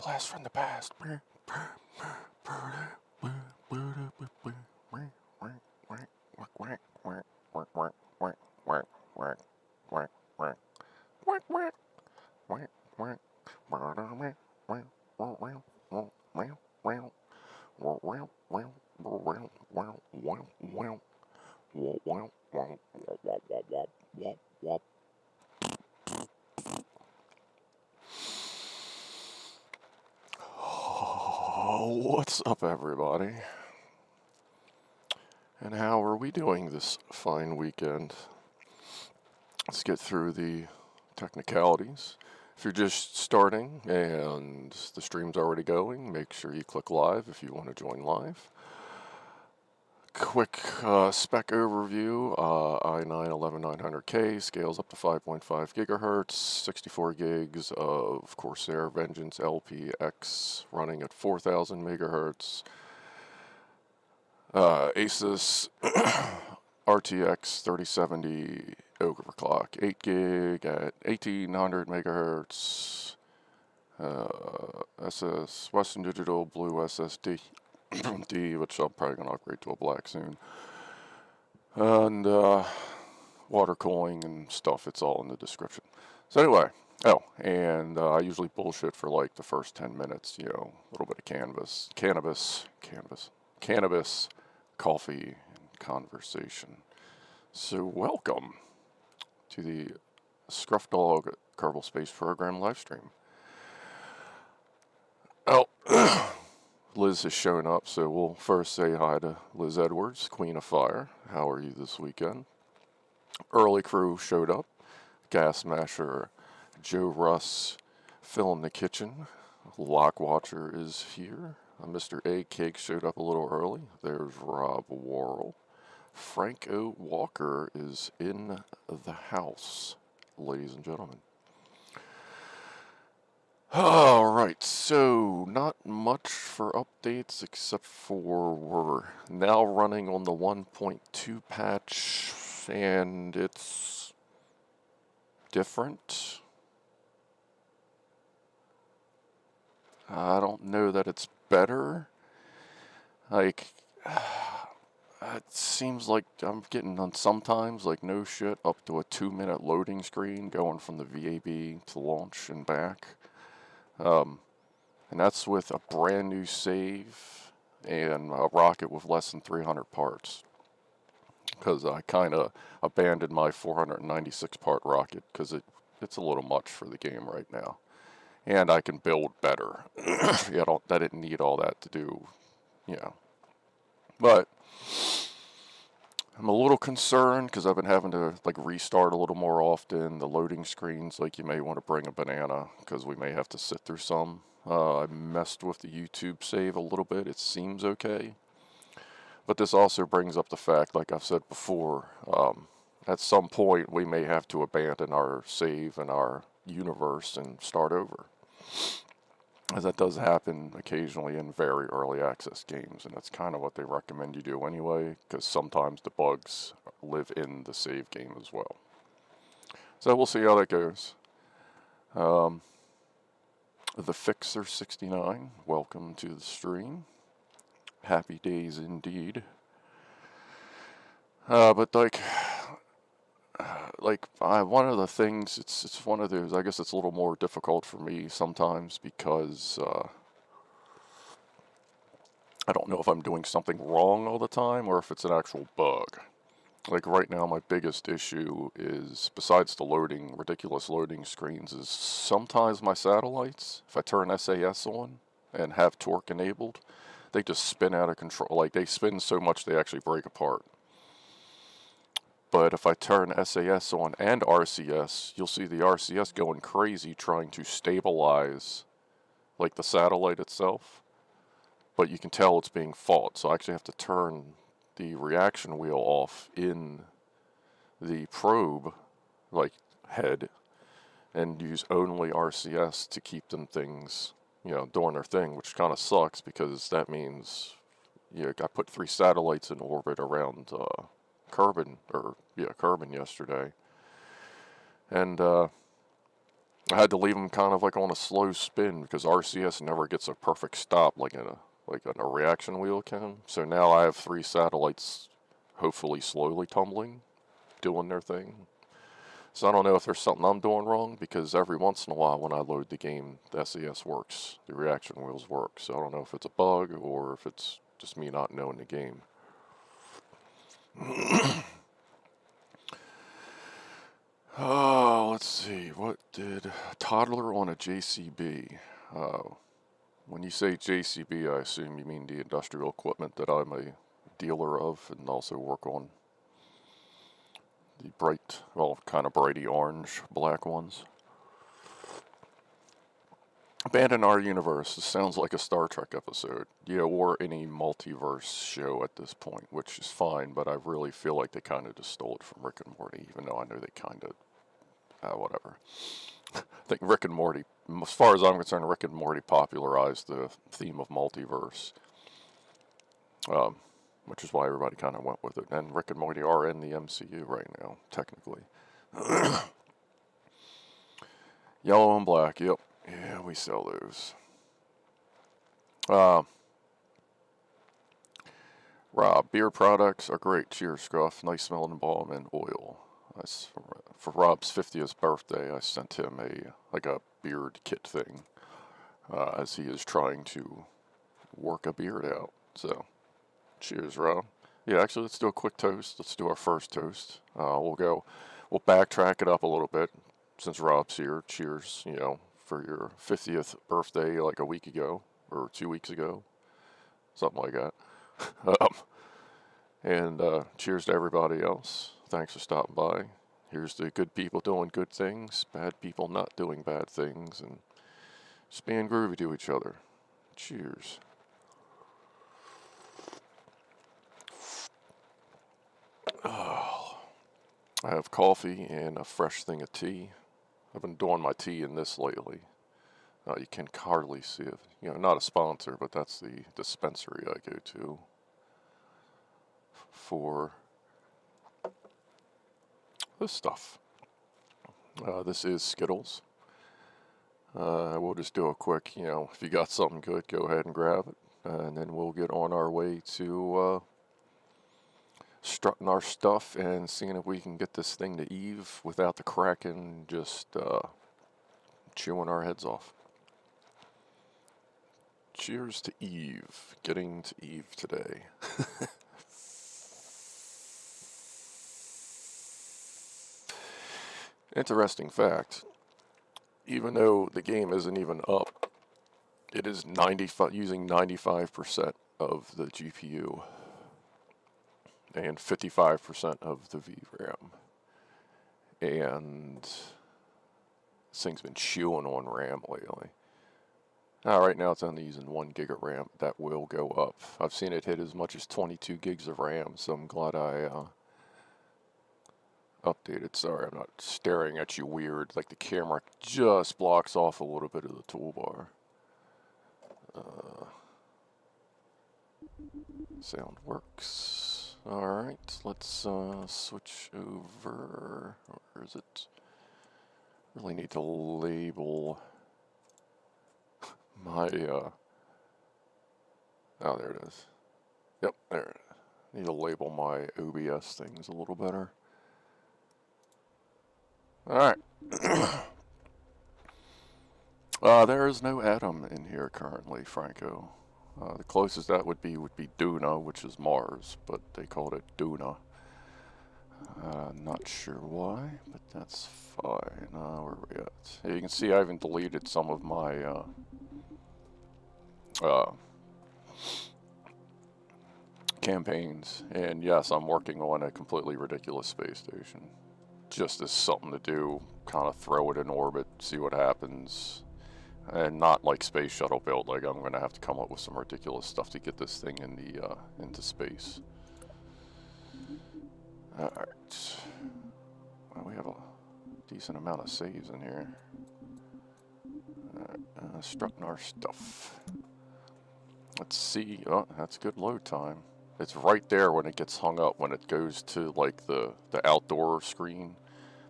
Blast from the past. What's up, everybody? And how are we doing this fine weekend? Let's get through the technicalities. If you're just starting and the stream's already going, make sure you click live if you want to join live. Quick spec overview, i9-11900K scales up to 5.5 gigahertz, 64 gigs of Corsair Vengeance LPX running at 4000 megahertz, Asus RTX 3070 overclock, 8 gig at 1800 megahertz, Western Digital Blue SSD, which I'm probably going to upgrade to a black soon, and water cooling and stuff. It's all in the description. So anyway, I usually bullshit for like the first 10 minutes, you know, a little bit of cannabis, coffee, and conversation. So welcome to the Scruff Dog Kerbal Space Program livestream. Liz has shown up, so we'll first say hi to Liz Edwards, Queen of Fire. How are you this weekend? Early crew showed up. Gas Masher, Joe Russ, Phil in the kitchen. Lock Watcher is here. Mr. A Cake showed up a little early. There's Rob Worrell. Frank O. Walker is in the house, ladies and gentlemen. Alright, so not much for updates except for we're now running on the 1.2 patch and it's different. I don't know that it's better. Like, it seems like I'm getting on sometimes, like no shit, up to a 2-minute loading screen going from the VAB to launch and back. And that's with a brand new save and a rocket with less than 300 parts. Because I kind of abandoned my 496 part rocket because it's a little much for the game right now. And I can build better. I didn't need all that to do, you know. But I'm a little concerned because I've been having to like restart a little more often. The loading screens, like you may want to bring a banana because we may have to sit through some. I messed with the YouTube save a little bit. It seems okay. But this also brings up the fact, like I've said before, at some point we may have to abandon our save and our universe and start over. As that does happen occasionally in very early access games, and that's kind of what they recommend you do anyway, because sometimes the bugs live in the save game as well. So we'll see how that goes. The Fixer 69, welcome to the stream. Happy days indeed. But one of the things, it's one of those, I guess it's a little more difficult for me sometimes because I don't know if I'm doing something wrong all the time or if it's an actual bug. Like right now my biggest issue is, besides the ridiculous loading screens, is sometimes my satellites, if I turn SAS on and have torque enabled, they just spin out of control. Like they spin so much they actually break apart. But if I turn SAS on and RCS, you'll see the RCS going crazy trying to stabilize like the satellite itself. But you can tell it's being fought, so I actually have to turn the reaction wheel off in the probe, like, head, and use only RCS to keep them things, you know, doing their thing, which kind of sucks because that means, you know, I put 3 satellites in orbit around Kerbin yesterday, and I had to leave them kind of like on a slow spin because RCS never gets a perfect stop like a reaction wheel can. So now I have 3 satellites, hopefully slowly tumbling, doing their thing. So I don't know if there's something I'm doing wrong, because every once in a while when I load the game, the SES works, the reaction wheels work. So I don't know if it's a bug or if it's just me not knowing the game. Let's see, what did Toddler on a JCB? When you say JCB, I assume you mean the industrial equipment that I'm a dealer of and also work on. The bright, well, kind of brighty orange, black ones. Abandon Our Universe. This sounds like a Star Trek episode. Yeah, or any multiverse show at this point, which is fine, but I really feel like they kind of just stole it from Rick and Morty, even though I know they kind of, whatever. I think Rick and Morty, as far as I'm concerned, Rick and Morty popularized the theme of multiverse. Which is why everybody kind of went with it. And Rick and Morty are in the MCU right now, technically. Yellow and black, yep. Yeah, we sell those. Rob, beer products are great. Cheers, Scruff. Nice smelling balm and oil. For Rob's 50th birthday, I sent him a beard kit thing, as he is trying to work a beard out. So, cheers, Rob. Yeah, actually, let's do a quick toast. Let's do our first toast. We'll backtrack it up a little bit since Rob's here. Cheers, you know, for your 50th birthday like a week ago or 2 weeks ago, something like that. And cheers to everybody else. Thanks for stopping by. Here's to good people doing good things, bad people not doing bad things, and just being groovy to each other. Cheers. I have coffee and a fresh thing of tea. I've been doing my tea in this lately. You can hardly see it. You know, not a sponsor, but that's the dispensary I go to for this stuff. This is Skittles. We'll just do a quick, you know, if you got something good, go ahead and grab it. And then we'll get on our way to strutting our stuff and seeing if we can get this thing to Eve without the Kraken just chewing our heads off. Cheers to Eve. Getting to Eve today. Interesting fact, even though the game isn't even up, it is using 95% of the GPU and 55% of the VRAM. And this thing's been chewing on RAM lately. Right now it's only using 1 gig of RAM. That will go up. I've seen it hit as much as 22 gigs of RAM, so I'm glad I updated. Sorry, I'm not staring at you weird. Like the camera just blocks off a little bit of the toolbar. Sound works. Alright, let's switch over. Where is it? Really need to label my, oh, there it is. Yep, there it is. Need to label my OBS things a little better. Alright. There is no Atom in here currently, Franco. The closest that would be Duna, which is Mars, but they called it Duna. Not sure why, but that's fine. Where are we at? Yeah, you can see I even deleted some of my campaigns, and yes, I'm working on a completely ridiculous space station. Just as something to do, kind of throw it in orbit, see what happens, and not like space shuttle build. Like I'm going to have to come up with some ridiculous stuff to get this thing in the into space. Alright. Well, we have a decent amount of saves in here. Strutting our stuff. Let's see. Oh, that's good load time. It's right there when it gets hung up, when it goes to like the outdoor screen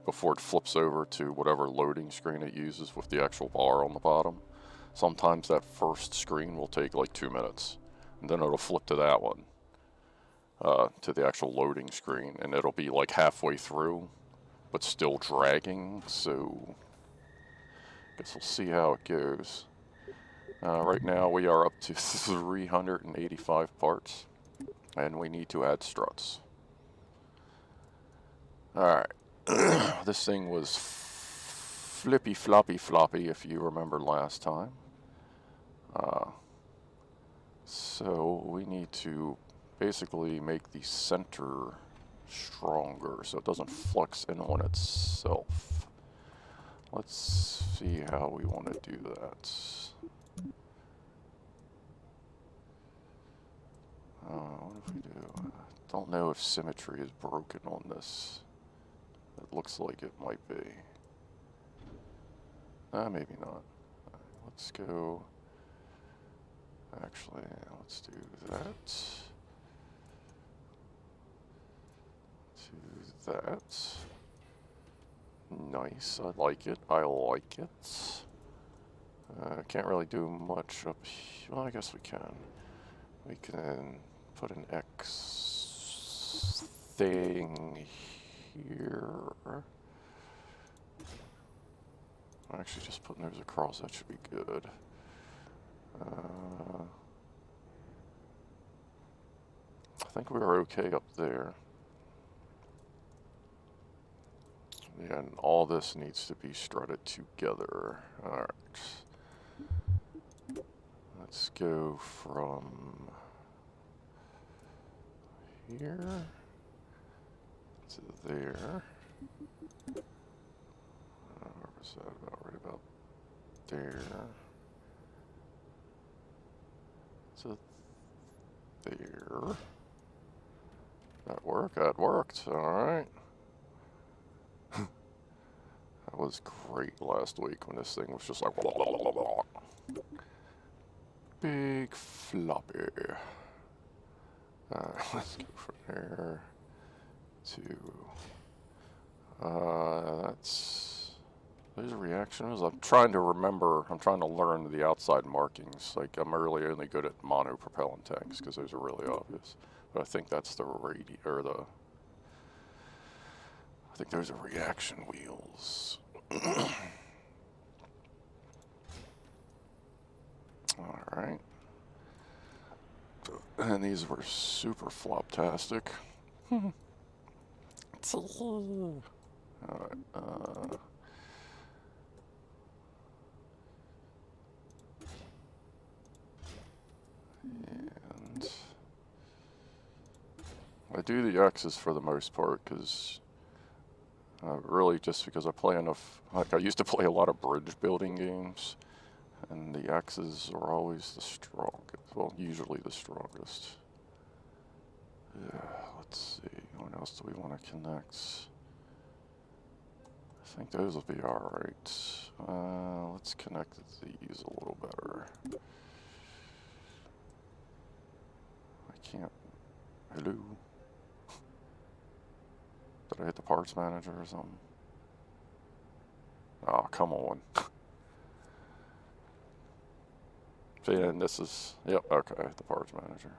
before it flips over to whatever loading screen it uses with the actual bar on the bottom. Sometimes that first screen will take like 2 minutes, and then it'll flip to that one, to the actual loading screen, and it'll be like halfway through, but still dragging, so guess we'll see how it goes. Right now we are up to 385 parts, and we need to add struts. Alright, this thing was flippy floppy if you remember last time. So we need to basically make the center stronger so it doesn't flex in on itself. Let's see how we want to do that. What if we do? I don't know if symmetry is broken on this. It looks like it might be. Maybe not. Let's go. Actually, let's do that. Do that. Nice. I like it. I like it. Can't really do much up here. Well, I guess we can. We can put an X thing here. Actually, just putting those across, that should be good. I think we were okay up there. Yeah, and all this needs to be strutted together. Alright. Let's go from here to there. Where was that? About right about there. To there. That worked? That worked. Alright. That was great last week when this thing was just like blah, blah, blah, blah. Big floppy. Let's go from there to there's reactions. I'm trying to remember. I'm trying to learn the outside markings. Like, I'm really only good at mono propellant tanks because those are really obvious. But I think that's the I think those are reaction wheels. Alright. And these were super floptastic. Alright, and I do the X's for the most part because really just because I play enough. Like, I used to play a lot of bridge building games, and the X's are always the strongest. Well, usually the strongest. Yeah, let's see. What else do we want to connect? I think those will be alright. Let's connect these a little better. I can't. Hello? Did I hit the parts manager or something? Oh, come on. See, and this is, yep, okay, the parts manager.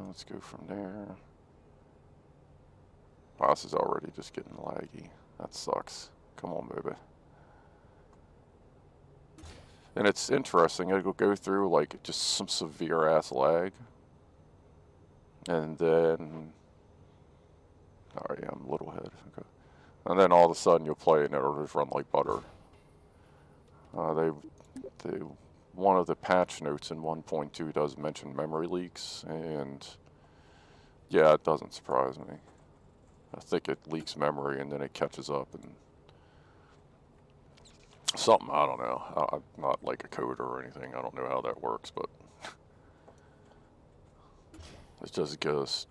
Let's go from there. Oh, this is already just getting laggy. That sucks. Come on, baby. And it's interesting, it'll go through like just some severe ass lag. And then, oh yeah, I'm a little ahead. Okay. And then all of a sudden you'll play and it'll just run like butter. One of the patch notes in 1.2 does mention memory leaks, and yeah, it doesn't surprise me. I think it leaks memory and then it catches up and something, I don't know. I'm not like a coder or anything. I don't know how that works, but It just goes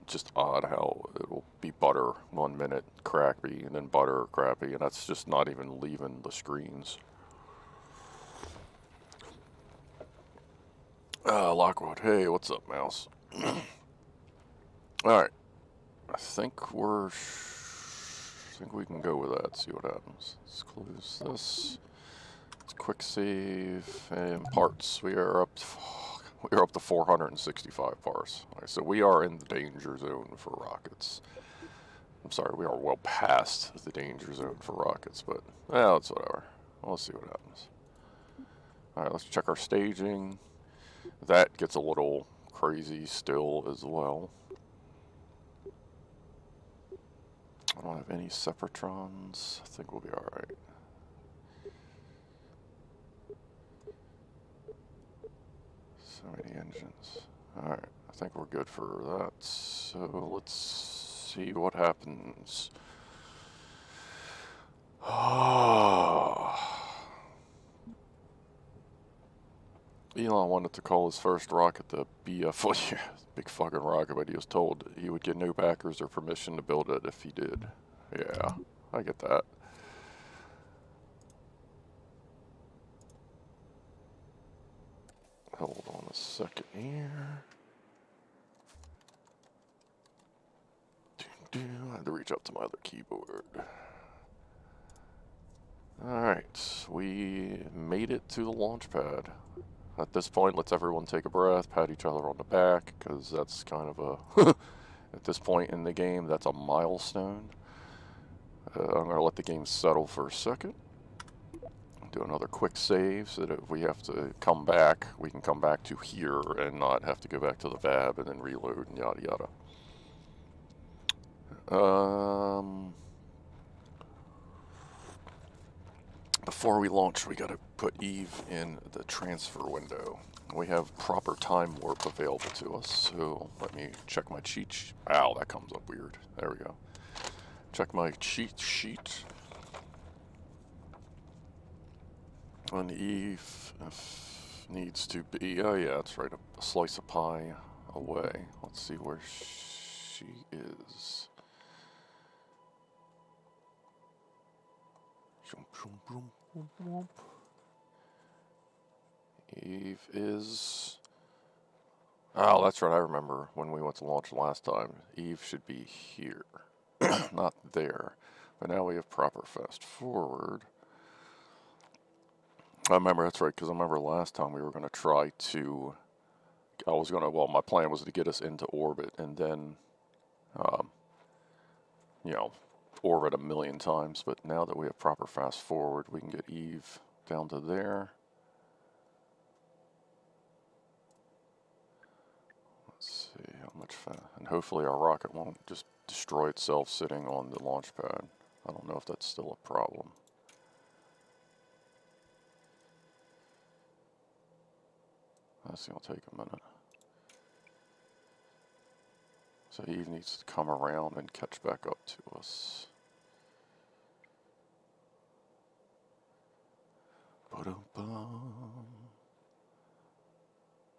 just odd how it'll be butter 1 minute, crappy, and then butter, crappy, and that's just not even leaving the screens. Lockwood, hey, what's up, mouse? Alright, I think we can go with that, see what happens. Let's close this. Let's quick save, and parts. We are up to 465 parts. Right, so we are in the danger zone for rockets. I'm sorry, we are well past the danger zone for rockets, but it's whatever. We'll see what happens. Alright, let's check our staging. That gets a little crazy still as well. I don't have any separatrons. I think we'll be alright. So many engines. Alright, I think we're good for that. So let's see what happens. Elon wanted to call his first rocket the BF, big fucking rocket, but he was told he would get no backers or permission to build it if he did. Yeah, I get that. Hold on a second here. I had to reach up to my other keyboard. Alright, we made it to the launch pad. At this point, let's everyone take a breath, pat each other on the back, because that's kind of a, at this point in the game, that's a milestone. I'm going to let the game settle for a second. Do another quick save, so that if we have to come back, we can come back to here and not have to go back to the VAB and then reload and yada yada. Before we launch, we gotta put Eve in the transfer window. We have proper time warp available to us, so let me check my cheat sheet. Ow, that comes up weird. There we go. Check my cheat sheet. And Eve needs to be, oh yeah, it's right a slice of pie away. Let's see where she is. Eve is... Oh, that's right, I remember when we went to launch last time. Eve should be here, not there. But now we have proper fast forward. I remember, that's right, because I remember last time we were going to try to... well, my plan was to get us into orbit and then, you know, orbit a million times, but now that we have proper fast forward, we can get Eve down to there. Let's see how much fast, and hopefully our rocket won't just destroy itself sitting on the launch pad. I don't know if that's still a problem. Let's see, it'll take a minute. So Eve needs to come around and catch back up to us.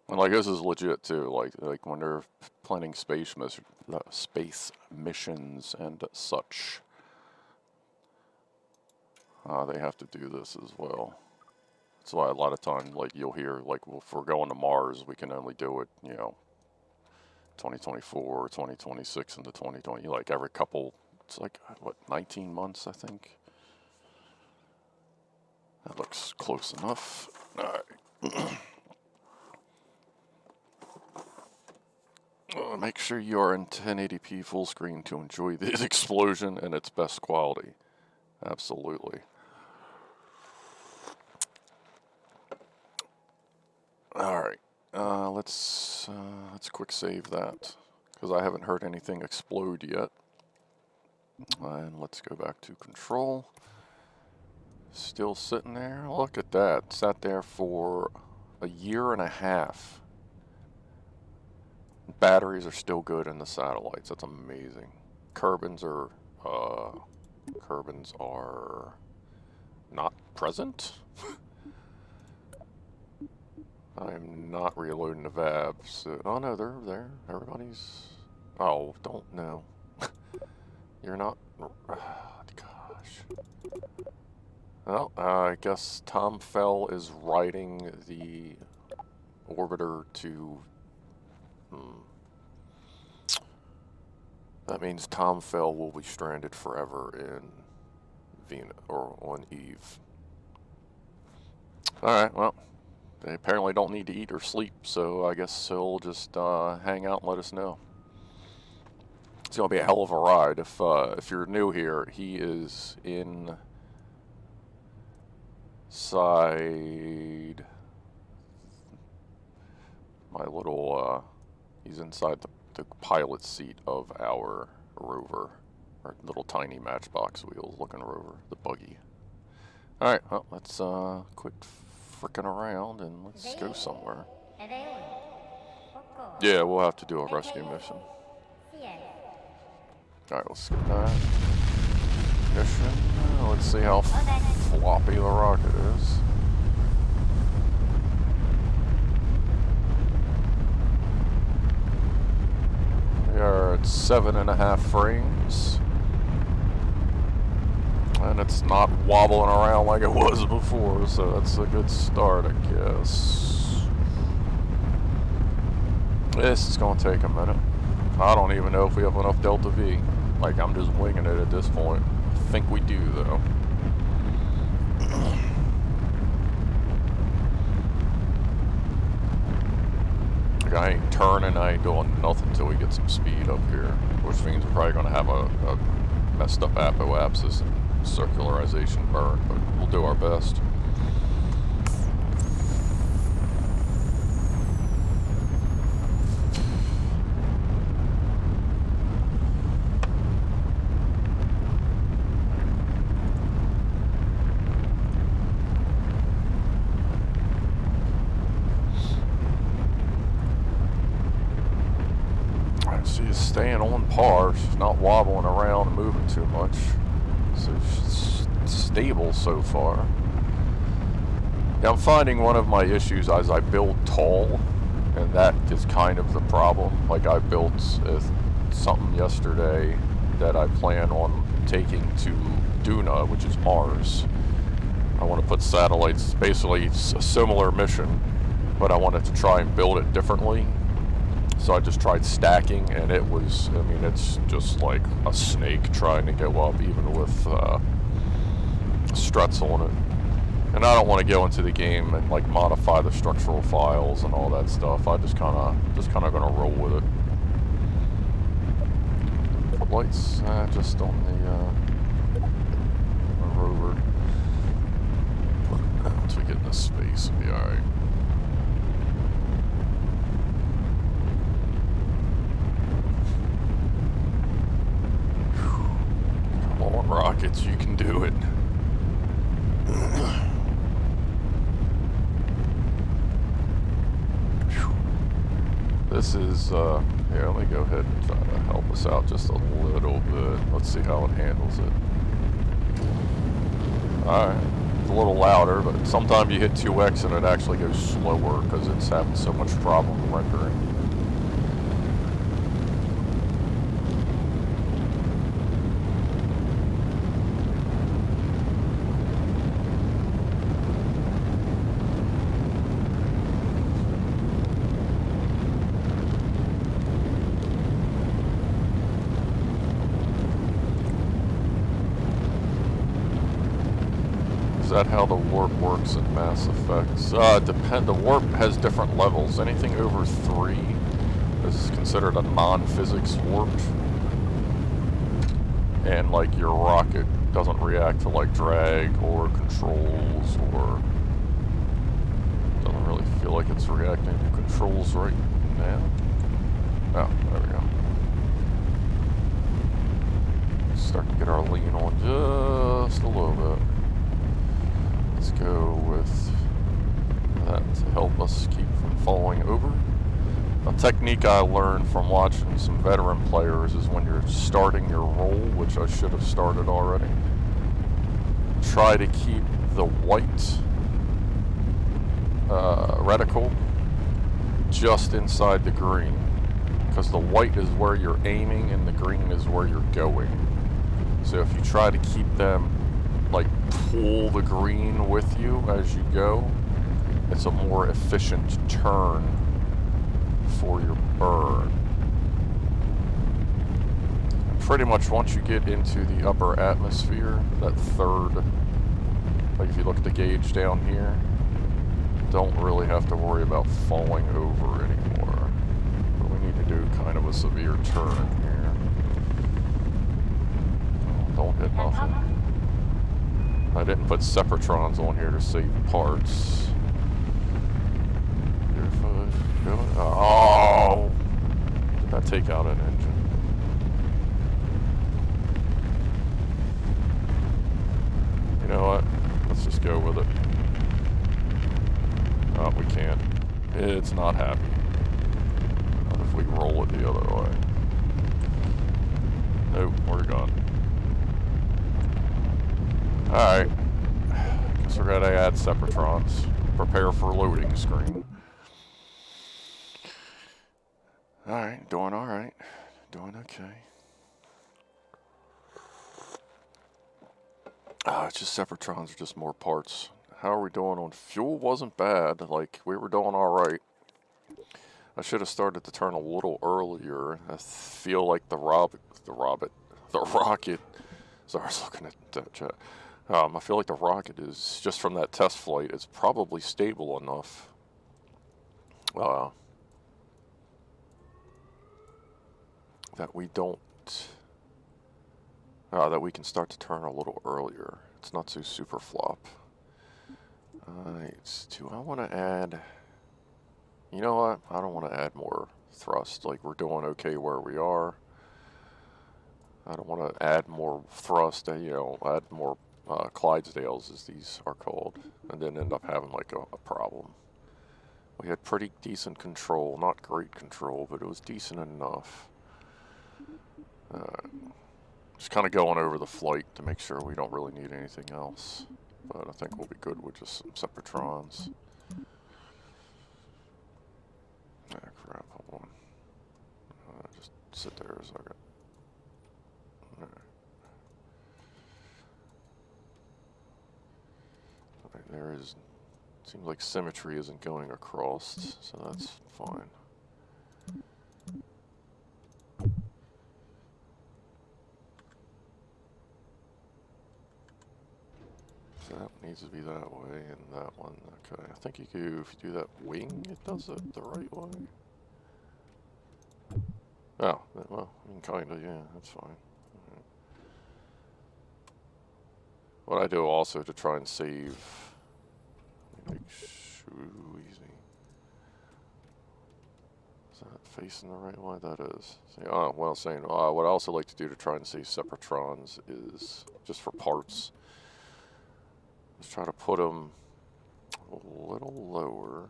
And like, this is legit too. Like when they're planning space missions and such, they have to do this as well. That's why a lot of times, like, you'll hear, like, well, if we're going to Mars, we can only do it, you know, 2024, 2026 into 2020, like every couple, it's like, what, 19 months, I think? That looks close enough. Alright. Make sure you are in 1080p full screen to enjoy the explosion in its best quality. Absolutely. Alright. Let's quick save that, because I haven't heard anything explode yet. And let's go back to control. Still sitting there. Look at that. Sat there for a year and a half. Batteries are still good in the satellites. That's amazing. Kerbins are not present. I'm not reloading the VABs. Oh no, they're there. Everybody's... Oh, don't know. You're not... Gosh. Well, I guess Tom Fell is riding the orbiter to... That means Tom Fell will be stranded forever in Venus, or on Eve. Alright, well, they apparently don't need to eat or sleep, so I guess he'll just hang out and let us know. It's going to be a hell of a ride. If you're new here, he is inside my little, he's inside the pilot seat of our rover, our little tiny Matchbox wheels looking rover, the buggy. Alright, well, let's quit frickin' around and let's go somewhere. Yeah, we'll have to do a rescue mission. Alright, let's skip that mission. Let's see how floppy the rocket is. We are at 7.5 frames. And it's not wobbling around like it was before, so that's a good start, I guess. This is going to take a minute. I don't even know if we have enough Delta V. Like, I'm just winging it at this point. I think we do, though. Like, I ain't turning, I ain't doing nothing until we get some speed up here. Which means we're probably going to have a messed up apoapsis and circularization burn, but we'll do our best. She's staying on par. She's not wobbling around and moving too much. So she's stable so far. Yeah, I'm finding one of my issues as I build tall, and that is kind of the problem. Like, I built something yesterday that I plan on taking to Duna, which is Mars. I want to put satellites, basically it's a similar mission, but I wanted to try and build it differently. So I just tried stacking, and it was, I mean, it's just like a snake trying to go up, even with struts on it. And I don't want to go into the game and like modify the structural files and all that stuff. I just kind of gonna roll with it. Lights, just on the rover. Once we get into space, we'll be all right. Rockets, you can do it. This is, yeah, let me go ahead and try to help us out just a little bit. Let's see how it handles it. Alright, it's a little louder, but sometimes you hit 2x and it actually goes slower because it's having so much problem rendering. Is that how the warp works in Mass Effect? The warp has different levels. Anything over 3 is considered a non-physics warp. And like your rocket doesn't react to like drag or controls, or doesn't really feel like it's reacting to controls right now. Oh, there we go. Starting to get our lean on just a little bit. Let's go with that to help us keep from falling over. A technique I learned from watching some veteran players is when you're starting your roll, which I should have started already, try to keep the white reticle just inside the green, because the white is where you're aiming and the green is where you're going. So if you try to keep them, like, pull the green with you as you go, it's a more efficient turn for your burn. And pretty much once you get into the upper atmosphere, that third, like if you look at the gauge down here, don't really have to worry about falling over anymore. But we need to do kind of a severe turn here. Oh, don't hit nothing. I didn't put Separatrons on here to save parts. Oh! Did that take out an engine? You know what? Let's just go with it. Oh, we can't. It's not happy. Not if we roll it the other way. Nope, we're gone. Alright. Guess we're gonna add Separatrons. Prepare for loading screen. Alright, doing alright. Doing okay. It's just Separatrons are just more parts. How are we doing on fuel? Wasn't bad. Like, we were doing alright. I should have started to turn a little earlier. I feel like the rocket. Sorry, I was looking at that chat. I feel like the rocket is, just from that test flight, it's probably stable enough. That we don't, that we can start to turn a little earlier. It's not so super flop. Do I want to add, you know what, I don't want to add more thrust. Like, we're doing okay where we are. I don't want to add more thrust, you know, add more Clydesdales, as these are called, and then end up having like a problem. We had pretty decent control, not great control, but it was decent enough. Just kind of going over the flight to make sure we don't really need anything else. But I think we'll be good with just some Separatrons. Ah, crap, hold on. Just sit there a second. Alright, there is, seems like symmetry isn't going across, so that's fine. So that needs to be that way, and that one, okay. I think you can, if you do that wing, it does it the right way. Oh, well, you can kinda, yeah, that's fine. Right. What I do also to try and save, make sure easy. Is that facing the right way? That is. See, oh, well, saying, what I also like to do to try and save Separatrons is, just for parts, let's try to put them a little lower.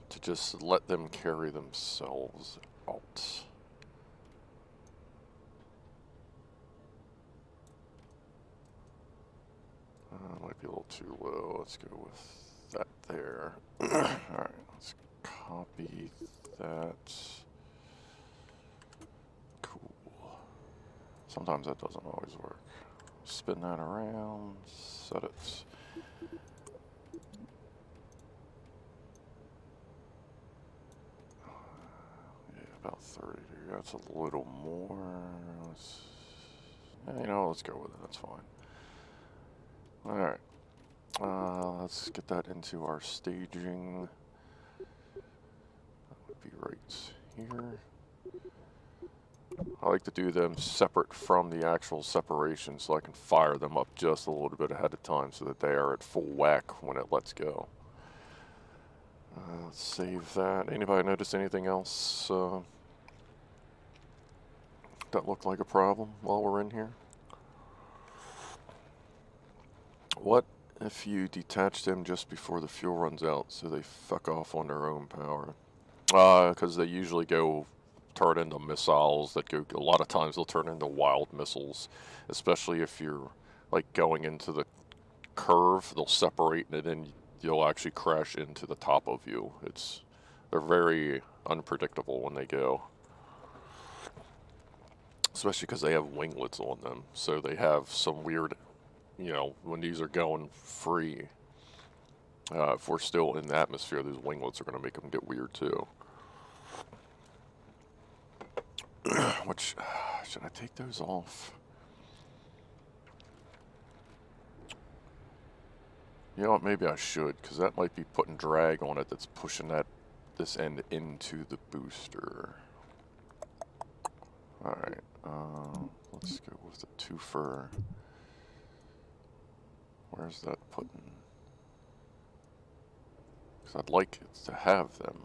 To just let them carry themselves out. Might be a little too low. Let's go with that there. Alright, let's copy that. Sometimes that doesn't always work. Spin that around, set it. Yeah, about 30 here. That's a little more. You know, let's go with it. That's fine. Alright. Let's get that into our staging. That would be right here. I like to do them separate from the actual separation so I can fire them up just a little bit ahead of time so that they are at full whack when it lets go. Let's save that. Anybody notice anything else that looked like a problem while we're in here? What if you detach them just before the fuel runs out so they fuck off on their own power? Because they usually turn into missiles that go, a lot of times they'll turn into wild missiles, especially if you're like going into the curve, they'll separate, and then you'll actually crash into the top of you. They're very unpredictable when they go. Especially because they have winglets on them, so they have some weird, you know, when these are going free, if we're still in the atmosphere, those winglets are going to make them get weird too. Which, should I take those off? You know what, maybe I should, because that might be putting drag on it that's pushing this end into the booster. Alright, let's go with the twofer. Where's that putting? Because I'd like it to have them.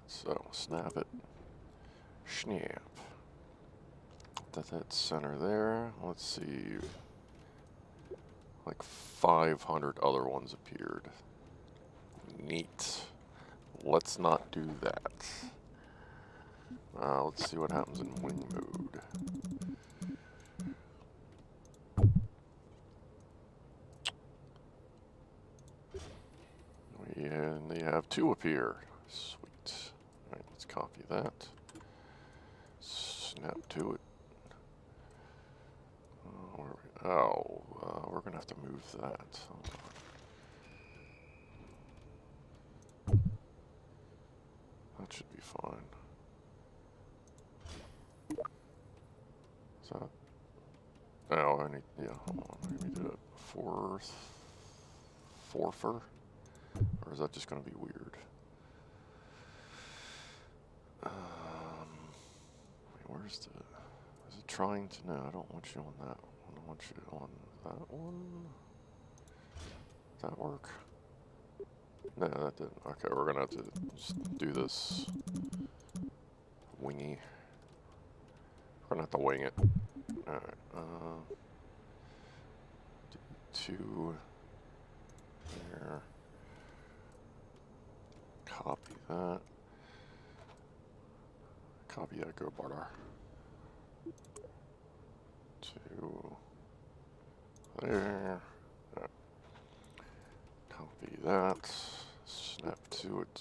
So, snap it. Snap. That center there. Let's see. Like 500 other ones appeared. Neat. Let's not do that. Let's see what happens in wing mode. And they have two appear. Sweet. Alright, let's copy that. Snap to it. We're going to have to move that. That should be fine. Is that... Oh, I need... Yeah, hold on. Let me do it. Fourfer? Or is that just going to be weird? Where's the... Is it trying to... No, I don't want you on that one. I want you on that one. Does that work? No, that didn't. Okay, we're going to have to just do this wingy. We're going to have to wing it. Alright, do two there. Copy that. Copy that, go butter. Two there. Copy that. Snap to it.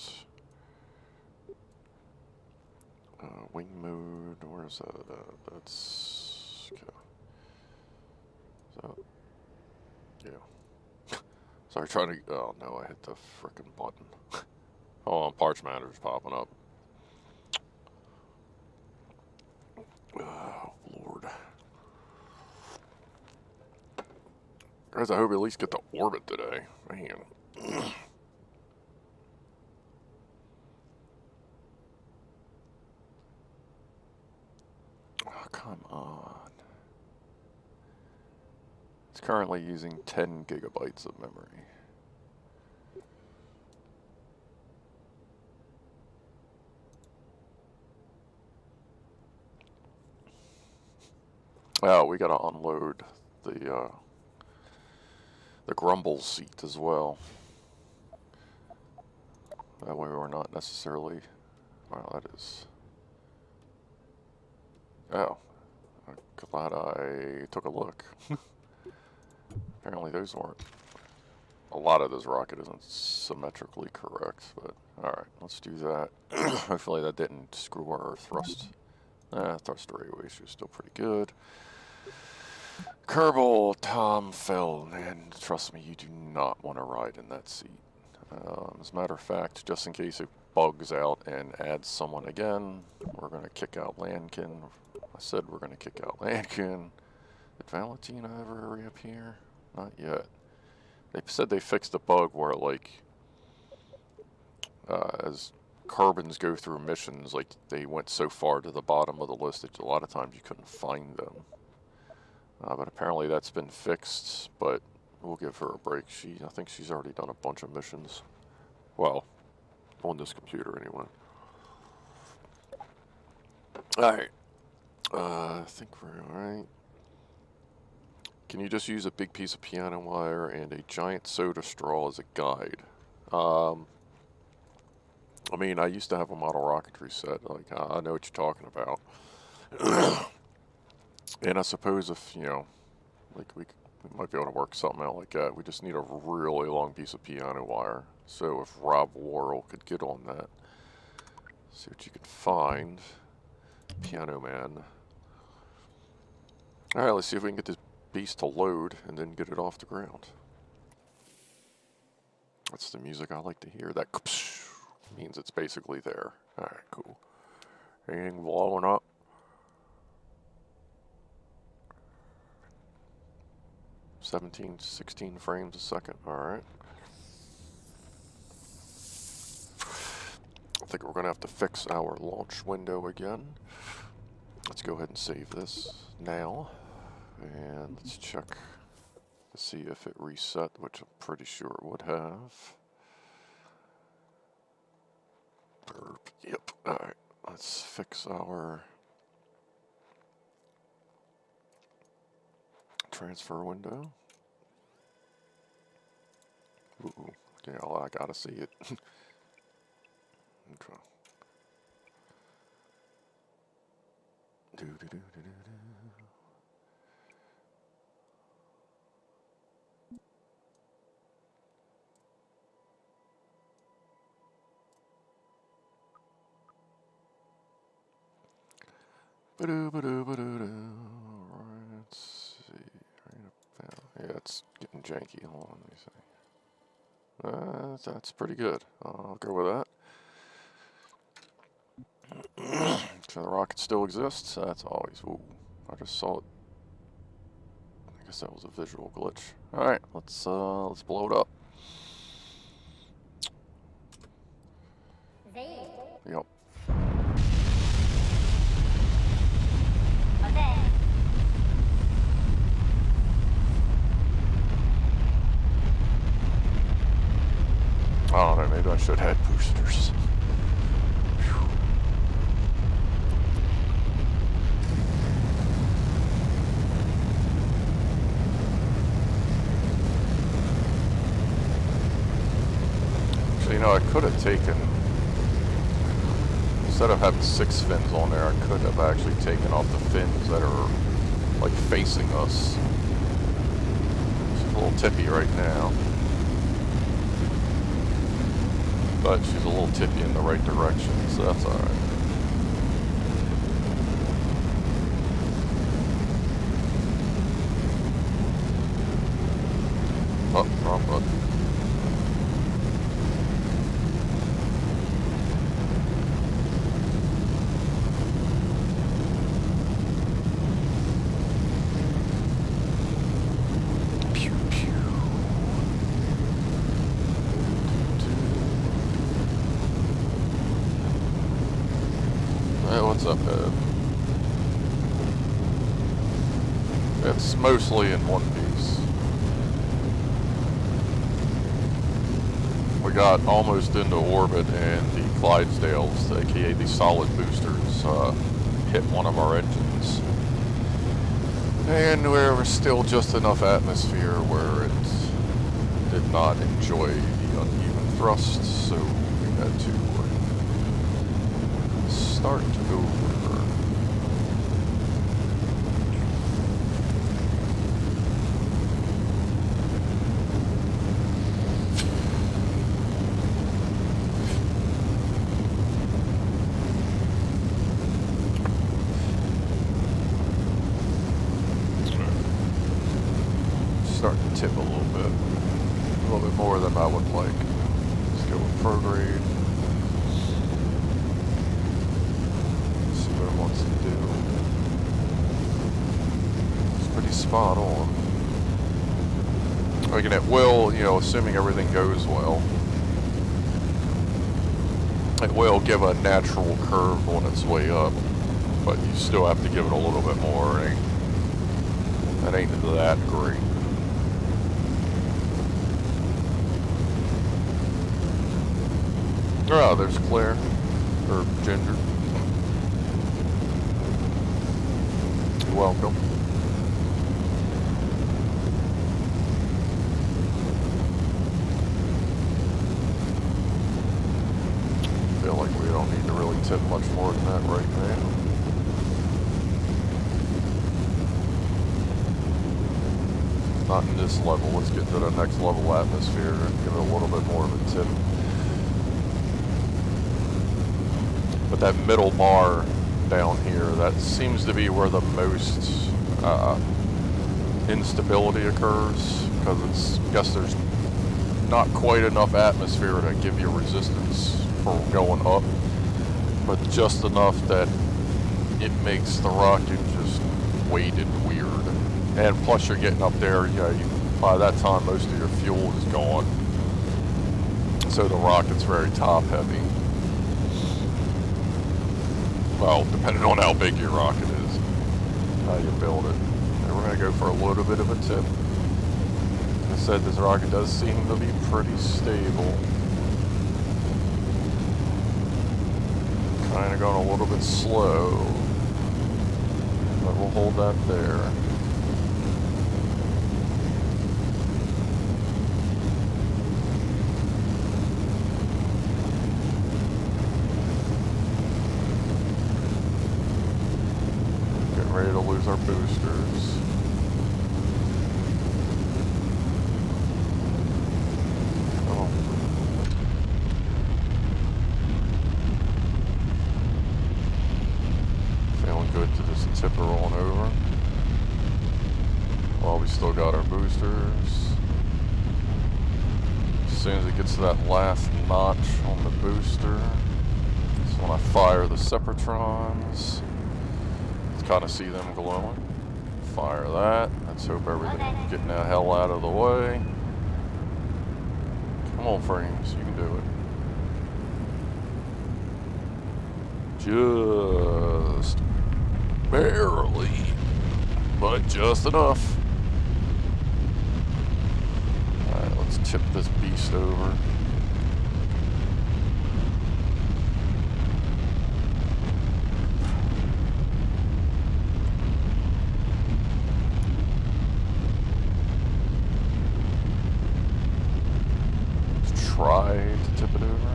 Wing mode. Where's that? That's okay. So yeah. Sorry, trying to. Oh no, I hit the frickin' button. Oh, parts manager's popping up. Oh, Lord. Guys, I hope I at least get to orbit today. Man. Oh, come on. It's currently using 10 gigabytes of memory. Oh, we gotta unload the grumble seat as well. That way we're not necessarily... Well, that is... Oh. I'm glad I took a look. Apparently those weren't... A lot of this rocket isn't symmetrically correct, but... Alright, let's do that. Hopefully that didn't screw our thrust. Thrust ratio is still pretty good. Kerbal Tom fell, and trust me, you do not want to ride in that seat. As a matter of fact, just in case it bugs out and adds someone again, we're going to kick out Lankin. I said we're going to kick out Lankin. Did Valentina ever reappear? Not yet. They said they fixed the bug where, like, as Carbons go through missions, like, they went so far to the bottom of the list that a lot of times you couldn't find them. But apparently that's been fixed, but we'll give her a break. I think she's already done a bunch of missions. Well, on this computer anyway. Alright. I think we're alright. Can you just use a big piece of piano wire and a giant soda straw as a guide? I mean, I used to have a model rocketry set. Like, I know what you're talking about. And I suppose if, you know, like We might be able to work something out like that. We just need a really long piece of piano wire. So if Rob Worrell could get on that, see what you can find. Piano Man. Alright, let's see if we can get this beast to load and then get it off the ground. That's the music I like to hear. That means it's basically there. Alright, cool. Anything blowing up? $16 frames a second. Alright. I think we're going to have to fix our launch window again. Let's go ahead and save this now. And let's check to see if it reset, which I'm pretty sure it would have. Yep. Alright. Let's fix our transfer window. Ooh. Yeah, well, I gotta see it. Okay. Let's see. Yeah, it's getting janky. Hold on, let me see. That's pretty good. I'll go with that. So the rocket still exists. That's always. Ooh, I just saw it. I guess that was a visual glitch. All right, let's blow it up. Yep. I don't know, maybe I should have had boosters. So, you know, I could have taken, instead of having 6 fins on there, I could have actually taken off the fins that are, like, facing us. She's a little tippy right now. But she's a little tippy in the right direction, so that's alright. Oh, wrong button. What's up, Ed? It's mostly in one piece. We got almost into orbit and the Clydesdales, aka the solid boosters, hit one of our engines. And there was still just enough atmosphere where it did not enjoy the uneven thrust, so we had to start over. Starting to tip a little bit more than I would like. Let's go with prograde. See what it wants to do. It's pretty spot on. Again, it will, you know, assuming everything goes well, it will give a natural curve on its way up, but you still have to give it a little bit more. That ain't that great. Oh, there's Claire, or Ginger. You're welcome. I feel like we don't need to really tip much more than that right now. Not in this level. Let's get to the next level atmosphere and give it a little bit more of a tip. But that middle bar down here, that seems to be where the most instability occurs, because it's, I guess there's not quite enough atmosphere to give you resistance for going up, but just enough that it makes the rocket just weighted weird. And plus you're getting up there, you know, by that time most of your fuel is gone. So the rocket's very top heavy. Well, depending on how big your rocket is, how you build it. And we're gonna go for a little bit of a tip. Like I said, this rocket does seem to be pretty stable. Kind of going a little bit slow, but we'll hold that there. Getting ready to lose our boosters. Tip rolling over. Well, we still got our boosters. As soon as it gets to that last notch on the booster, that's when I fire the Separatrons. Let's kind of see them glowing. Fire that. Let's hope everything's getting the hell out of the way. Come on, frames, you can do it. Just barely, but just enough. Alright, let's tip this beast over. Let's try to tip it over.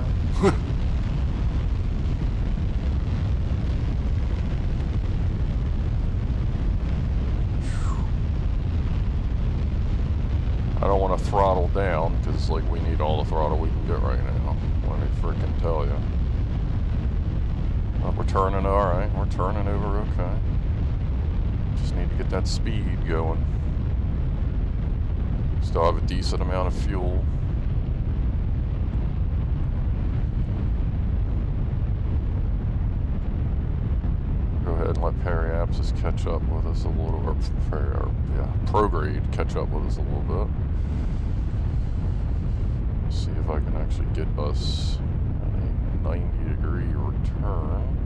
I don't want to throttle down, because like we need all the throttle we can get right now. Let me freaking tell you. Well, we're turning alright, we're turning over okay. Just need to get that speed going. Still have a decent amount of fuel. Go ahead and let Periapsis catch up with us a little, or Prograde catch up with us a little bit. See if I can actually get us a 90-degree return.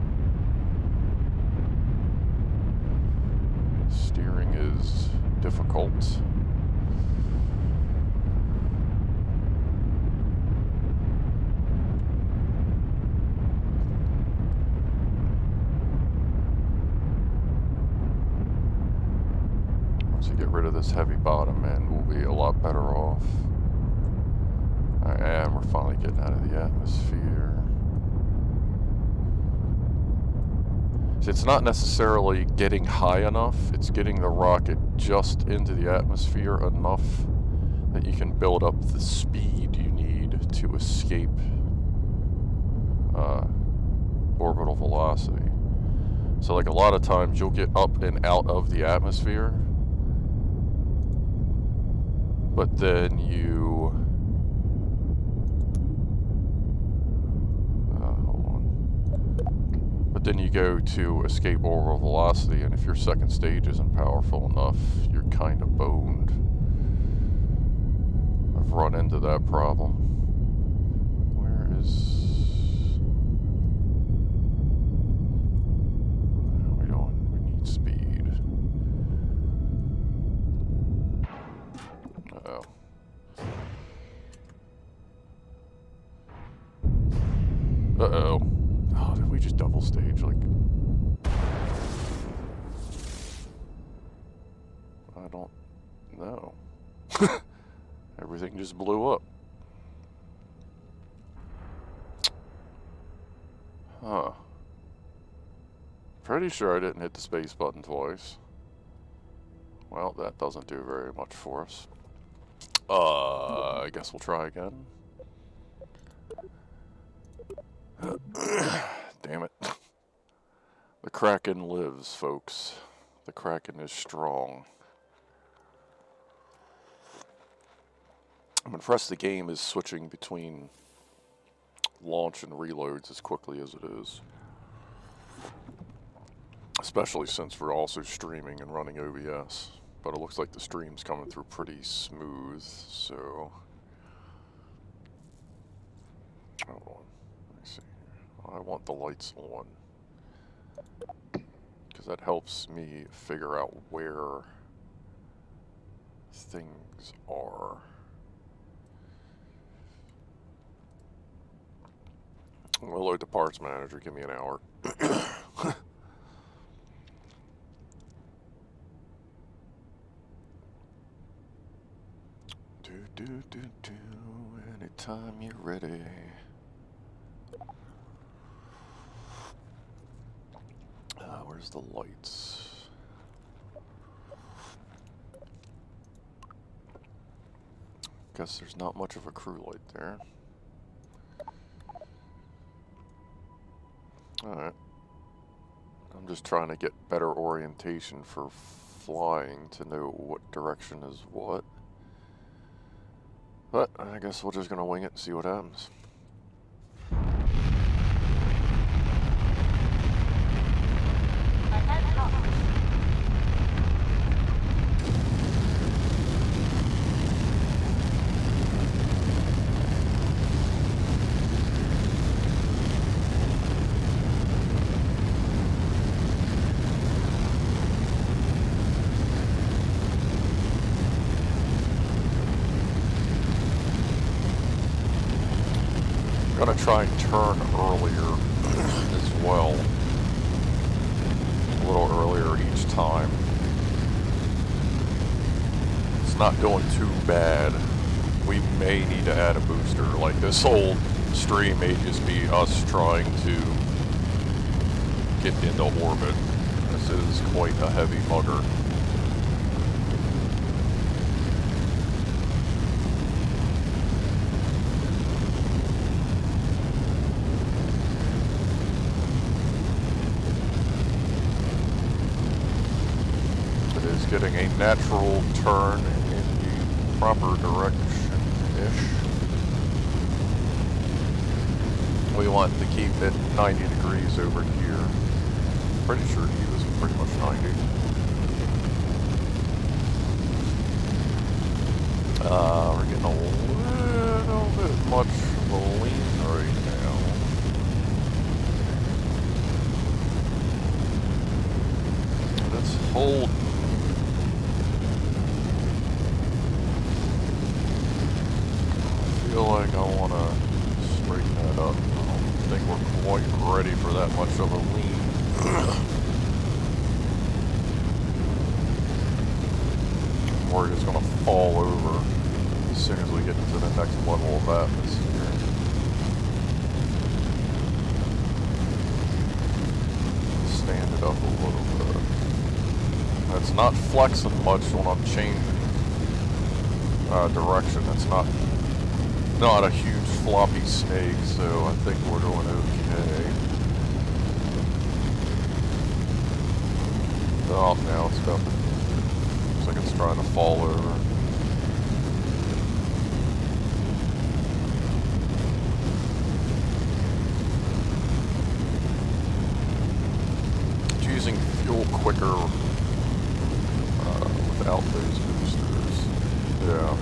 Steering is difficult. Once you get rid of this heavy bottom end, we'll be a lot better off. And we're finally getting out of the atmosphere. So it's not necessarily getting high enough, it's getting the rocket just into the atmosphere enough that you can build up the speed you need to escape orbital velocity. So like a lot of times you'll get up and out of the atmosphere, but then you then you go to escape orbital velocity, and if your second stage isn't powerful enough, you're kind of boned. I've run into that problem. Where is... we need speed. Uh-oh. Uh-oh. Oh, did we just double stage, like... I don't know. Everything just blew up. Huh. Pretty sure I didn't hit the space button twice. Well, that doesn't do very much for us. I guess we'll try again. Damn it. The Kraken lives, folks. The Kraken is strong. I'm impressed the game is switching between launch and reloads as quickly as it is. Especially since we're also streaming and running OBS. But it looks like the stream's coming through pretty smooth, so... Hold on. Let me see. I want the lights on. Because that helps me figure out where things are. We'll load the parts manager. Give me an hour. Anytime you're ready. Where's the lights? Guess there's not much of a crew light there. Alright. I'm just trying to get better orientation for flying to know what direction is what. But I guess we're just gonna wing it and see what happens. I'm gonna try and turn earlier as well. A little earlier each time. It's not going too bad. We may need to add a booster. Like, this whole stream may just be us trying to get into orbit. This is quite a heavy bugger. Getting a natural turn in the proper direction-ish. We want to keep it 90 degrees over here. Pretty sure he was pretty much 90. We're getting a little bit much of a lean right now. Let's hold. I feel like I want to straighten that up. I don't think we're quite ready for that much of a lean. I'm worried it's going to fall over as soon as we get to the next level of atmosphere. Stand it up a little bit. It's not flexing much when I'm changing direction. It's not a huge floppy snake, so I think we're doing okay. Oh, now it's about to, looks like it's trying to fall over. It's using fuel quicker without those boosters. Yeah.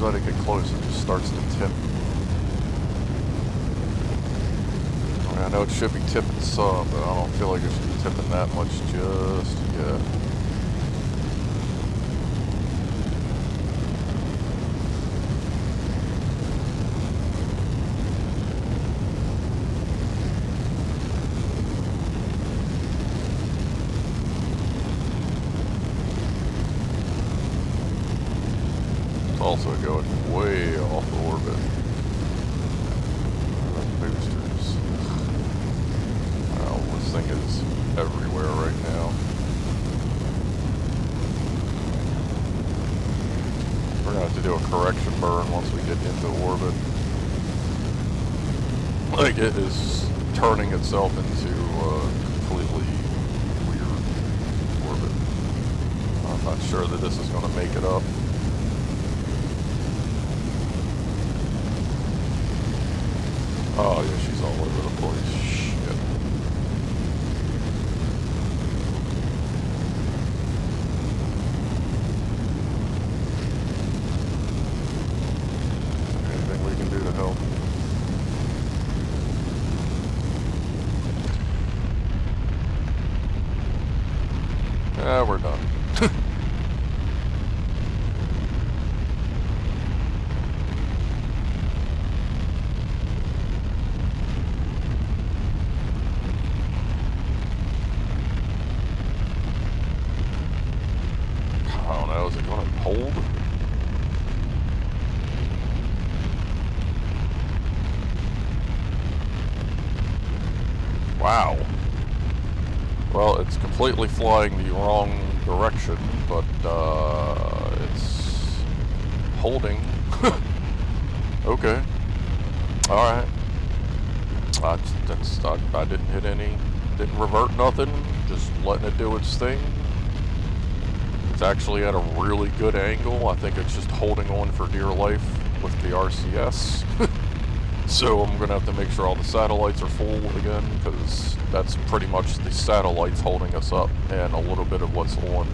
Let it get close, it just starts to tip. I mean, I know it should be tipping some, but I don't feel like it should be tipping that much just yet. It's also going way off orbit. Boosters. Wow, this thing is everywhere right now. We're going to have to do a correction burn once we get into orbit. Like, it is turning itself into completely weird orbit. I'm not sure that this is going to make it up. Oh yeah, she's all over the place. Shit. Anything we can do to help? Yeah, we're done. Is it going to hold? Wow. Well, it's completely flying the wrong direction, but it's holding. Okay. Alright. I didn't hit any, didn't revert nothing, just letting it do its thing. It's actually at a really good angle. I think it's just holding on for dear life with the RCS. So I'm going to have to make sure all the satellites are full again, because that's pretty much the satellites holding us up and a little bit of what's on.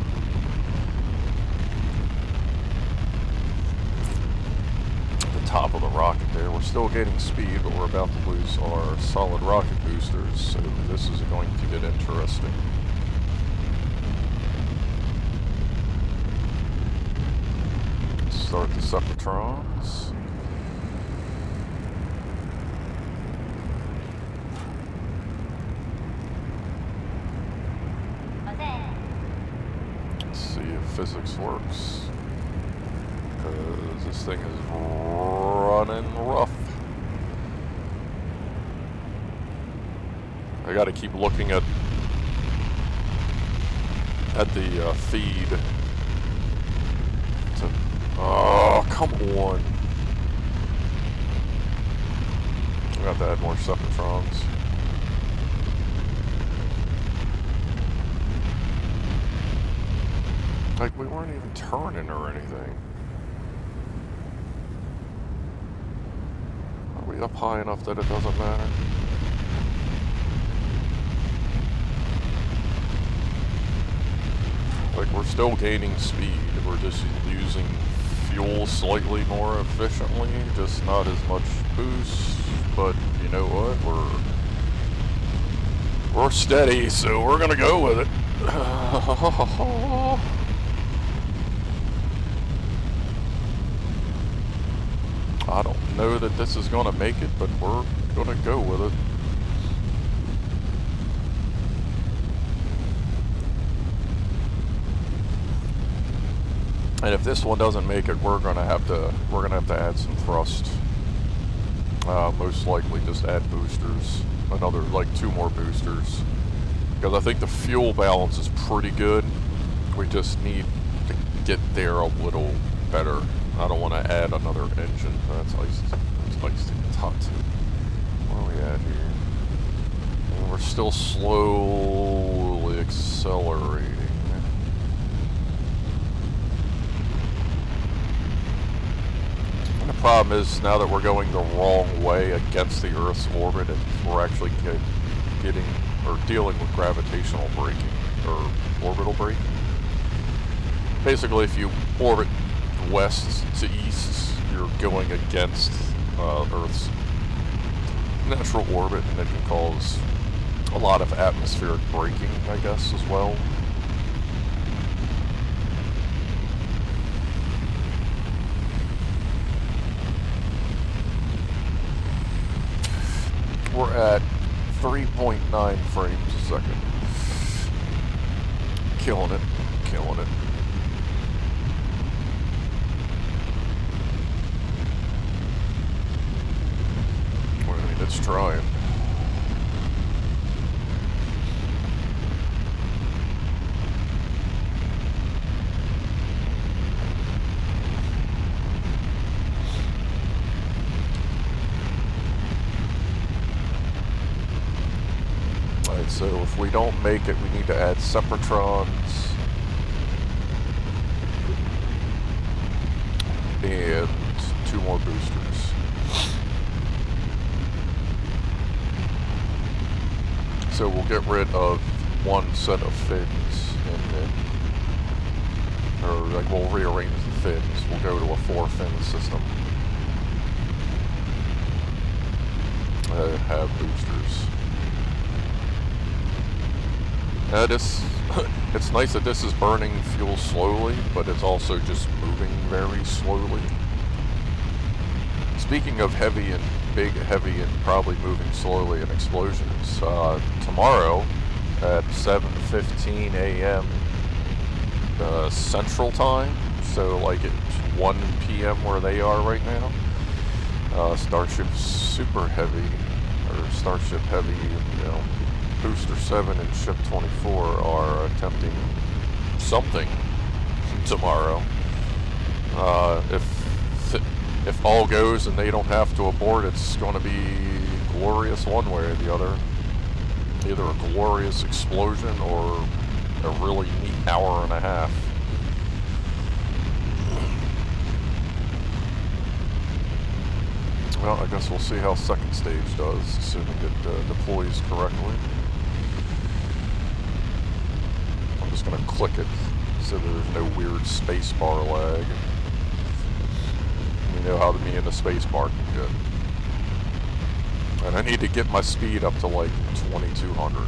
The top of the rocket there. We're still gaining speed, but we're about to lose our solid rocket boosters, so this is going to get interesting. Start the Separatrons. Let's see if physics works. Because this thing is running rough. I gotta keep looking at the feed. Oh, come on. We have to add more Separatrons. Like, we weren't even turning or anything. Are we up high enough that it doesn't matter? Like, we're still gaining speed. We're just using fuel slightly more efficiently, just not as much boost, but you know what, we're steady, so we're gonna go with it. I don't know that this is gonna make it, but we're gonna go with it. And if this one doesn't make it, we're gonna have to add some thrust. Most likely just add boosters, another like 2 more boosters, because I think the fuel balance is pretty good. We just need to get there a little better. I don't want to add another engine. That's nice. That's nice to get hot. Where are we at here? And we're still slowly accelerating. The problem is, now that we're going the wrong way against the Earth's orbit, and we're actually dealing with gravitational braking, or orbital braking. Basically, if you orbit west to east, you're going against Earth's natural orbit, and it can cause a lot of atmospheric braking, I guess, as well. We're at 3.9 frames a second. Killing it, killing it. trying. Alright, so if we don't make it, we need to add separatrons and 2 more boosters. So we'll get rid of 1 set of fins, and then, or like we'll rearrange the fins. We'll go to a 4-fin system. And have boosters. It's nice that this is burning fuel slowly, but it's also just moving very slowly. Speaking of heavy and big, heavy, and probably moving slowly in explosions, tomorrow at 7:15 a.m. Central Time, so like it's 1 p.m. where they are right now, Starship Super Heavy, or Starship Heavy, you know, Booster 7 and Ship 24 are attempting something tomorrow. If all goes and they don't have to abort, it's going to be glorious one way or the other. Either a glorious explosion or a really neat hour and a half. Well, I guess we'll see how second stage does, assuming it deploys correctly. I'm just going to click it so there's no weird spacebar lag. You know how me and the spacebar can get. And I need to get my speed up to like 2200.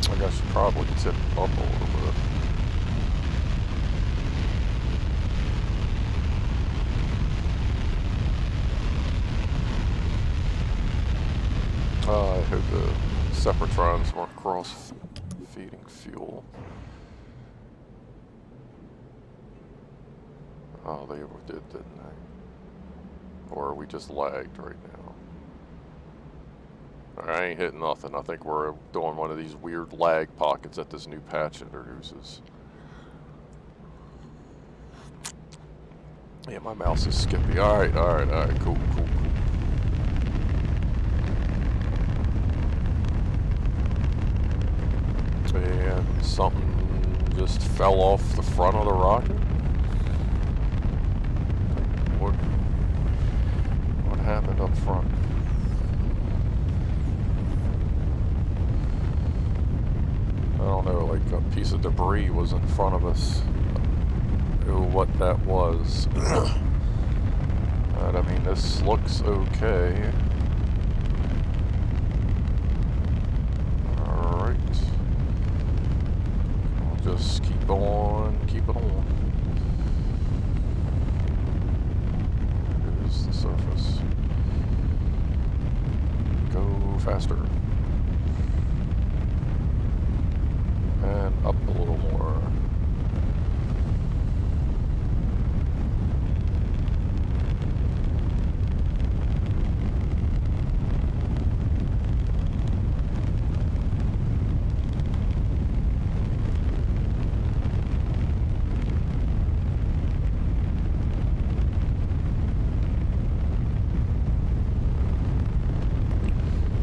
I guess I should probably tip up a little bit. I hope the separatrons weren't cross-feeding fuel. Oh, they did, didn't they? Or we just lagged right now. I ain't hitting nothing. I think we're doing one of these weird lag pockets that this new patch introduces. Yeah, my mouse is skippy. Alright, cool. And something just fell off the front of the rocket. What happened up front? I don't know, like a piece of debris was in front of us. I don't know what that was. But I mean, this looks okay. Alright. We'll just keep on, keep it on. Here's the surface. Go faster. And up a little more.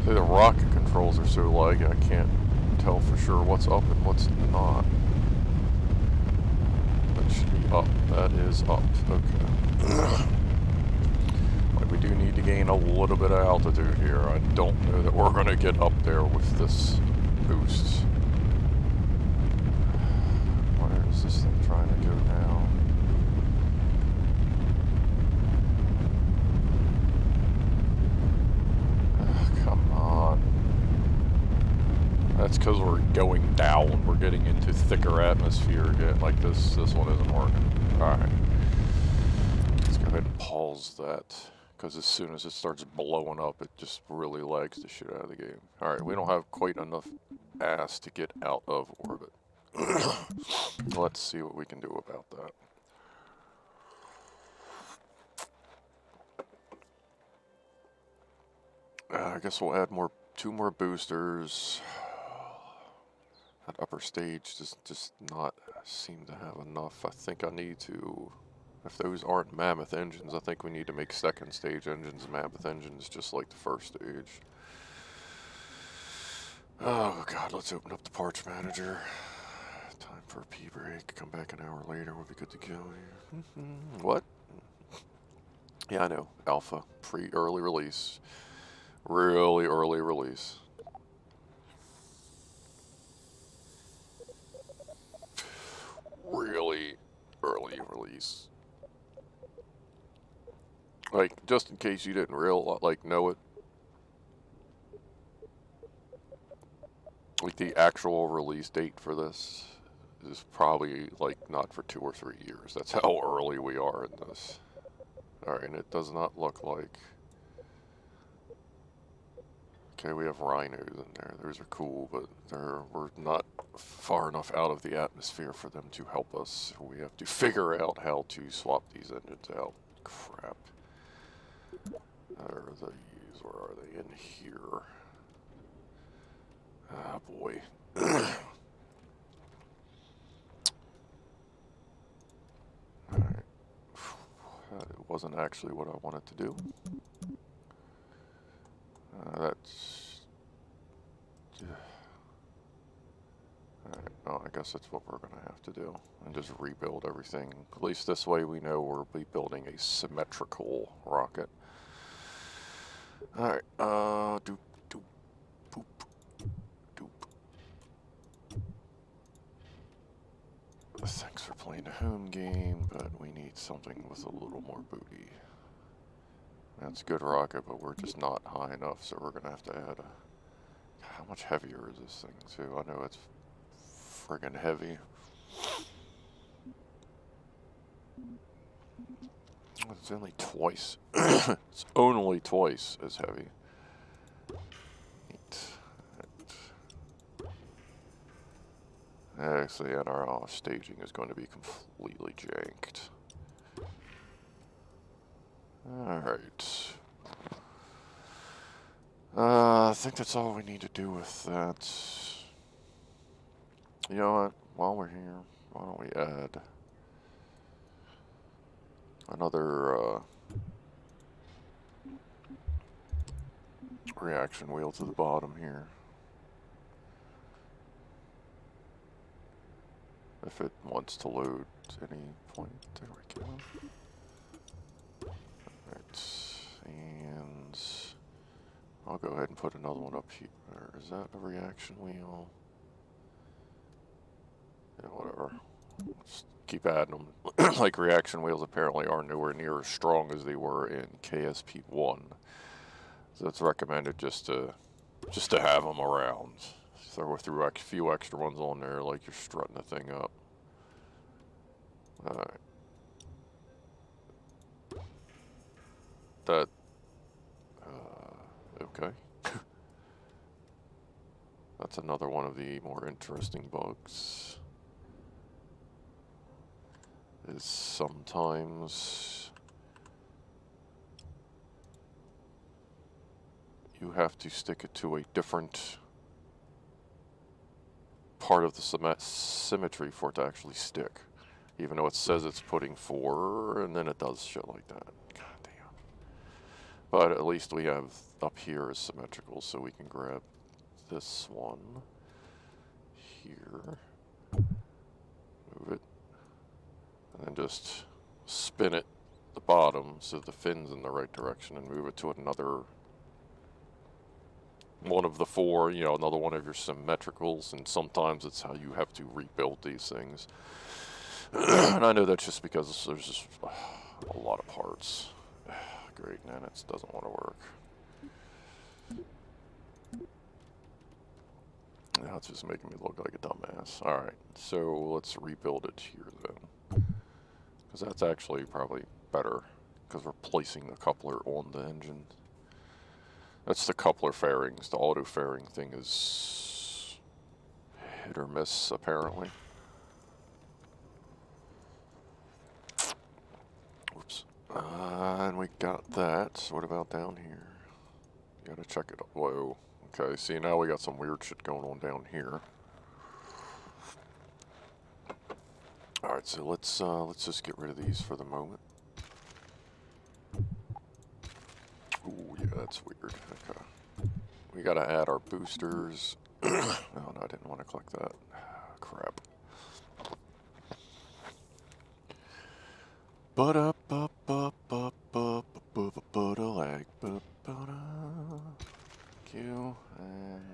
See, the rocket controls are so laggy, I can't tell for sure what's up and what's not. That should be up. That is up. Okay. But we do need to gain a little bit of altitude here. I don't know that we're going to get up there with this boost. Where is this thing trying to go now? That's because we're going down. We're getting into thicker atmosphere again. Like this one isn't working. Alright. Let's go ahead and pause that. Because as soon as it starts blowing up, it just really lags the shit out of the game. Alright, we don't have quite enough ass to get out of orbit. Let's see what we can do about that. I guess we'll add two more boosters. That upper stage does just not seem to have enough. I think I need to, if those aren't mammoth engines, I think we need to make second stage engines mammoth engines just like the first stage. Oh god, let's open up the parts manager. Time for a pee break. Come back an hour later, we'll be good to go here. What? Yeah, I know. Alpha. Early release. Really early release. Really early release. Like, just in case you didn't know it. Like, the actual release date for this is probably, like, not for 2 or 3 years. That's how early we are in this. Alright, and it does not look like... Okay, we have rhinos in there. Those are cool, but we're not far enough out of the atmosphere for them to help us. We have to figure out how to swap these engines out. Crap. Where are these? Where are they? In here. Ah, boy. Alright. It wasn't actually what I wanted to do. That's... Alright, well, I guess that's what we're going to have to do. And just rebuild everything. At least this way we know we'll be building a symmetrical rocket. Alright, doop, doop, boop, doop. Thanks for playing the home game, but we need something with a little more booty. That's a good rocket, but we're just not high enough, so we're going to have to add a... How much heavier is this thing, too? I know it's friggin' heavy. It's only twice. It's only twice as heavy. Actually, and our staging is going to be completely janked. Alright. I think that's all we need to do with that. You know what? While we're here, why don't we add another reaction wheel to the bottom here. If it wants to load at any point. There we go. Alright, and I'll go ahead and put another one up here. Is that a reaction wheel? Yeah, whatever. Let's keep adding them. Like, reaction wheels apparently are nowhere near as strong as they were in KSP1. So it's recommended just to have them around. Throw a few extra ones on there like you're strutting the thing up. Alright. That... okay. That's another one of the more interesting bugs. Is sometimes you have to stick it to a different part of the symmetry for it to actually stick. Even though it says it's putting 4, and then it does shit like that. God damn. But at least we have up here is symmetrical, so we can grab this one here, move it, and then just spin it the bottom so the fin's in the right direction and move it to another one of the 4, you know, another one of your symmetricals, and sometimes it's how you have to rebuild these things. And I know that's just because there's just a lot of parts. Great, now it doesn't want to work. Now it's just making me look like a dumbass. Alright, so let's rebuild it here then. Because that's actually probably better, because we're placing the coupler on the engine. That's the coupler fairings. The auto fairing thing is hit or miss, apparently. Whoops. And we got that. So what about down here? Gotta check it. Whoa. Okay, see, now we got some weird shit going on down here. Alright, so let's just get rid of these for the moment. Ooh, yeah, that's weird. Okay. We gotta add our boosters. Oh, no, I didn't want to click that. Crap. Lag. Q and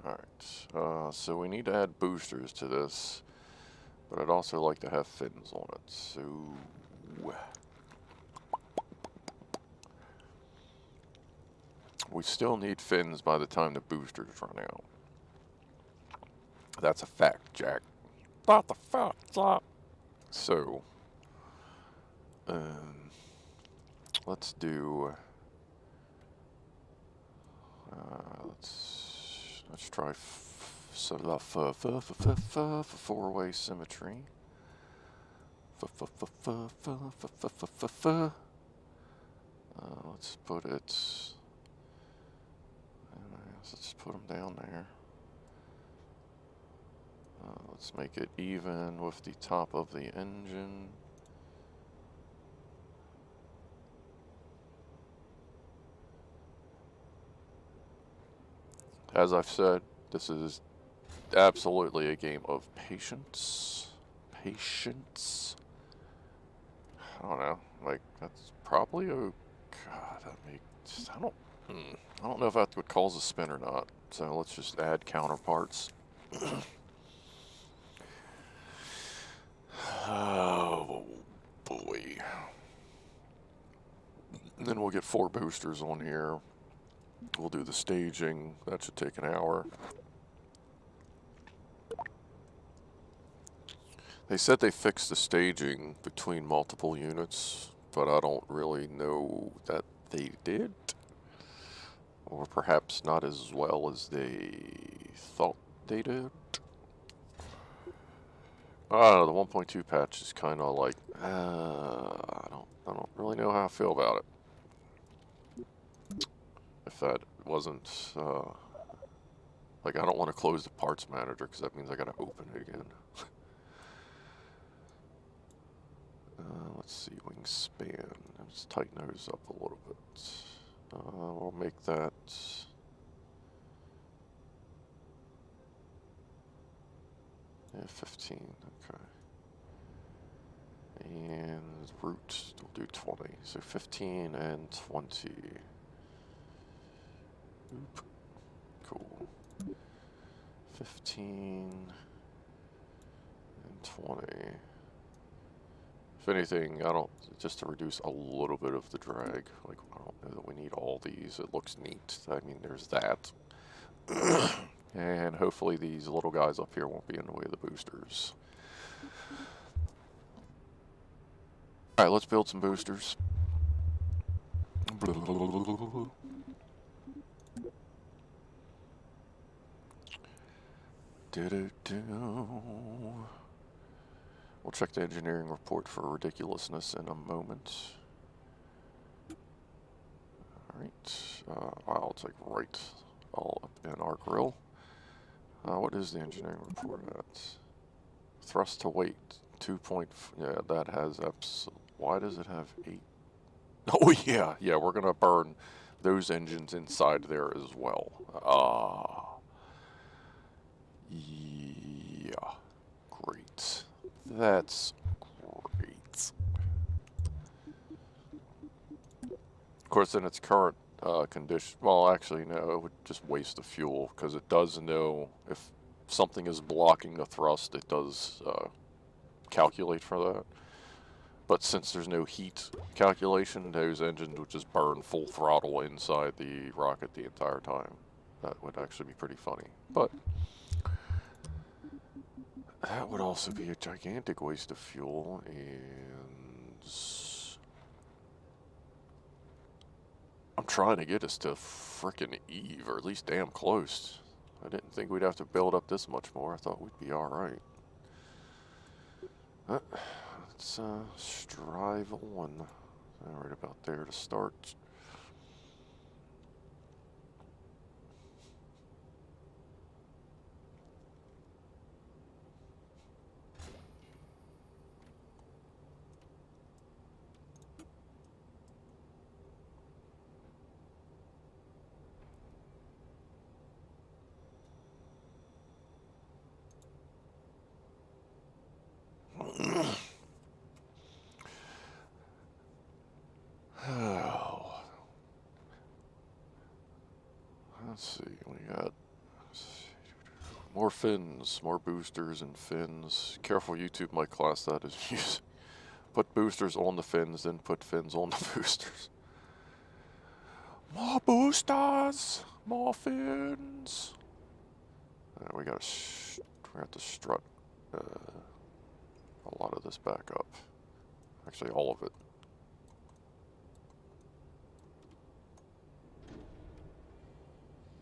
alright. So we need to add boosters to this, but I'd also like to have fins on it. So we still need fins by the time the boosters run out. That's a fact, Jack. Not the fact, Jack. So, let's do. Let's try four-way symmetry. Let's put it. Let's put them down there. Let's make it even with the top of the engine. As I've said, this is absolutely a game of patience. Patience. I don't know. Like, that's probably a... God, that makes... I don't know if that would cause a spin or not. So let's just add counterparts. Oh, boy. And then we'll get 4 boosters on here. We'll do the staging. That should take an hour. They said they fixed the staging between multiple units, but I don't really know that they did. Or perhaps not as well as they thought they did. I don't know, the 1.2 patch is kind of like, I don't really know how I feel about it. If that wasn't, like, I don't want to close the parts manager because that means I got to open it again. Let's see, wingspan. Let's tighten those up a little bit. We'll make that. Yeah, 15. Okay. And root, we'll do 20. So 15 and 20. Oop. Cool. 15 and 20. If anything, just to reduce a little bit of the drag. Like, I don't know that we need all these. It looks neat. I mean, there's that. And hopefully these little guys up here won't be in the way of the boosters. Alright, let's build some boosters. We'll check the engineering report for ridiculousness in a moment. Alright, wow, it's like right all up in our grill. What is the engineering report at? Thrust to weight, 2. Yeah, that has why does it have 8? Oh yeah, we're gonna burn those engines inside there as well. Yeah, great. That's great. Of course, in its current condition, well, actually, no, it would just waste the fuel because it does know if something is blocking the thrust, it does calculate for that. But since there's no heat calculation, those engines would just burn full throttle inside the rocket the entire time. That would actually be pretty funny. But that would also be a gigantic waste of fuel, and I'm trying to get us to frickin' Eve, or at least damn close. I didn't think we'd have to build up this much more. I thought we'd be alright. Let's strive on. Right about there to start. Let's see, we got more fins, more boosters and fins. Careful, YouTube might class that as use. Put boosters on the fins, then put fins on the boosters. More boosters, more fins. We got to strut a lot of this back up. Actually, all of it.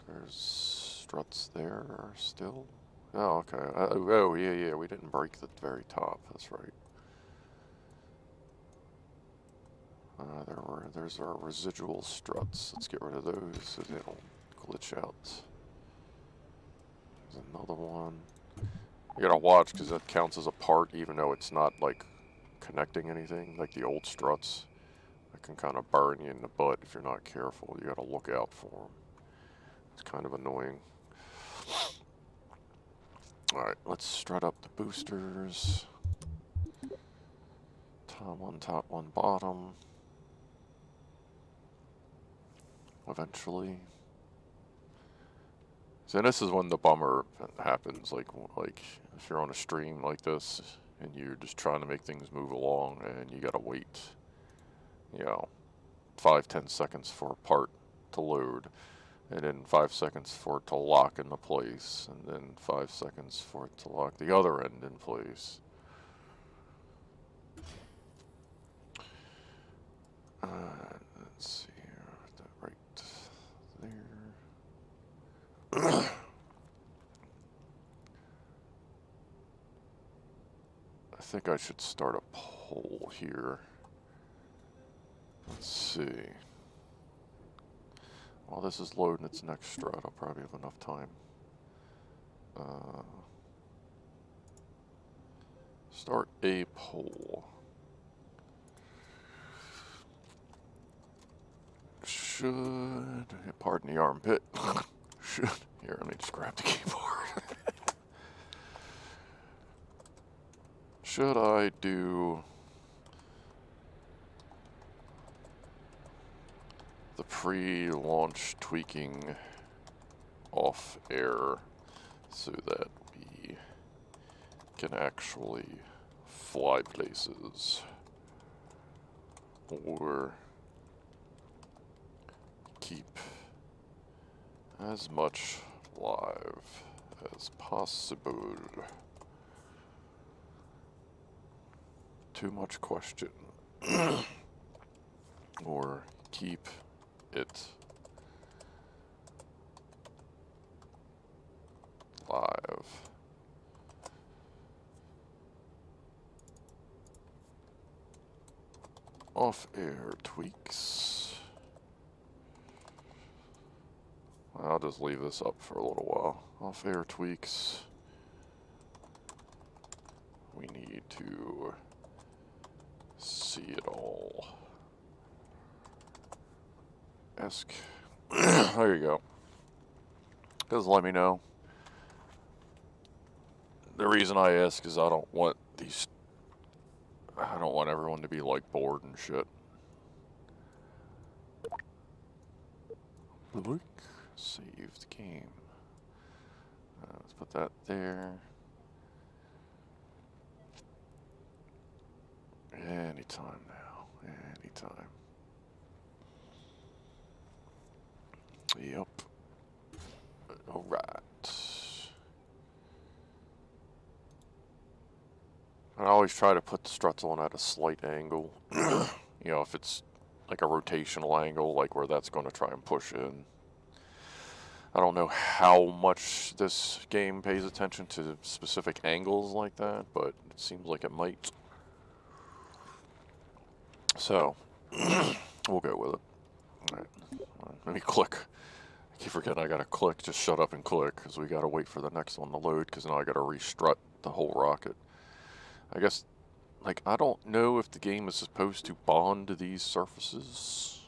There's struts there still. Oh, okay. Oh, yeah, we didn't break the very top. That's right. There's our residual struts. Let's get rid of those so they don't glitch out. There's another one. You gotta watch because that counts as a part, even though it's not like connecting anything, like the old struts. That can kind of burn you in the butt if you're not careful. You gotta look out for them. It's kind of annoying. Alright, let's strut up the boosters. Top, one bottom. Eventually. So this is when the bummer happens, like if you're on a stream like this and you're just trying to make things move along and you gotta wait, 5-10 seconds for a part to load, and then 5 seconds for it to lock into place, and then 5 seconds for it to lock the other end in place. Let's see here, right there. I think I should start a poll here. Let's see. While this is loading its next strut, I'll probably have enough time. Start a poll. Should, pardon the armpit. Should, here, let me just grab the keyboard. Should I do the pre-launch tweaking off air so that we can actually fly places, or keep as much live as possible? Too much question. Or keep it live. Off-air tweaks. I'll just leave this up for a little while. Off-air tweaks. We need to see it all. Ask. There you go. Just let me know. The reason I ask is I don't want everyone to be like bored and shit. Look, save the game. Let's put that there. Anytime now. Anytime. Yep. Alright. I always try to put the struts on at a slight angle. If it's like a rotational angle, like where that's going to try and push in. I don't know how much this game pays attention to specific angles like that, but it seems like it might. So, We'll go with it. Alright, let me click. I keep forgetting I gotta click. Just shut up and click, because we gotta wait for the next one to load, because now I gotta restrut the whole rocket. I guess, like, I don't know if the game is supposed to bond these surfaces.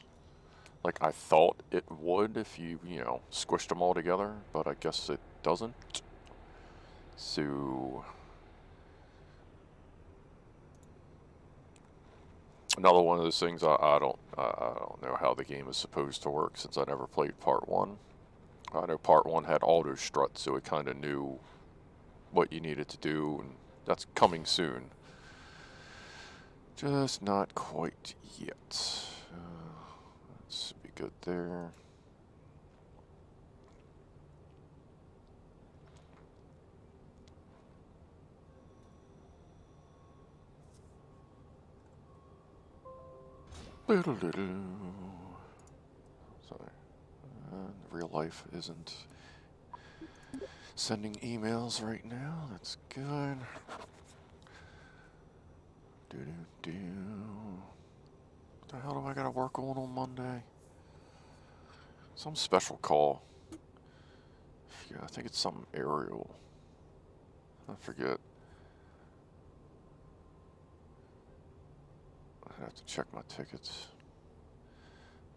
Like, I thought it would if you know, squished them all together, but I guess it doesn't. So, another one of those things I don't know how the game is supposed to work, since I never played part 1. I know part 1 had auto strut, so it kind of knew what you needed to do, and that's coming soon. Just not quite yet. Let's be good there. Sorry. Real life isn't sending emails right now. That's good. What the hell do I gotta work on Monday? Some special call. Yeah, I think it's some aerial. I forget. I have to check my tickets.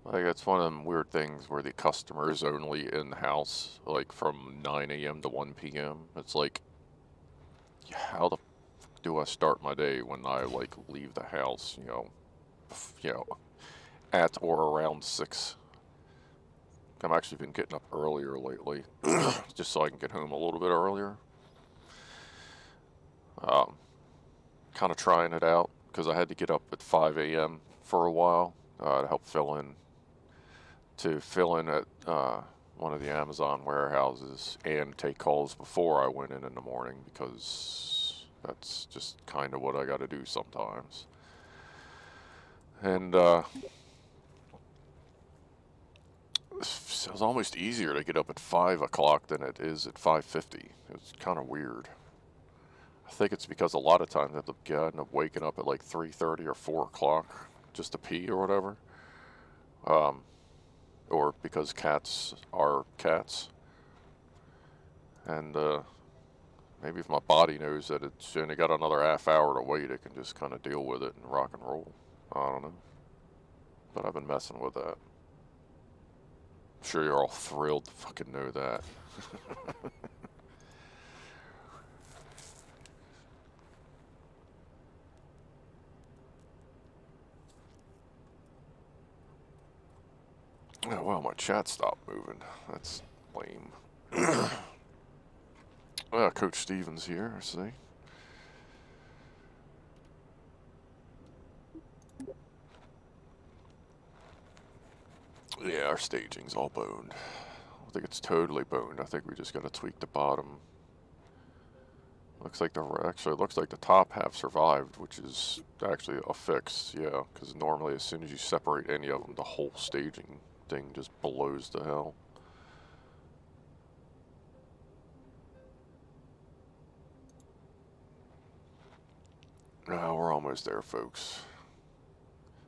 Like, it's one of them weird things where the customer is only in the house, like, from 9 a.m. to 1 p.m. It's like, how the fuck do I start my day when I, like, leave the house, you know, at or around 6? I've actually been getting up earlier lately, just so I can get home a little bit earlier. Kind of trying it out, because I had to get up at 5 a.m. for a while to help fill in at one of the Amazon warehouses and take calls before I went in the morning, because that's just kind of what I got to do sometimes. And it was almost easier to get up at 5 o'clock than it is at 5:50. It's kind of weird. I think it's because a lot of times I end up waking up at like 3:30 or 4 o'clock just to pee or whatever. Or because cats are cats. And maybe if my body knows that it's only got another half hour to wait, it can just kind of deal with it and rock and roll. I don't know. But I've been messing with that. I'm sure you're all thrilled to fucking know that. Oh, well, my chat stopped moving. That's lame. Coach Stevens here, I see. Yeah, our staging's all boned. I don't think it's totally boned. I think we just gotta tweak the bottom. Looks like the top half survived, which is actually a fix, yeah. Because normally, as soon as you separate any of them, the whole staging thing just blows to hell. We're almost there, folks.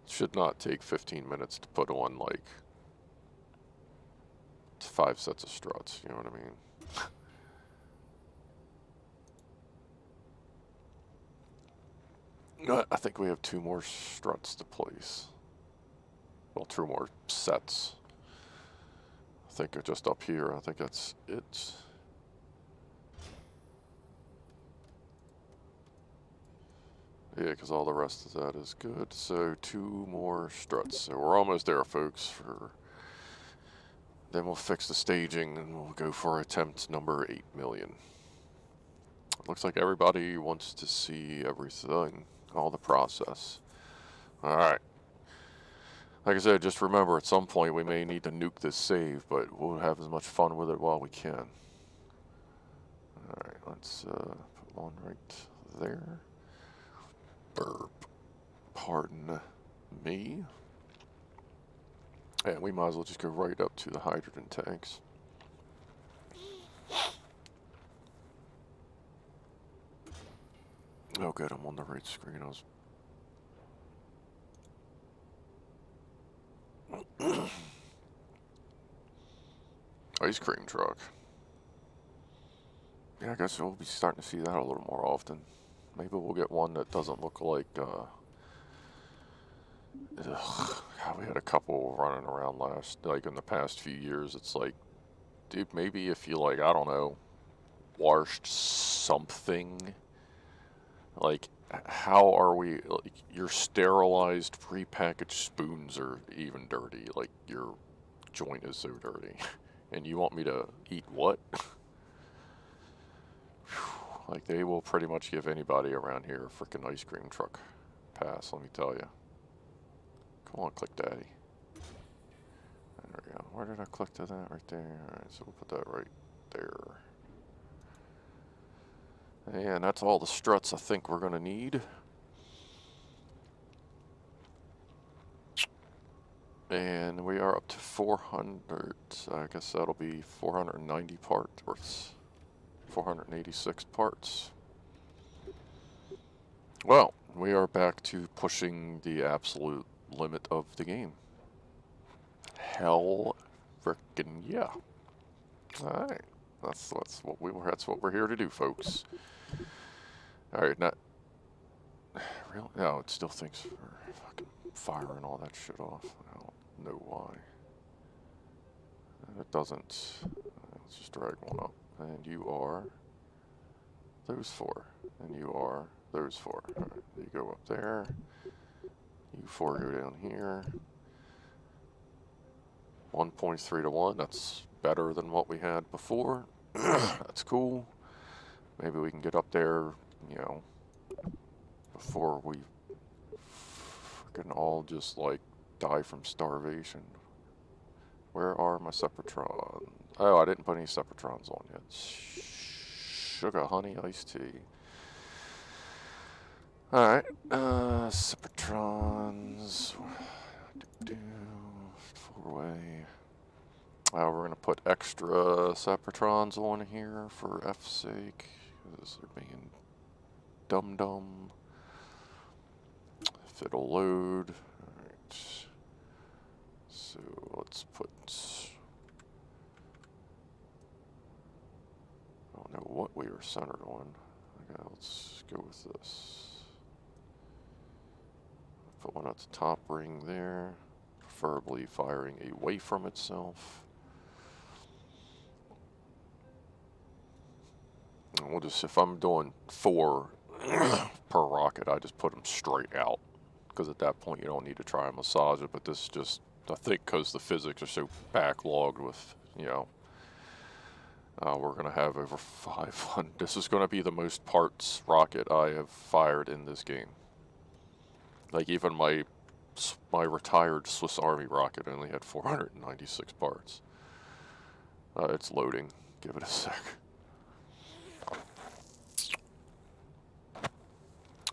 Should not take 15 minutes to put on, like, 5 sets of struts, you know what I mean? I think we have 2 more struts to place. Well, 2 more sets. I think just up here, I think that's it. Yeah, because all the rest of that is good. So 2 more struts. So we're almost there, folks. Then we'll fix the staging and we'll go for attempt number 8 million. Looks like everybody wants to see everything, all the process. Alright. Like I said, just remember at some point we may need to nuke this save, but we'll have as much fun with it while we can. Alright, let's put one right there. Burp. Pardon me. And we might as well just go right up to the hydrogen tanks. Oh good, I'm on the right screen. Ice cream truck. Yeah, I guess we'll be starting to see that a little more often. Maybe we'll get one that doesn't look like, we had a couple running around in the past few years. It's like, dude, maybe if you, like, I don't know, washed something, like, how are we, like, your sterilized prepackaged spoons are even dirty, like, your joint is so dirty, and you want me to eat what? Like, they will pretty much give anybody around here a freaking ice cream truck pass, let me tell you. Come on, click daddy. There we go. Where did I click to that? Right there. Alright, so we'll put that right there. And that's all the struts I think we're going to need. And we are up to 400. I guess that'll be 490 parts. 486 parts. Well, we are back to pushing the absolute limit of the game. Hell frickin' yeah. Alright. That's what we're here to do, folks. Alright, not really. No, it still thinks we're fucking firing all that shit off. I don't know why. It doesn't. Let's just drag one up. And you are those four. And you are those four. Alright, you go up there. You four go down here. 1.3 to 1. That's better than what we had before. That's cool. Maybe we can get up there, you know, before we freaking all just, like, die from starvation. Where are my Separatrons? Oh, I didn't put any Separatrons on yet. Sugar, honey, iced tea. Alright, Separatrons. Four-way. We're going to put extra Separatrons on here for F's sake, because they're being dumb. If it'll load. Alright. So let's put. I don't know what we were centered on. Okay, let's go with this. Put one at the top ring there, preferably firing away from itself. And we'll just, if I'm doing 4 per rocket, I just put them straight out, because at that point you don't need to try and massage it. But this is just, I think, because the physics are so backlogged with, you know, we're going to have over 500. This is going to be the most parts rocket I have fired in this game. Like, even my retired Swiss Army rocket only had 496 parts. It's loading. Give it a sec.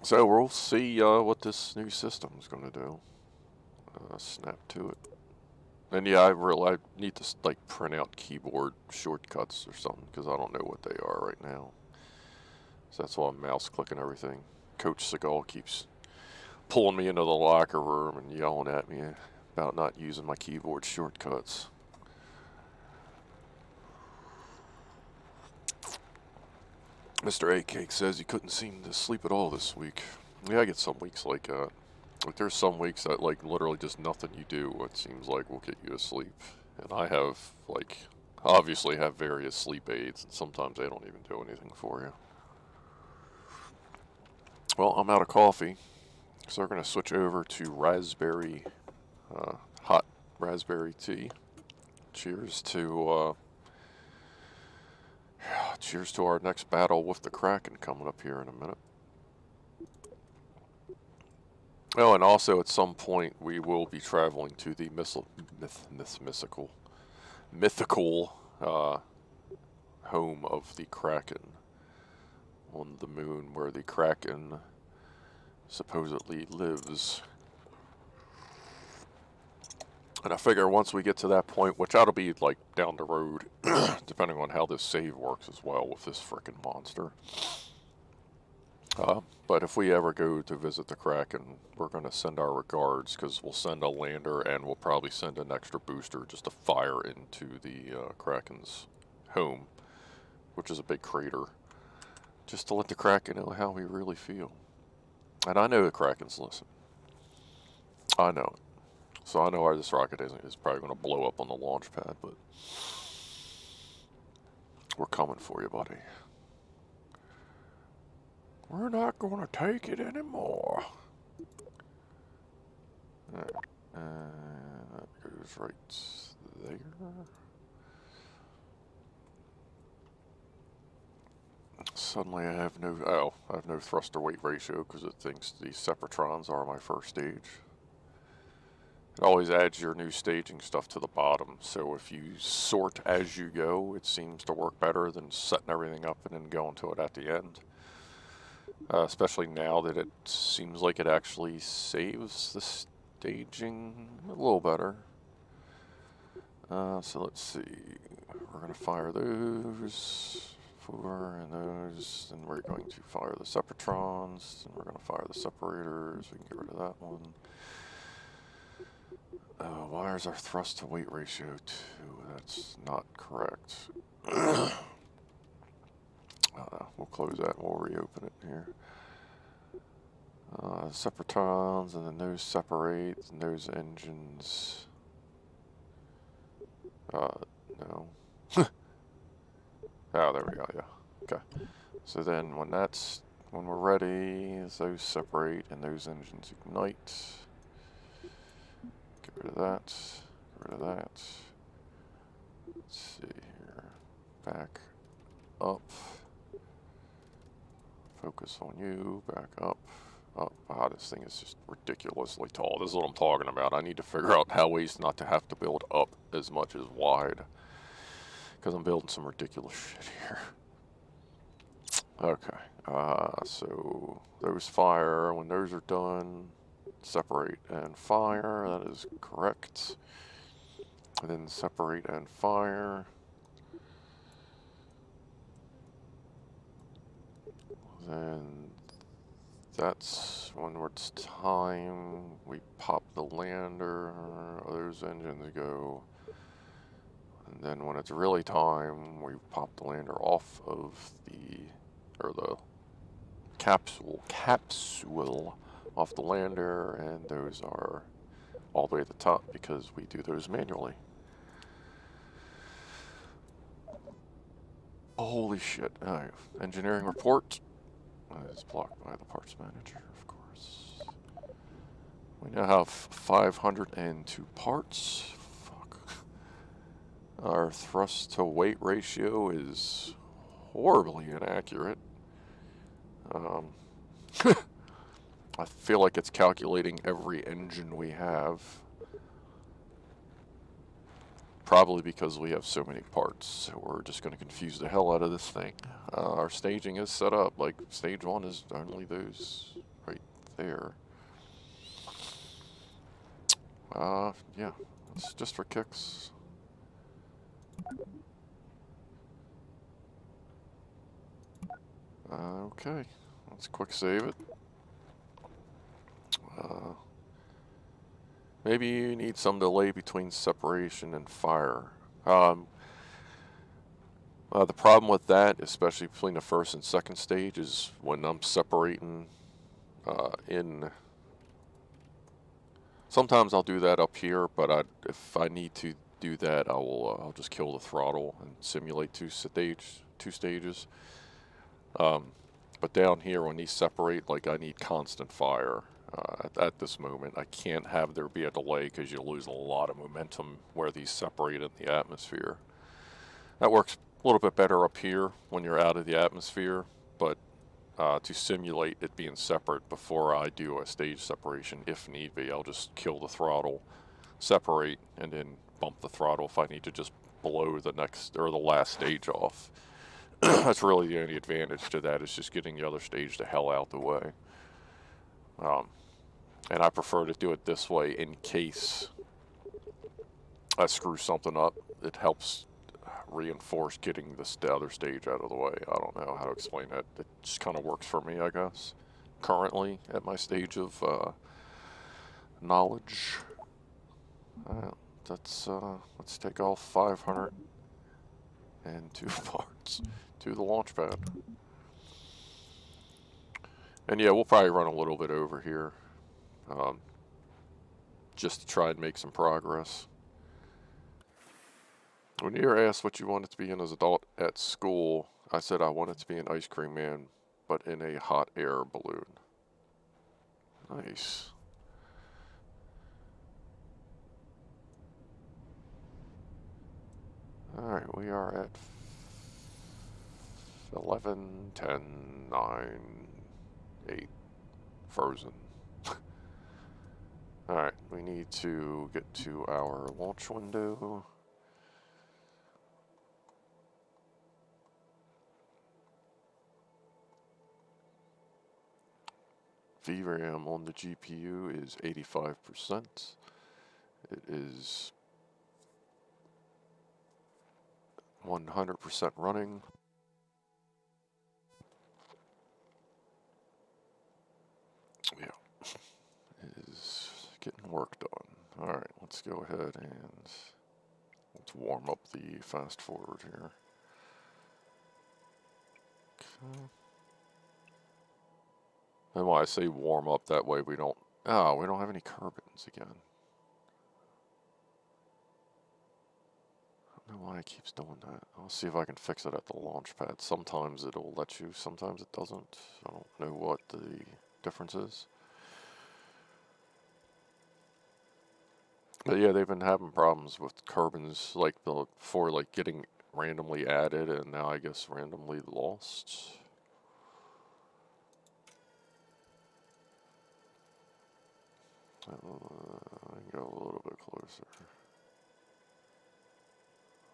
So we'll see what this new system is going to do. Snap to it. And yeah, I need to, like, print out keyboard shortcuts or something, because I don't know what they are right now. So that's why I'm mouse clicking everything. Coach Seagal keeps pulling me into the locker room and yelling at me about not using my keyboard shortcuts. Mr. A Cake says he couldn't seem to sleep at all this week. Yeah, I get some weeks like that. Like, there's some weeks that, like, literally just nothing you do, it seems like, will get you to sleep. And I have, like, obviously have various sleep aids, and sometimes they don't even do anything for you. Well, I'm out of coffee. So we're going to switch over to raspberry, hot raspberry tea. Cheers to our next battle with the Kraken coming up here in a minute. Oh, and also at some point we will be traveling to the mythical home of the Kraken on the moon, where the Kraken supposedly lives. And I figure once we get to that point, which that'll be like down the road, depending on how this save works as well with this frickin' monster. But if we ever go to visit the Kraken, we're going to send our regards, because we'll send a lander and we'll probably send an extra booster just to fire into the Kraken's home, which is a big crater, just to let the Kraken know how we really feel. And I know the Kraken's listen. I know it. So I know this rocket is probably going to blow up on the launch pad, but we're coming for you, buddy. We're not going to take it anymore. Alright, that goes right there. Suddenly I have no thruster weight ratio because it thinks these Separatrons are my first stage. It always adds your new staging stuff to the bottom, so if you sort as you go, it seems to work better than setting everything up and then going to it at the end. Especially now that it seems like it actually saves the staging a little better. So let's see, we're going to fire those 4 and those, and we're going to fire the Separatrons, and we're going to fire the separators. We can get rid of that one. Why is our thrust to weight ratio 2? That's not correct. We'll close that and we'll reopen it here. Separatrons, and then those separate, and those engines. No. Oh, there we go, yeah. Okay. So then when we're ready, those separate and those engines ignite. Get rid of that. Get rid of that. Let's see here. Back up. Focus on you. Back up. Up. Ah, this thing is just ridiculously tall. This is what I'm talking about. I need to figure out how ways not to have to build up as much as wide, because I'm building some ridiculous shit here. Okay. So those fire. When those are done, separate and fire. That is correct. And then separate and fire. Then that's when it's time. We pop the lander. Those engines go. And then when it's really time, we pop the lander off of the capsule off the lander, and those are all the way at the top because we do those manually. Holy shit. Engineering report. It's blocked by the parts manager, of course. We now have 502 parts. Fuck. Our thrust to weight ratio is horribly inaccurate. I feel like it's calculating every engine we have. Probably because we have so many parts, so we're just going to confuse the hell out of this thing. Our staging is set up, like stage 1 is only those right there. Yeah, it's just for kicks. Okay, let's quick save it. Maybe you need some delay between separation and fire. The problem with that, especially between the first and second stage, is when I'm separating sometimes I'll do that up here, but if I need to do that, I'll just kill the throttle and simulate two stages. But down here, when these separate, like I need constant fire. At this moment, I can't have there be a delay because you lose a lot of momentum where these separate in the atmosphere. That works a little bit better up here when you're out of the atmosphere, but to simulate it being separate before I do a stage separation, if need be, I'll just kill the throttle, separate, and then bump the throttle if I need to just blow the next or the last stage off. That's really the only advantage to that, is just getting the other stage the hell out the way. And I prefer to do it this way in case I screw something up. It helps reinforce getting the other stage out of the way. I don't know how to explain it. It just kind of works for me, I guess. Currently, at my stage of knowledge. Let's take all 502 parts to the launch pad. And yeah, we'll probably run a little bit over here, just to try and make some progress. When you were asked what you wanted to be in as an adult at school, I said I wanted to be an ice cream man, but in a hot air balloon. Nice. Alright, we are at 11, 10, 9, 8. Frozen. Alright, we need to get to our launch window. VRAM on the GPU is 85%. It is 100% running. Yeah, it is getting work done. Alright, let's go ahead and let's warm up the fast forward here. Okay. And when I say warm up, that way we don't have any carbons again. I don't know why it keeps doing that. I'll see if I can fix it at the launch pad. Sometimes it'll let you, sometimes it doesn't. I don't know what the difference is. But yeah, they've been having problems with carbons before getting randomly added and now I guess randomly lost. I can go a little bit closer.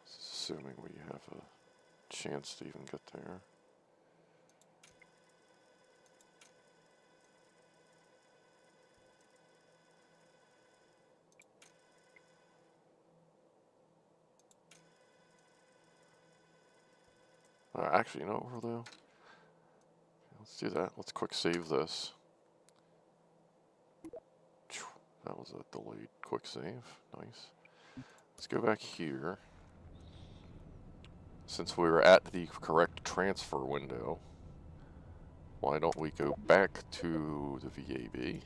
Assuming we have a chance to even get there. Actually, you know what we'll do? Let's do that. Let's quick save this. That was a delayed quick save. Nice. Let's go back here. Since we were at the correct transfer window, why don't we go back to the VAB,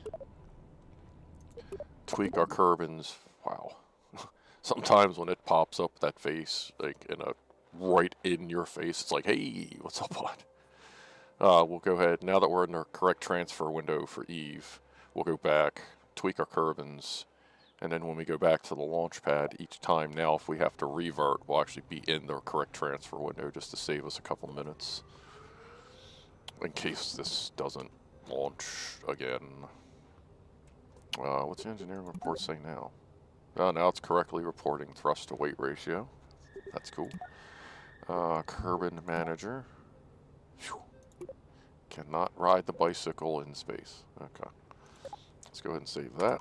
tweak our carbons. Wow. Sometimes when it pops up that face, right in your face, it's like, hey, what's up, bud? We'll go ahead, now that we're in the correct transfer window for Eve, we'll go back, tweak our carbons, and then when we go back to the launch pad each time now, if we have to revert, we'll actually be in the correct transfer window just to save us a couple minutes. In case this doesn't launch again. What's the engineering report say now? Now it's correctly reporting thrust to weight ratio. That's cool. Carbon manager. Whew. Cannot ride the bicycle in space. Okay. Let's go ahead and save that.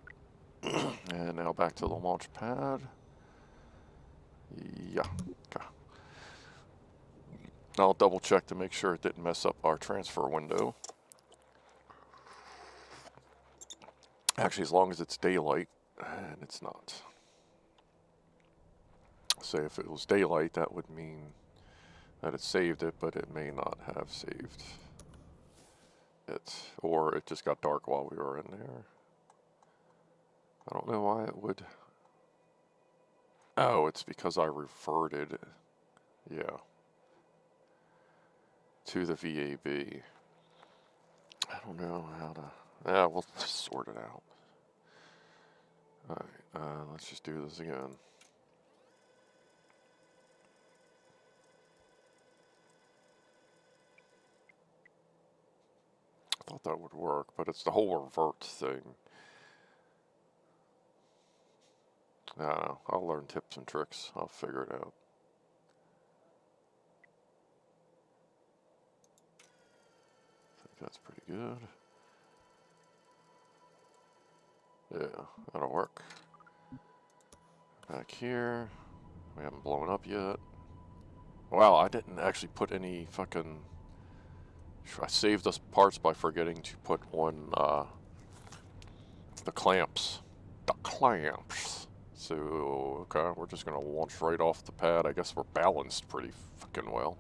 And now back to the launch pad. Yeah. Okay. I'll double check to make sure it didn't mess up our transfer window. Actually, as long as it's daylight, and it's not. Say if it was daylight, that would mean that it saved it, but it may not have saved it. Or it just got dark while we were in there. I don't know why it would. Oh, it's because I reverted, yeah, to the VAB. I don't know how to, we'll just sort it out. Alright, let's just do this again. I thought that would work, but it's the whole revert thing. I'll learn tips and tricks. I'll figure it out. I think that's pretty good. Yeah, that'll work. Back here. We haven't blown up yet. Wow, I didn't actually put any fucking... I saved the parts by forgetting to put on the clamps. The clamps. So, okay, we're just going to launch right off the pad. I guess we're balanced pretty fucking well.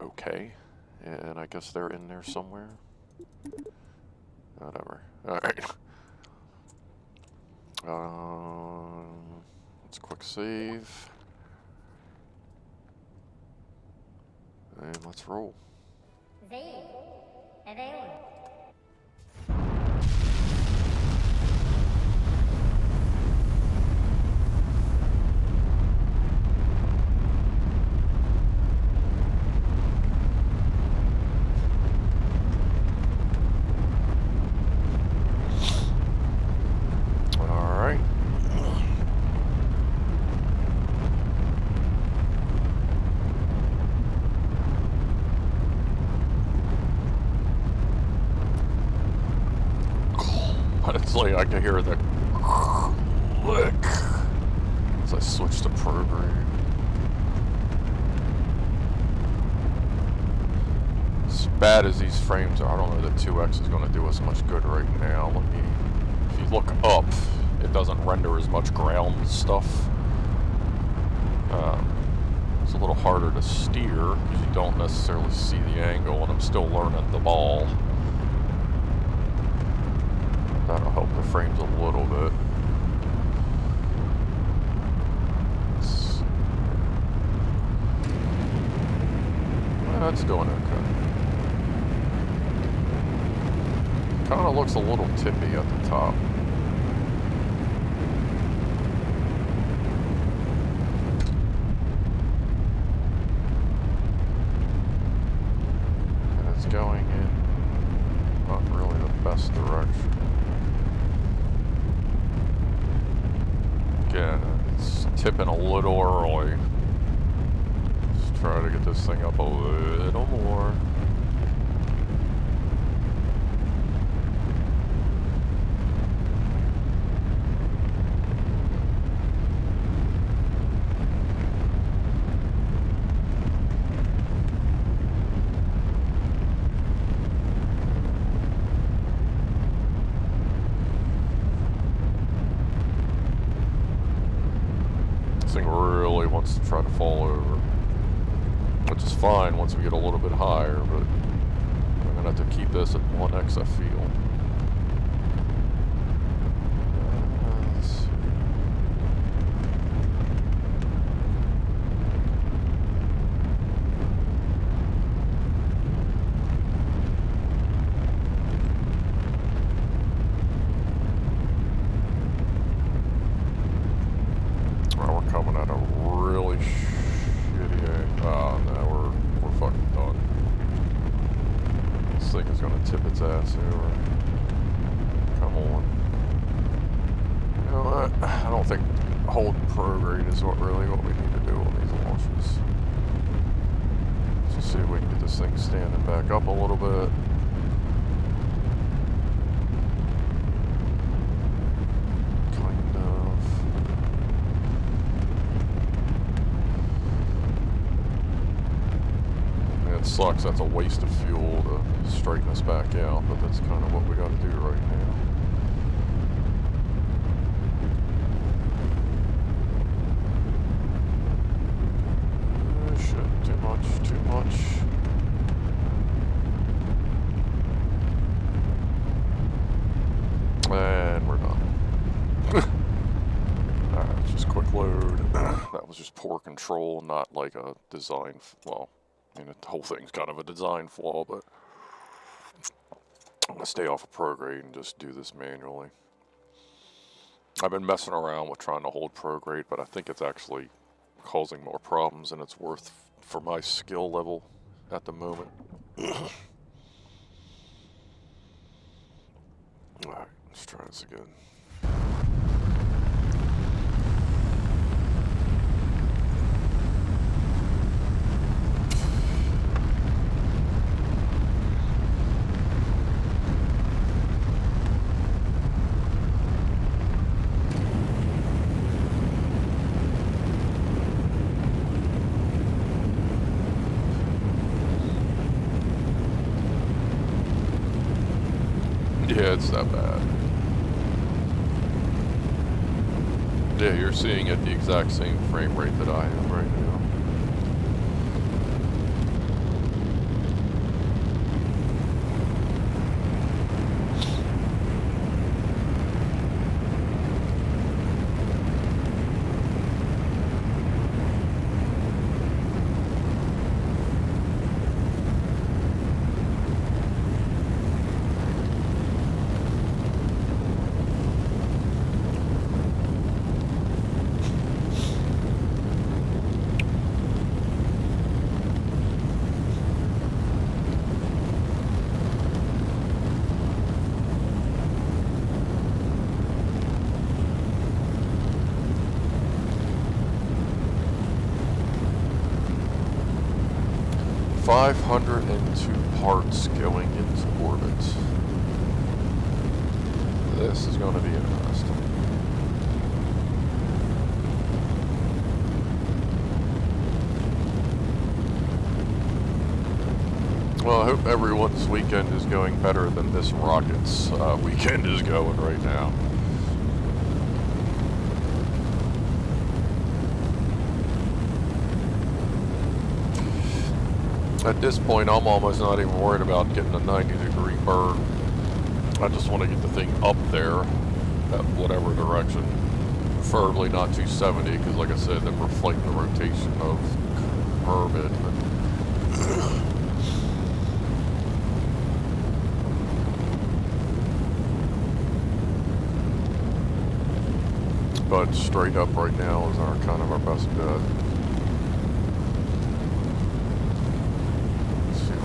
Okay. And I guess they're in there somewhere. Whatever. Alright. Let's quick save. And let's roll. Honestly, I can hear the click as I switch to program. As bad as these frames are, I don't know that 2X is going to do us much good right now. If you look up, it doesn't render as much ground stuff. It's a little harder to steer because you don't necessarily see the angle, and I'm still learning the ball. That'll help the frames a little bit. That's doing okay. Kind of looks a little tippy at the top. And it's going in not really the best direction. Again, it's tipping a little early. Just try to get this thing up a little more. To try to fall over, which is fine once we get a little bit higher, but I'm gonna have to keep this at 1x, I feel. Let's see. Well, we're coming at a really shitty. Oh no, we're fucking done. This thing is gonna tip its ass over. Come on. You know what? I don't think holding prograde is really what we need to do on these launches. Let's see if we can get this thing standing back up a little bit. Sucks, that's a waste of fuel to straighten us back out, but that's kind of what we got to do right now. Oh shit, too much, too much. And we're done. Alright, just quick load. That was just poor control, not like a design, well, I mean, the whole thing's kind of a design flaw, but I'm going to stay off of prograde and just do this manually. I've been messing around with trying to hold prograde, but I think it's actually causing more problems than it's worth for my skill level at the moment. Alright, let's try this again. Yeah, it's that bad. Yeah, you're seeing at the exact same frame rate that I am right now. 502 parts going into orbit. This is going to be interesting. Well, I hope everyone's weekend is going better than this rocket's weekend is going right now. At this point, I'm almost not even worried about getting a 90-degree burn. I just want to get the thing up there at whatever direction. Preferably not 270, because like I said, then we're fighting the rotation of Kermit. But straight up right now is our kind of our best bet.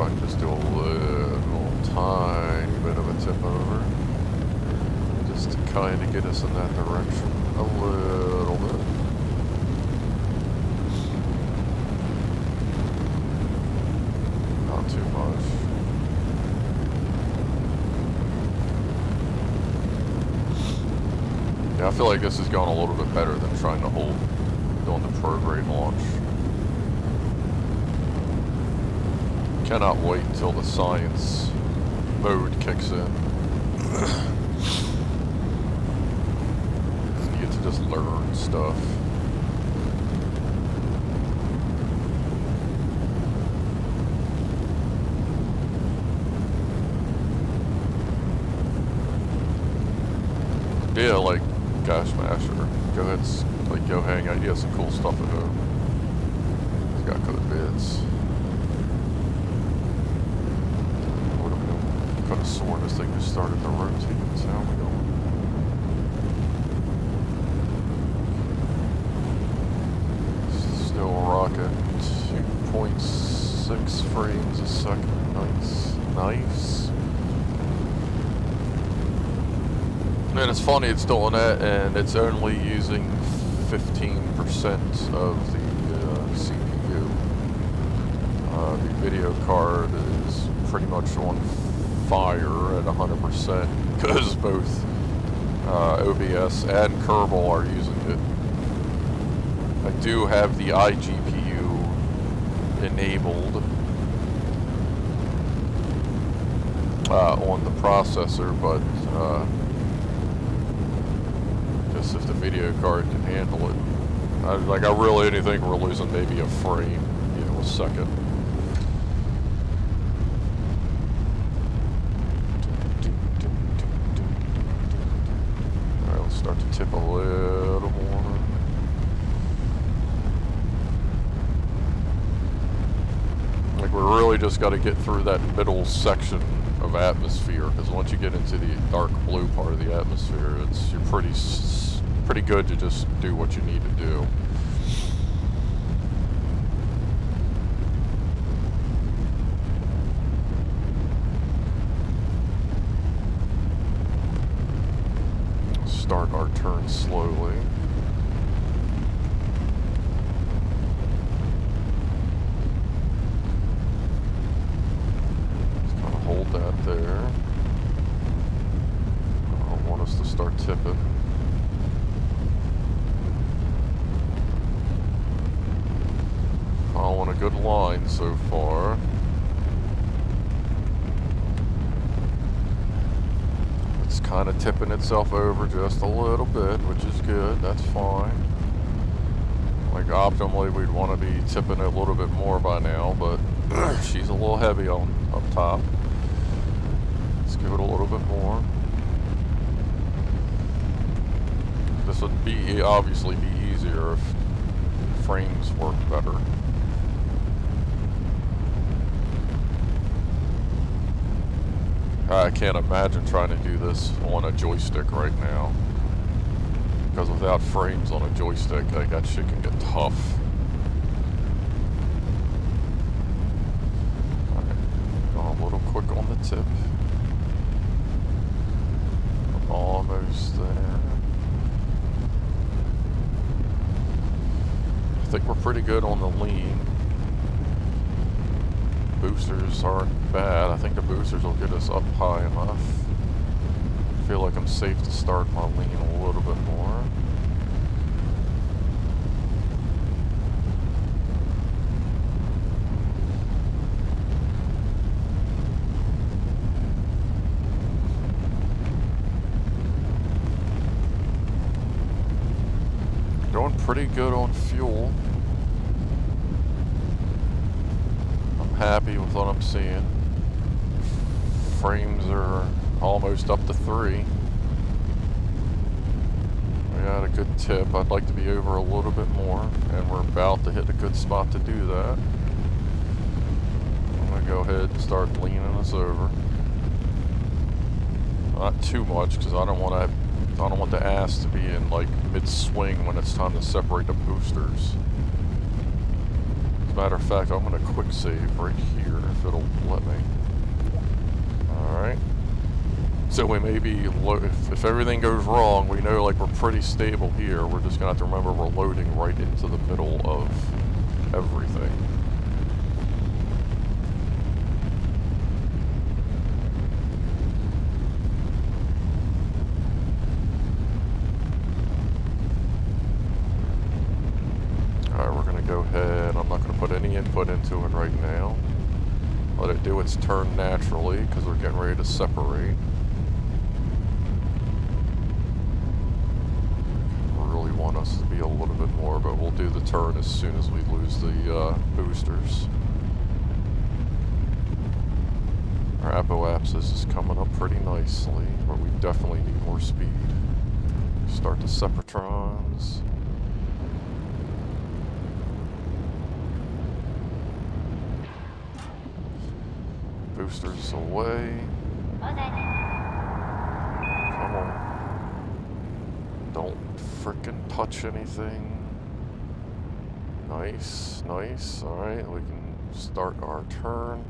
I can just do a little tiny bit of a tip over, just to kind of get us in that direction a little bit. Not too much. Yeah, I feel like this is going a little bit better than trying to hold doing the prograde launch. Cannot wait until the science mode kicks in. You get to just learn stuff. Yeah, like, gosh, Masher, go ahead, like, go hang out. You have some cool stuff at home. He's got good bits. Could have sworn this thing just started to rotate. So how are we going? Still rocking 2.6 frames a second. Nice. Nice. And it's funny it's doing that, and it's only using 15% of the CPU. The video card is pretty much on fire at 100% because both OBS and Kerbal are using it. I do have the iGPU enabled on the processor, but just if the video card can handle it. I really do think we're losing maybe a frame, a second. Start to tip a little more. Like, we really just got to get through that middle section of atmosphere, because once you get into the dark blue part of the atmosphere, you're pretty good to just do what you need to do. Start our turn slowly. Just kind of hold that there. I don't want us to start tipping. Following a good line so far. kind of tipping itself over just a little bit, which is good. That's fine. Like optimally, we'd want to be tipping it a little bit more by now, but she's a little heavy on up top. Let's give it a little bit more. This would be obviously be easier if frames work better. I can't imagine trying to do this on a joystick right now, because without frames on a joystick, like, that shit can get tough. Alright, going a little quick on the tip. We're almost there. I think we're pretty good on the lean. Boosters aren't bad. I think the boosters will get us up high enough. I feel like I'm safe to start my lean a little bit more. Doing pretty good on fuel. Happy with what I'm seeing. Frames are almost up to 3. We got a good tip. I'd like to be over a little bit more, and we're about to hit a good spot to do that. I'm gonna go ahead and start leaning us over. Not too much, because I don't want the ass to be in like mid-swing when it's time to separate the boosters. Matter of fact, I'm going to quick save right here if it'll let me. Alright. So we may be, if everything goes wrong, we know like we're pretty stable here. We're just going to have to remember we're loading right into the middle of everything. Go ahead, I'm not going to put any input into it right now. Let it do its turn naturally, because we're getting ready to separate. Really want us to be a little bit more, but we'll do the turn as soon as we lose the boosters. Our apoapsis is coming up pretty nicely, but we definitely need more speed. Start the separatrons. Boosters away. Come on. Don't frickin' touch anything. Nice, nice. Alright, we can start our turn.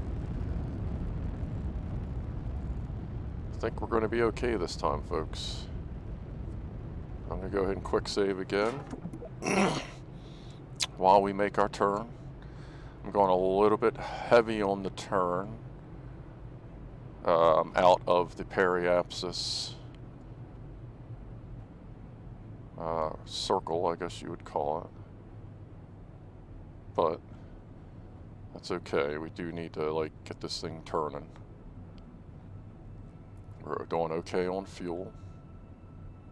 I think we're going to be okay this time, folks. I'm going to go ahead and quick save again. While we make our turn. I'm going a little bit heavy on the turn. Out of the periapsis circle, I guess you would call it. But that's okay. We do need to like get this thing turning. We're doing okay on fuel.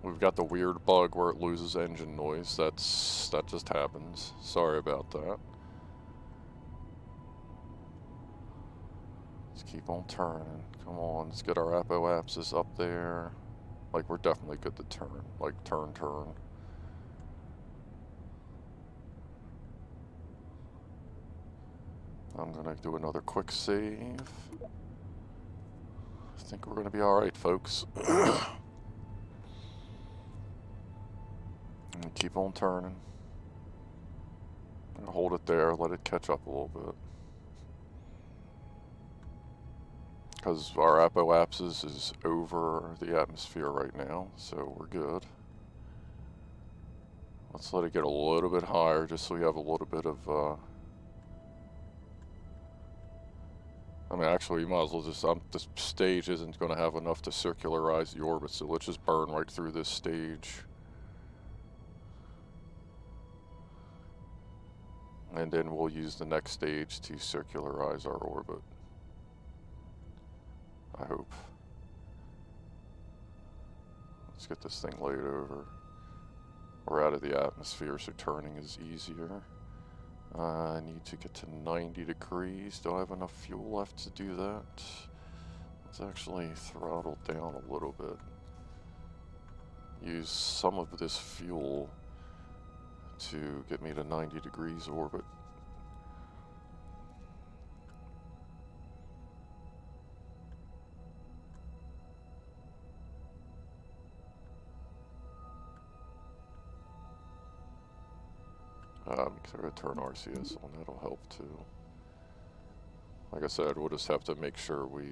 We've got the weird bug where it loses engine noise. That just happens. Sorry about that. Let's keep on turning. Come on, let's get our apoapsis up there. Like, we're definitely good to turn. Like, turn. I'm gonna do another quick save. I think we're gonna be alright, folks. And keep on turning. And hold it there, let it catch up a little bit. Because our apoapsis is over the atmosphere right now, so we're good. Let's let it get a little bit higher just so we have a little bit of, I mean, actually, you might as well just, this stage isn't going to have enough to circularize the orbit, so let's just burn right through this stage. And then we'll use the next stage to circularize our orbit. I hope. Let's get this thing laid over. We're out of the atmosphere, so turning is easier. I need to get to 90 degrees. Do I have enough fuel left to do that? Let's actually throttle down a little bit. Use some of this fuel to get me to 90 degrees orbit. Make sure I turn RCS on, that'll help too. Like I said, we'll just have to make sure we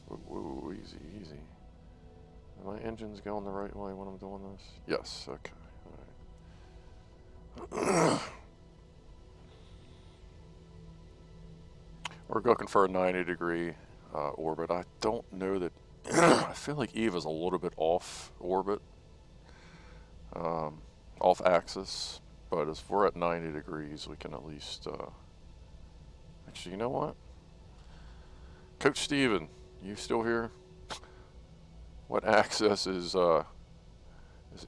woo, easy, easy. Are my engines going the right way when I'm doing this? Yes, okay. Alright. We're looking for a 90 degree orbit. I don't know that, I feel like Eve is a little bit off orbit, off axis, but if we're at 90 degrees, we can at least, actually, you know what? Coach Steven, you still here? What axis is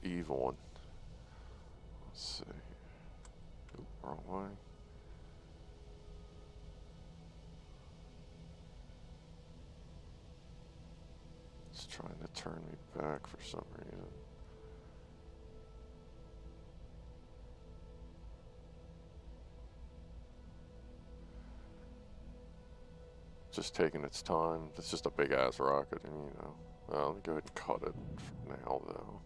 Eve on? Let's see. Oop, wrong way. It's trying to turn me back for some reason. Just taking its time. It's just a big ass rocket, and you know. Well, let me go ahead and cut it for now, though.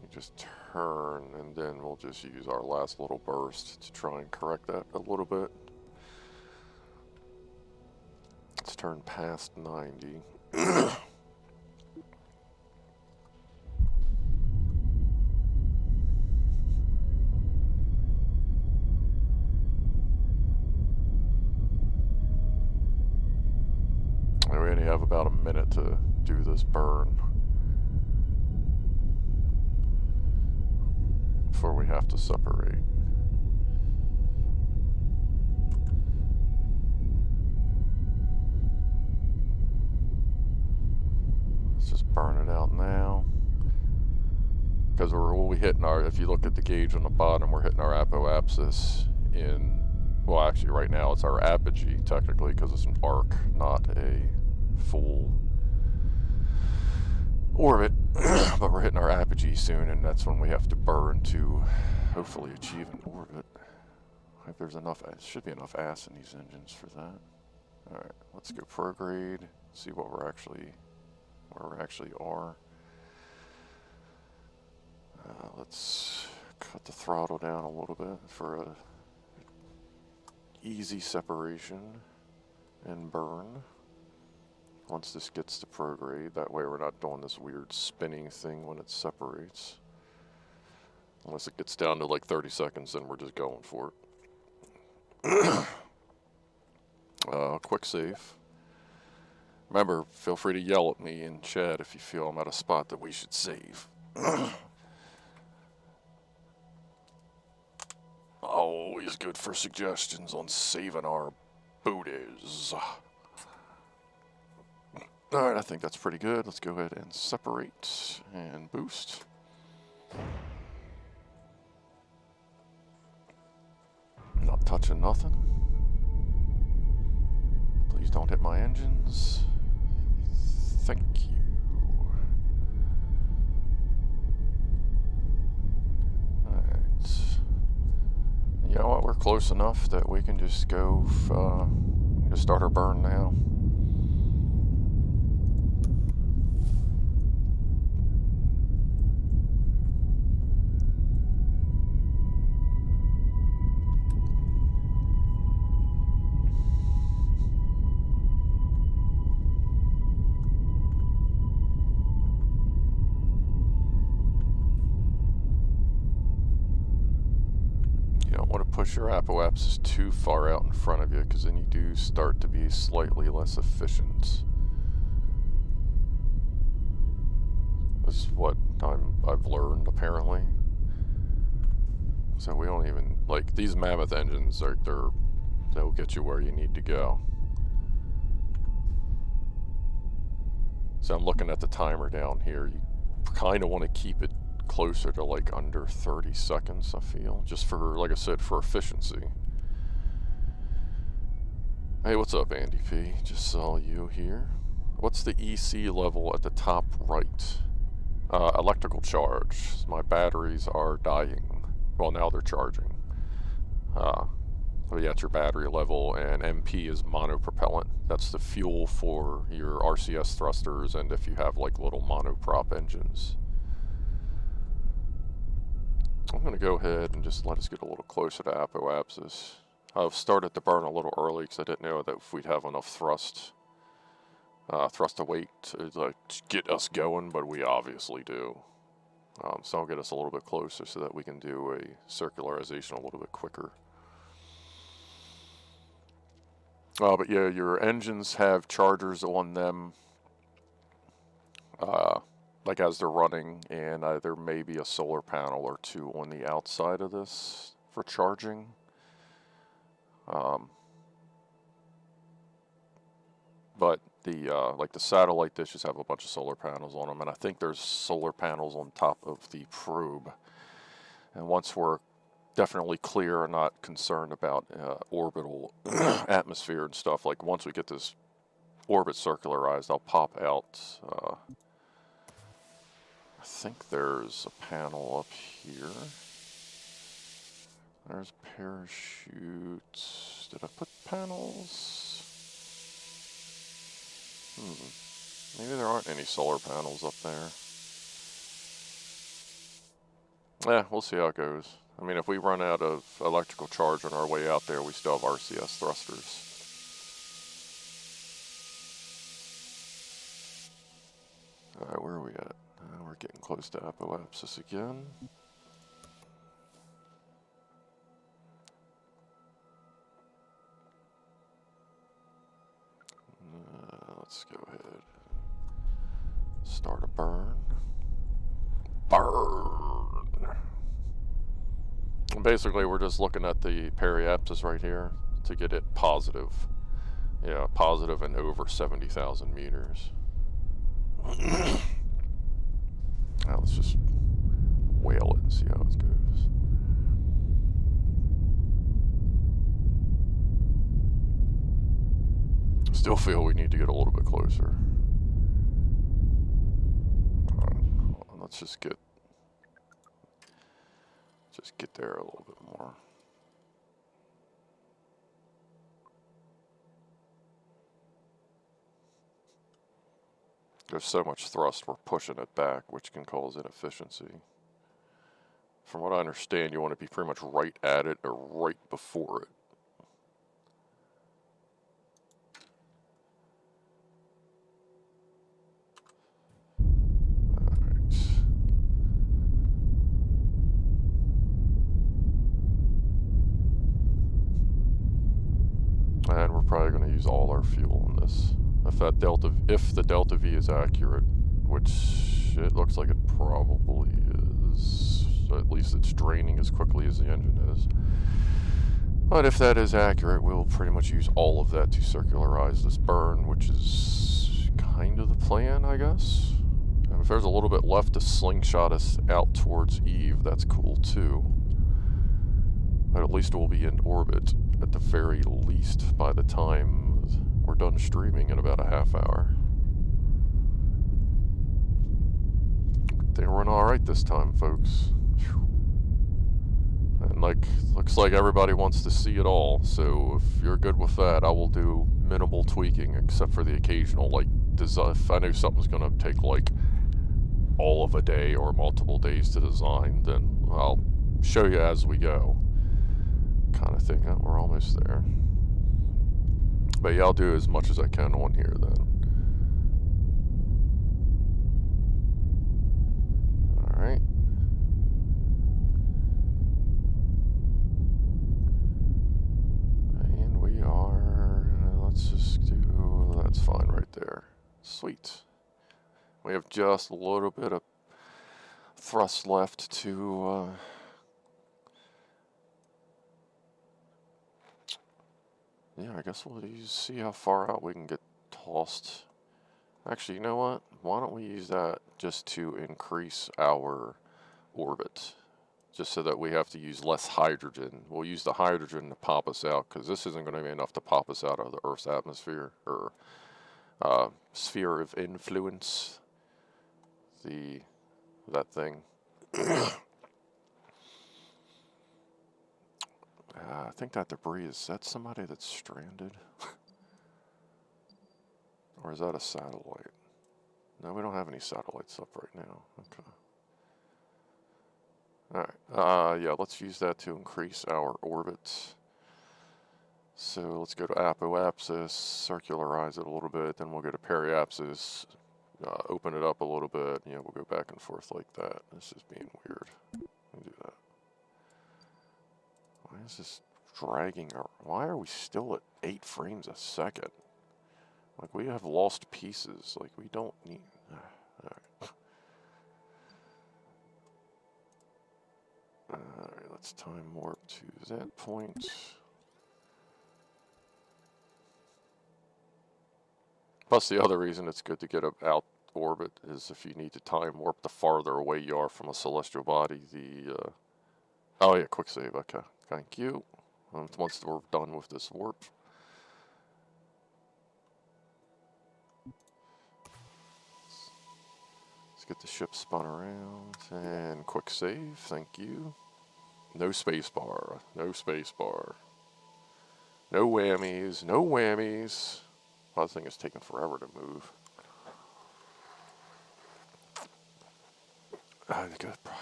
You just turn, and then we'll just use our last little burst to try and correct that a little bit. Let's turn past 90. We only have about a minute to do this burn before we have to separate. Let's just burn it out now. Because we'll be hitting our, if you look at the gauge on the bottom, we're hitting our apoapsis in, well actually right now it's our apogee technically because it's an arc, not a full orbit, but we're hitting our apogee soon, and that's when we have to burn to hopefully achieve an orbit. I hope there's enough, should be enough ass in these engines for that. Alright, let's go prograde, see what we're actually, where we actually are. Let's cut the throttle down a little bit for a easy separation and burn. Once this gets to prograde, that way we're not doing this weird spinning thing when it separates. Unless it gets down to like 30 seconds, then we're just going for it. Quick save. Remember, feel free to yell at me in chat if you feel I'm at a spot that we should save. Always good for suggestions on saving our booties. Alright, I think that's pretty good. Let's go ahead and separate and boost. Not touching nothing. Please don't hit my engines. Thank you. Alright. You know what? We're close enough that we can just go, just start our burn now. Push your apoapsis too far out in front of you, because then you do start to be slightly less efficient. is what I've learned, apparently. So we don't even, like, these mammoth engines, they'll get you where you need to go. So I'm looking at the timer down here. You kind of want to keep it closer to like under 30 seconds, I feel, just for, like I said, for efficiency. Hey, what's up, Andy P? Just saw you here. What's the EC level at the top right? Electrical charge. My batteries are dying. Well, now they're charging. But yeah, it's your battery level, and MP is monopropellant. That's the fuel for your RCS thrusters, and if you have like little monoprop engines. I'm going to go ahead and just let us get a little closer to apoapsis. I've started to burn a little early because I didn't know that if we'd have enough thrust to weight to like get us going, but we obviously do. So I'll get us a little bit closer so that we can do a circularization a little bit quicker. But yeah, your engines have chargers on them, like as they're running, and there may be a solar panel or two on the outside of this for charging. But the like the satellite dishes have a bunch of solar panels on them, and I think there's solar panels on top of the probe. And once we're definitely clear and not concerned about orbital atmosphere and stuff, like once we get this orbit circularized, I'll pop out. I think there's a panel up here. There's parachutes. Did I put panels? Maybe there aren't any solar panels up there. Yeah, we'll see how it goes. I mean, if we run out of electrical charge on our way out there, we still have RCS thrusters. Alright, where are we at? We're getting close to apoapsis again. Let's go ahead. Start a burn. Burn! And basically, we're just looking at the periapsis right here to get it positive. Yeah, positive and over 70,000 meters. Now let's just whale it and see how it goes. Still feel we need to get a little bit closer. Let's just get there a little bit more. There's so much thrust, we're pushing it back, which can cause inefficiency. From what I understand, you want to be pretty much right at it or right before it. And we're probably going to use all our fuel on this. If the delta V is accurate, which it looks like it probably is, so at least it's draining as quickly as the engine is. But if that is accurate, we'll pretty much use all of that to circularize this burn, which is kind of the plan, I guess. And if there's a little bit left to slingshot us out towards Eve, that's cool too. But at least we'll be in orbit, at the very least, by the time we're done streaming in about a half hour. They run alright this time, folks. And looks like everybody wants to see it all, so if you're good with that, I will do minimal tweaking, except for the occasional, like, design. If I know something's gonna take, like, all of a day or multiple days to design, then I'll show you as we go. Kind of thing. We're almost there. But yeah, I'll do as much as I can on here then. Alright. And we are, let's just do, that's fine right there. Sweet. We have just a little bit of thrust left to yeah, I guess we'll see how far out we can get tossed. Actually, you know what? Why don't we use that just to increase our orbit? Just so that we have to use less hydrogen. We'll use the hydrogen to pop us out, because this isn't going to be enough to pop us out of the Earth's atmosphere, or sphere of influence. That thing. I think that debris, is that somebody that's stranded? Or is that a satellite? No, we don't have any satellites up right now. Okay. Alright, yeah, let's use that to increase our orbit. So let's go to apoapsis, circularize it a little bit, then we'll go to periapsis, open it up a little bit. Yeah, we'll go back and forth like that. This is being weird. Let me do that. Why is this dragging? Why are we still at 8 frames a second? Like, we have lost pieces. Like, we don't need... Alright. Alright, let's time warp to that point. Plus, the other reason it's good to get out orbit is if you need to time warp, the farther away you are from a celestial body, the... Oh yeah, quick save, okay. Thank you. Once we're done with this warp. Let's get the ship spun around, and quick save, thank you. No spacebar, no spacebar. No whammies, no whammies. Well, this thing is taking forever to move. I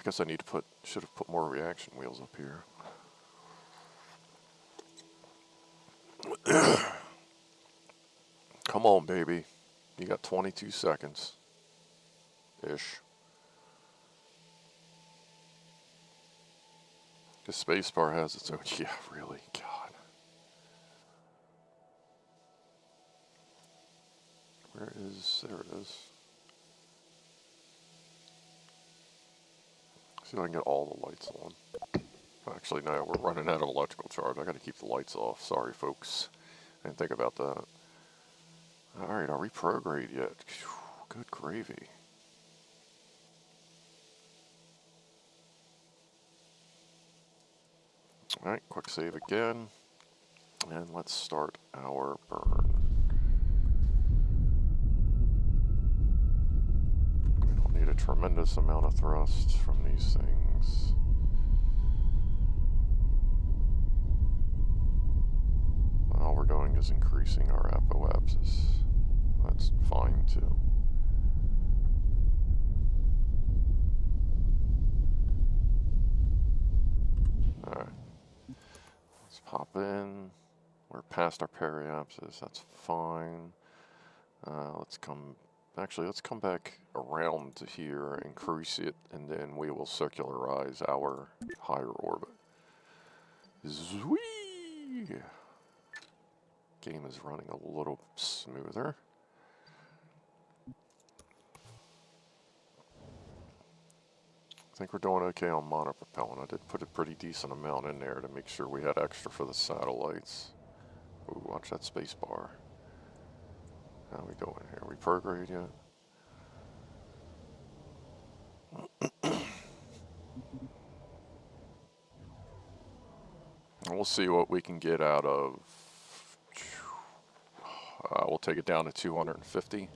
guess I need to should have put more reaction wheels up here. Come on, baby. You got 22 seconds. Ish. The spacebar has its own... Yeah, really. God. Where is... There it is. See if I can get all the lights on. Actually, no, we're running out of electrical charge. I gotta keep the lights off. Sorry, folks. I didn't think about that. Alright, are we prograde yet? Good gravy. Alright, quick save again. And let's start our burn. We don't need a tremendous amount of thrust from these things. All we're doing is increasing our apoapsis. That's fine too. Alright. Let's pop in. We're past our periapsis. That's fine. Let's come back around to here, increase it, and then we will circularize our higher orbit. Zwee! Game is running a little smoother. I think we're doing okay on monopropellant. I did put a pretty decent amount in there to make sure we had extra for the satellites. Ooh, watch that space bar. How are we doing here? Are we prograde yet? And we'll see what we can get out of... we'll take it down to 250.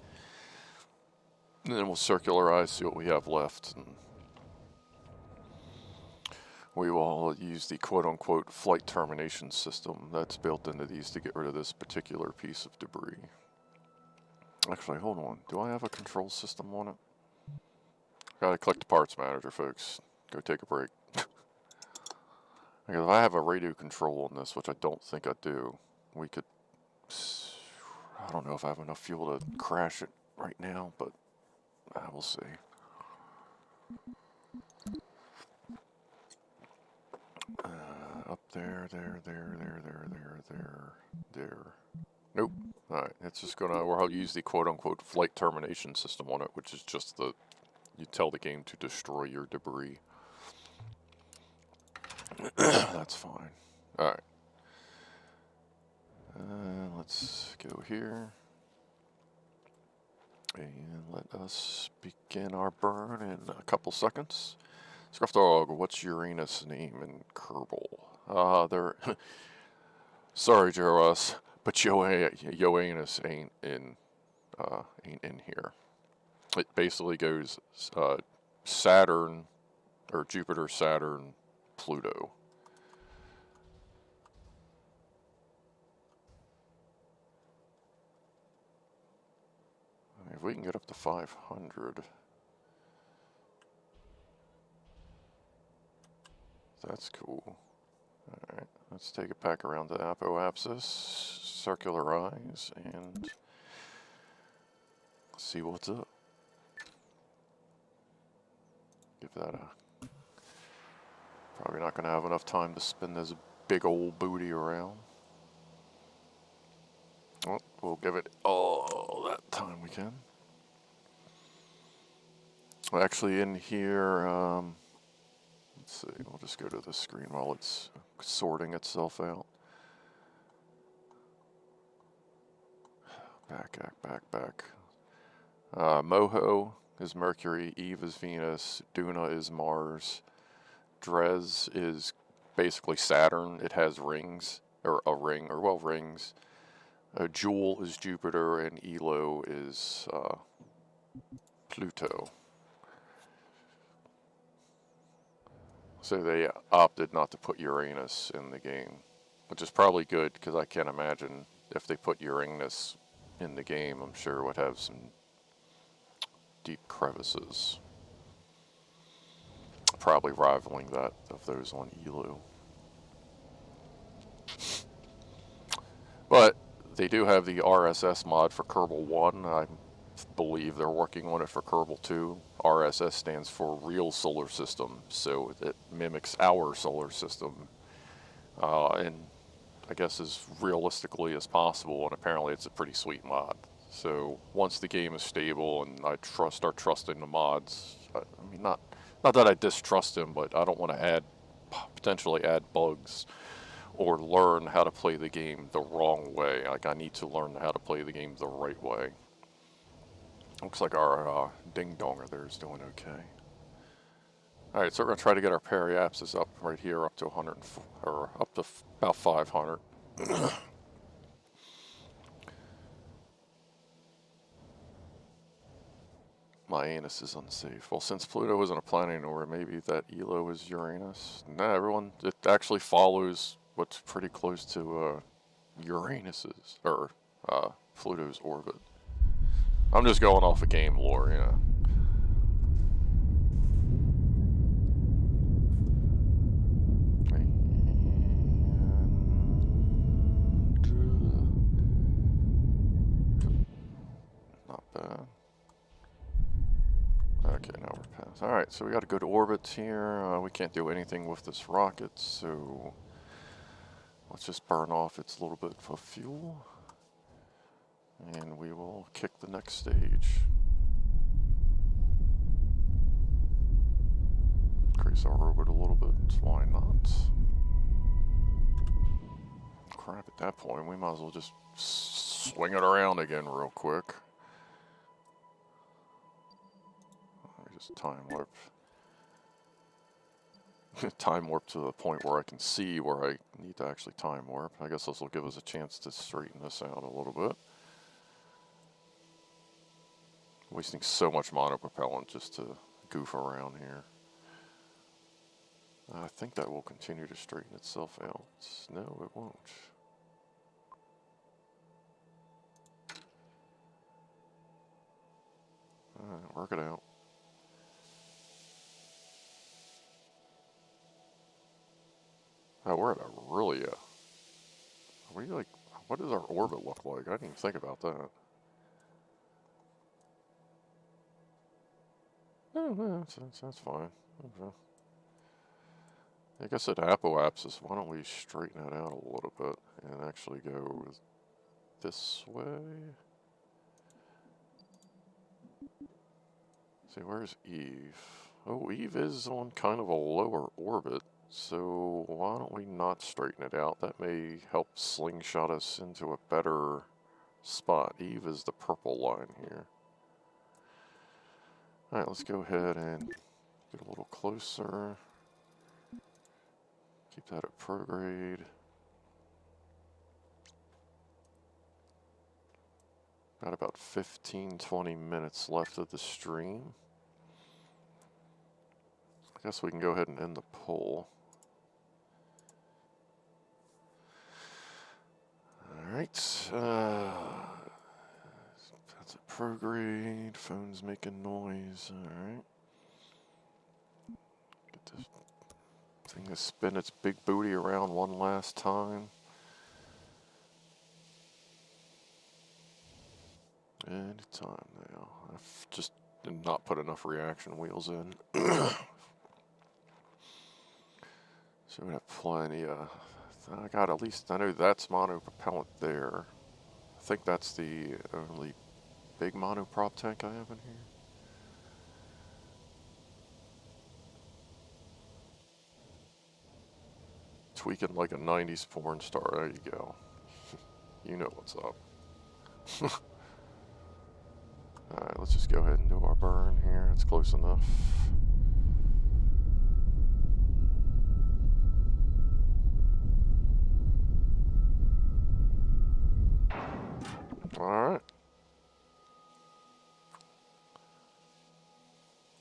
And then we'll circularize, see what we have left. And we will use the quote-unquote flight termination system that's built into these to get rid of this particular piece of debris. Actually, hold on. Do I have a control system on it? Gotta click the parts manager, folks. Go take a break. Because if I have a radio control on this, which I don't think I do, we could... I don't know if I have enough fuel to crash it right now, but we'll see. Up there. Nope. Alright, it's just gonna, we'll use the quote-unquote flight termination system on it, which is just the you tell the game to destroy your debris. That's fine. Alright. Let's go here. And let us begin our burn in a couple seconds. Scruff Dog, what's Uranus' name in Kerbal? They're... Sorry, Jaros, but Uranus ain't in here. It basically goes Saturn, or Jupiter, Saturn, Pluto. I mean, if we can get up to 500, that's cool. Alright, let's take it back around to apoapsis, circularize, and see what's up. Give that a... Probably not going to have enough time to spin this big old booty around. Well, we'll give it all that time we can. Actually, in here, let's see, we'll just go to the screen while it's sorting itself out. Back. Moho is Mercury, Eve is Venus, Duna is Mars, Dres is basically Saturn. It has rings, or a ring, or well, rings. Joule is Jupiter, and Elo is Pluto. So they opted not to put Uranus in the game, which is probably good, because I can't imagine if they put Uranus in the game, I'm sure it would have some deep crevices. Probably rivaling that of those on Elu. But they do have the RSS mod for Kerbal 1. I believe they're working on it for Kerbal 2. RSS stands for Real Solar System, so it mimics our solar system. And I guess as realistically as possible, and apparently it's a pretty sweet mod. So once the game is stable and I start trusting the mods, I mean, not that I distrust them, but I don't want to potentially add bugs or learn how to play the game the wrong way. Like, I need to learn how to play the game the right way. Looks like our ding-donger there is doing okay. Alright, so we're going to try to get our periapsis up right here, up to 100, or up to about 500. My anus is unsafe. Well, since Pluto isn't a planet anymore, maybe that Elo is Uranus. Nah, everyone, it actually follows what's pretty close to Uranus's, or Pluto's orbit. I'm just going off of game lore, you know. Not bad. Okay, now we're past. Alright, so we gotta go to orbits here. We can't do anything with this rocket, so let's just burn off its little bit of fuel. And we will kick the next stage. Increase our orbit a little bit, why not? Crap, at that point, we might as well just swing it around again real quick. Just time warp. Time warp to the point where I can see where I need to actually time warp. I guess this will give us a chance to straighten this out a little bit. Wasting so much monopropellant just to goof around here. I think that will continue to straighten itself out. No, it won't. Alright, work it out. Oh, we're at a really, what does our orbit look like? I didn't even think about that. Oh, that's fine. Okay. I guess at apoapsis, why don't we straighten it out a little bit and actually go this way? See, where's Eve? Oh, Eve is on kind of a lower orbit, so why don't we not straighten it out? That may help slingshot us into a better spot. Eve is the purple line here. Alright, let's go ahead and get a little closer. Keep that at prograde. Got about 15-20 minutes left of the stream. I guess we can go ahead and end the poll. Alright. That's a prograde. Phone's making noise. Alright. Get this thing to spin its big booty around one last time. Anytime now. I've just did not put enough reaction wheels in. So we have plenty of... I got at least... I know that's monopropellant there. I think that's the only big monoprop tank I have in here. Tweaking like a 90s porn star. There you go. You know what's up. Alright, let's just go ahead and do our burn here. It's close enough. Alright.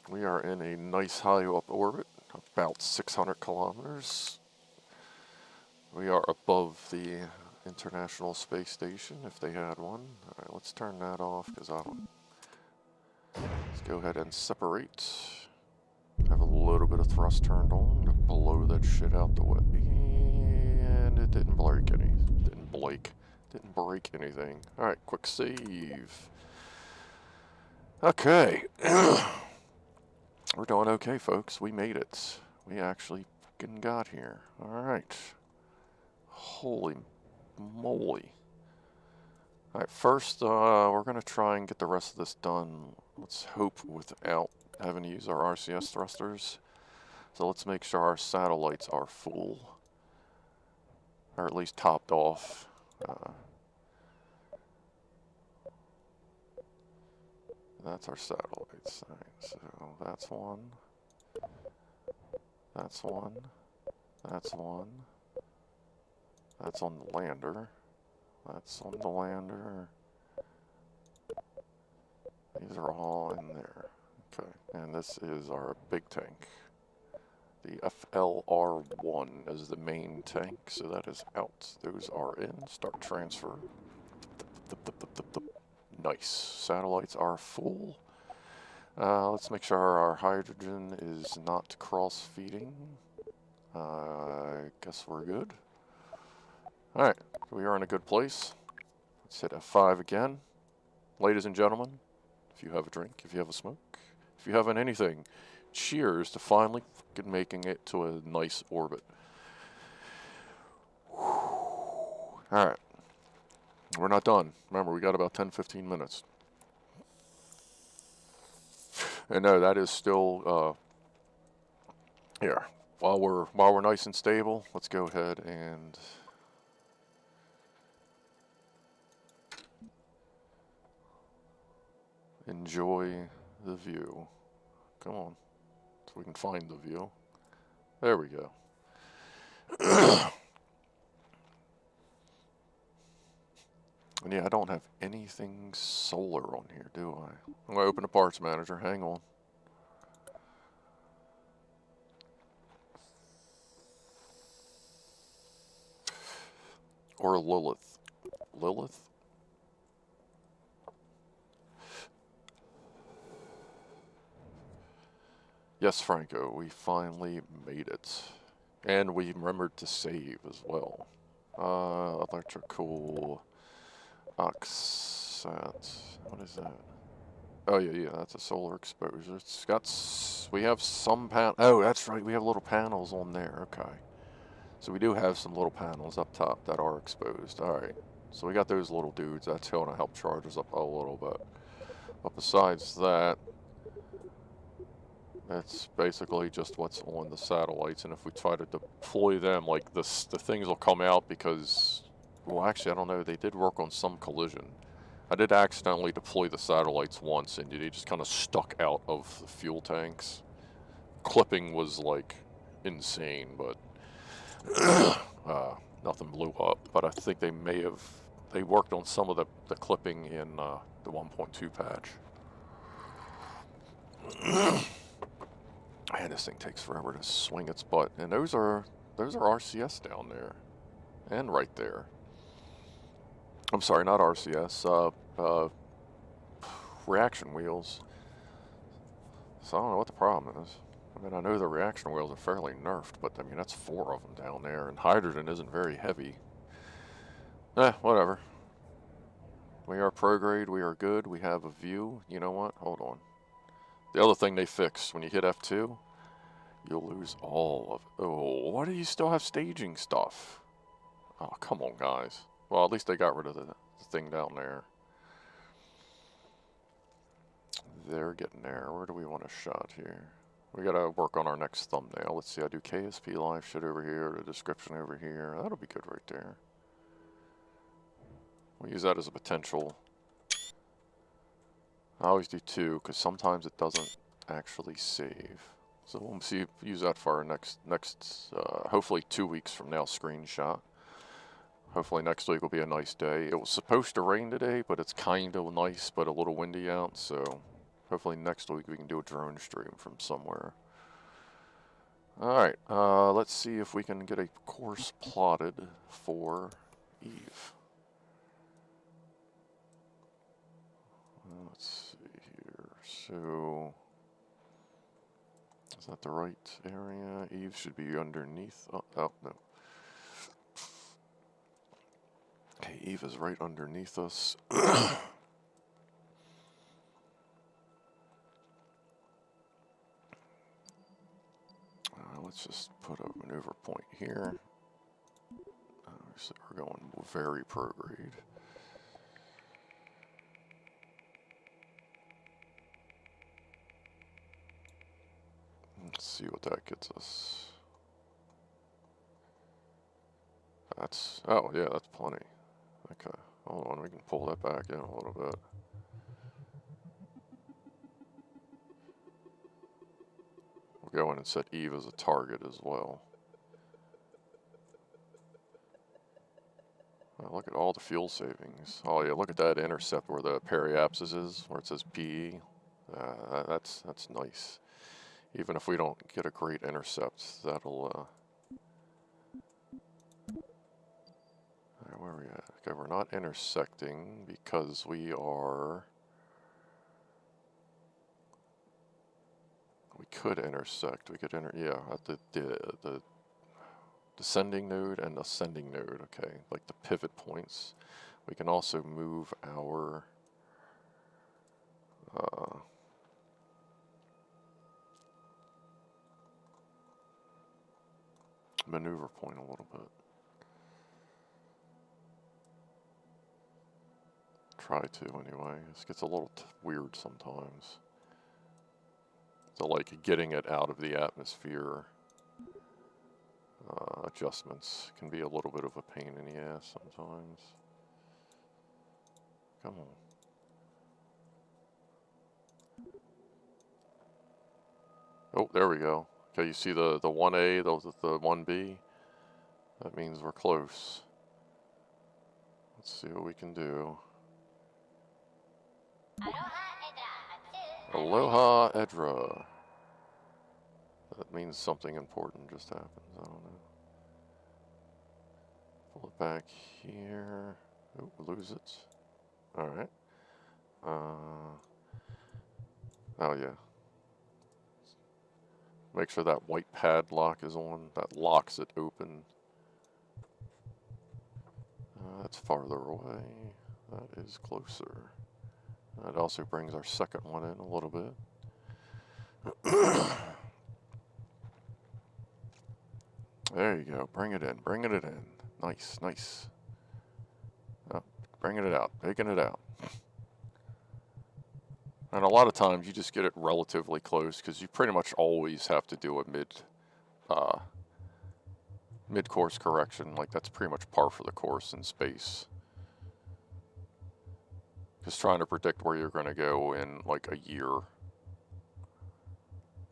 We are in a nice high up orbit, about 600 kilometers. We are above the International Space Station, if they had one. Alright, let's turn that off, because I don't... Let's go ahead and separate. Have a little bit of thrust turned on to blow that shit out the way. And it didn't break any. Didn't break anything. Alright, quick save. Okay. We're doing okay, folks. We made it. We actually fucking got here. Alright. Holy moly. Alright, first, we're going to try and get the rest of this done. Let's hope without having to use our RCS thrusters. So let's make sure our satellites are full. Or at least topped off. That's our satellites. Alright, so that's one. That's one. That's one. That's on the lander. That's on the lander. These are all in there. Okay, and this is our big tank. The FLR1 is the main tank, so that is out. Those are in. Start transfer. Nice. Satellites are full. Let's make sure our hydrogen is not cross-feeding. I guess we're good. Alright, we are in a good place. Let's hit F5 again. Ladies and gentlemen, if you have a drink, if you have a smoke, if you haven't anything, cheers to finally fucking making it to a nice orbit. Alright. We're not done. Remember, we got about 10-15 minutes. And no, that is still here. While we're nice and stable, let's go ahead and enjoy the view. Come on. So we can find the view. There we go. And yeah, I don't have anything solar on here, do I? I'm going to open the parts manager. Hang on. Or Lilith. Lilith? Yes, Franco, we finally made it. And we remembered to save as well. Electrical... Oxat. What is that? Oh yeah, that's a solar exposure. It's got. We have some oh, that's right. We have little panels on there. Okay. So we do have some little panels up top that are exposed. All right. So we got those little dudes. That's going to help charge us up a little bit. But besides that, It's basically just what's on the satellites, and if we try to deploy them, like the things will come out because, well, actually, I don't know. They did work on some collision. I did accidentally deploy the satellites once, and they just kind of stuck out of the fuel tanks. Clipping was like insane, but nothing blew up. But I think they may have. They worked on some of the clipping in the 1.2 patch. Man, this thing takes forever to swing its butt. And those are RCS down there. And right there. I'm sorry, not RCS. Reaction wheels. So I don't know what the problem is. I mean, I know the reaction wheels are fairly nerfed, but I mean, that's 4 of them down there. And hydrogen isn't very heavy. Whatever. We are prograde. We are good. We have a view. You know what? Hold on. The other thing they fixed, when you hit F2, you'll lose all of it. Oh, why do you still have staging stuff? Oh, come on, guys. Well, at least they got rid of the thing down there. They're getting there. Where do we want a shot here? We gotta work on our next thumbnail. Let's see, I do KSP live shit over here, the description over here. That'll be good right there. We'll use that as a potential. I always do 2, because sometimes it doesn't actually save. So we'll use that for our next hopefully 2 weeks from now, screenshot. Hopefully next week will be a nice day. It was supposed to rain today, but it's kind of nice, but a little windy out, so hopefully next week we can do a drone stream from somewhere. Alright, let's see if we can get a course plotted for Eve. Let's see here. So, is that the right area? Eve should be underneath. Oh, no. Okay, Eve is right underneath us. Let's just put a maneuver point here. So we're going very prograde. Let's see what that gets us. That's, oh yeah, that's plenty. Okay, hold on, we can pull that back in a little bit. We'll go in and set Eve as a target as well. Look at all the fuel savings. Oh yeah, look at that intercept where the periapsis is, where it says PE. That's nice. Even if we don't get a great intercept, that'll... where are we at? Okay, we're not intersecting because we are... We could intersect. We could yeah, at the descending node and ascending node. Okay, like the pivot points. We can also move our maneuver point a little bit. Try to anyway. This gets a little weird sometimes. So like getting it out of the atmosphere adjustments can be a little bit of a pain in the ass sometimes. Come on. Oh, there we go. Okay, you see the 1A, the 1B? That means we're close. Let's see what we can do. Aloha Edra. That means something important just happened. I don't know. Pull it back here. Oh, lose it. Alright. Oh yeah. Make sure that white padlock is on. That locks it open. That's farther away. That is closer. That also brings our second one in a little bit. There you go. Bring it in. Bringing it in. Nice, nice. Oh, bringing it out. Taking it out. And a lot of times you just get it relatively close because you pretty much always have to do a mid-course correction. Like that's pretty much par for the course in space. Just trying to predict where you're going to go in like a year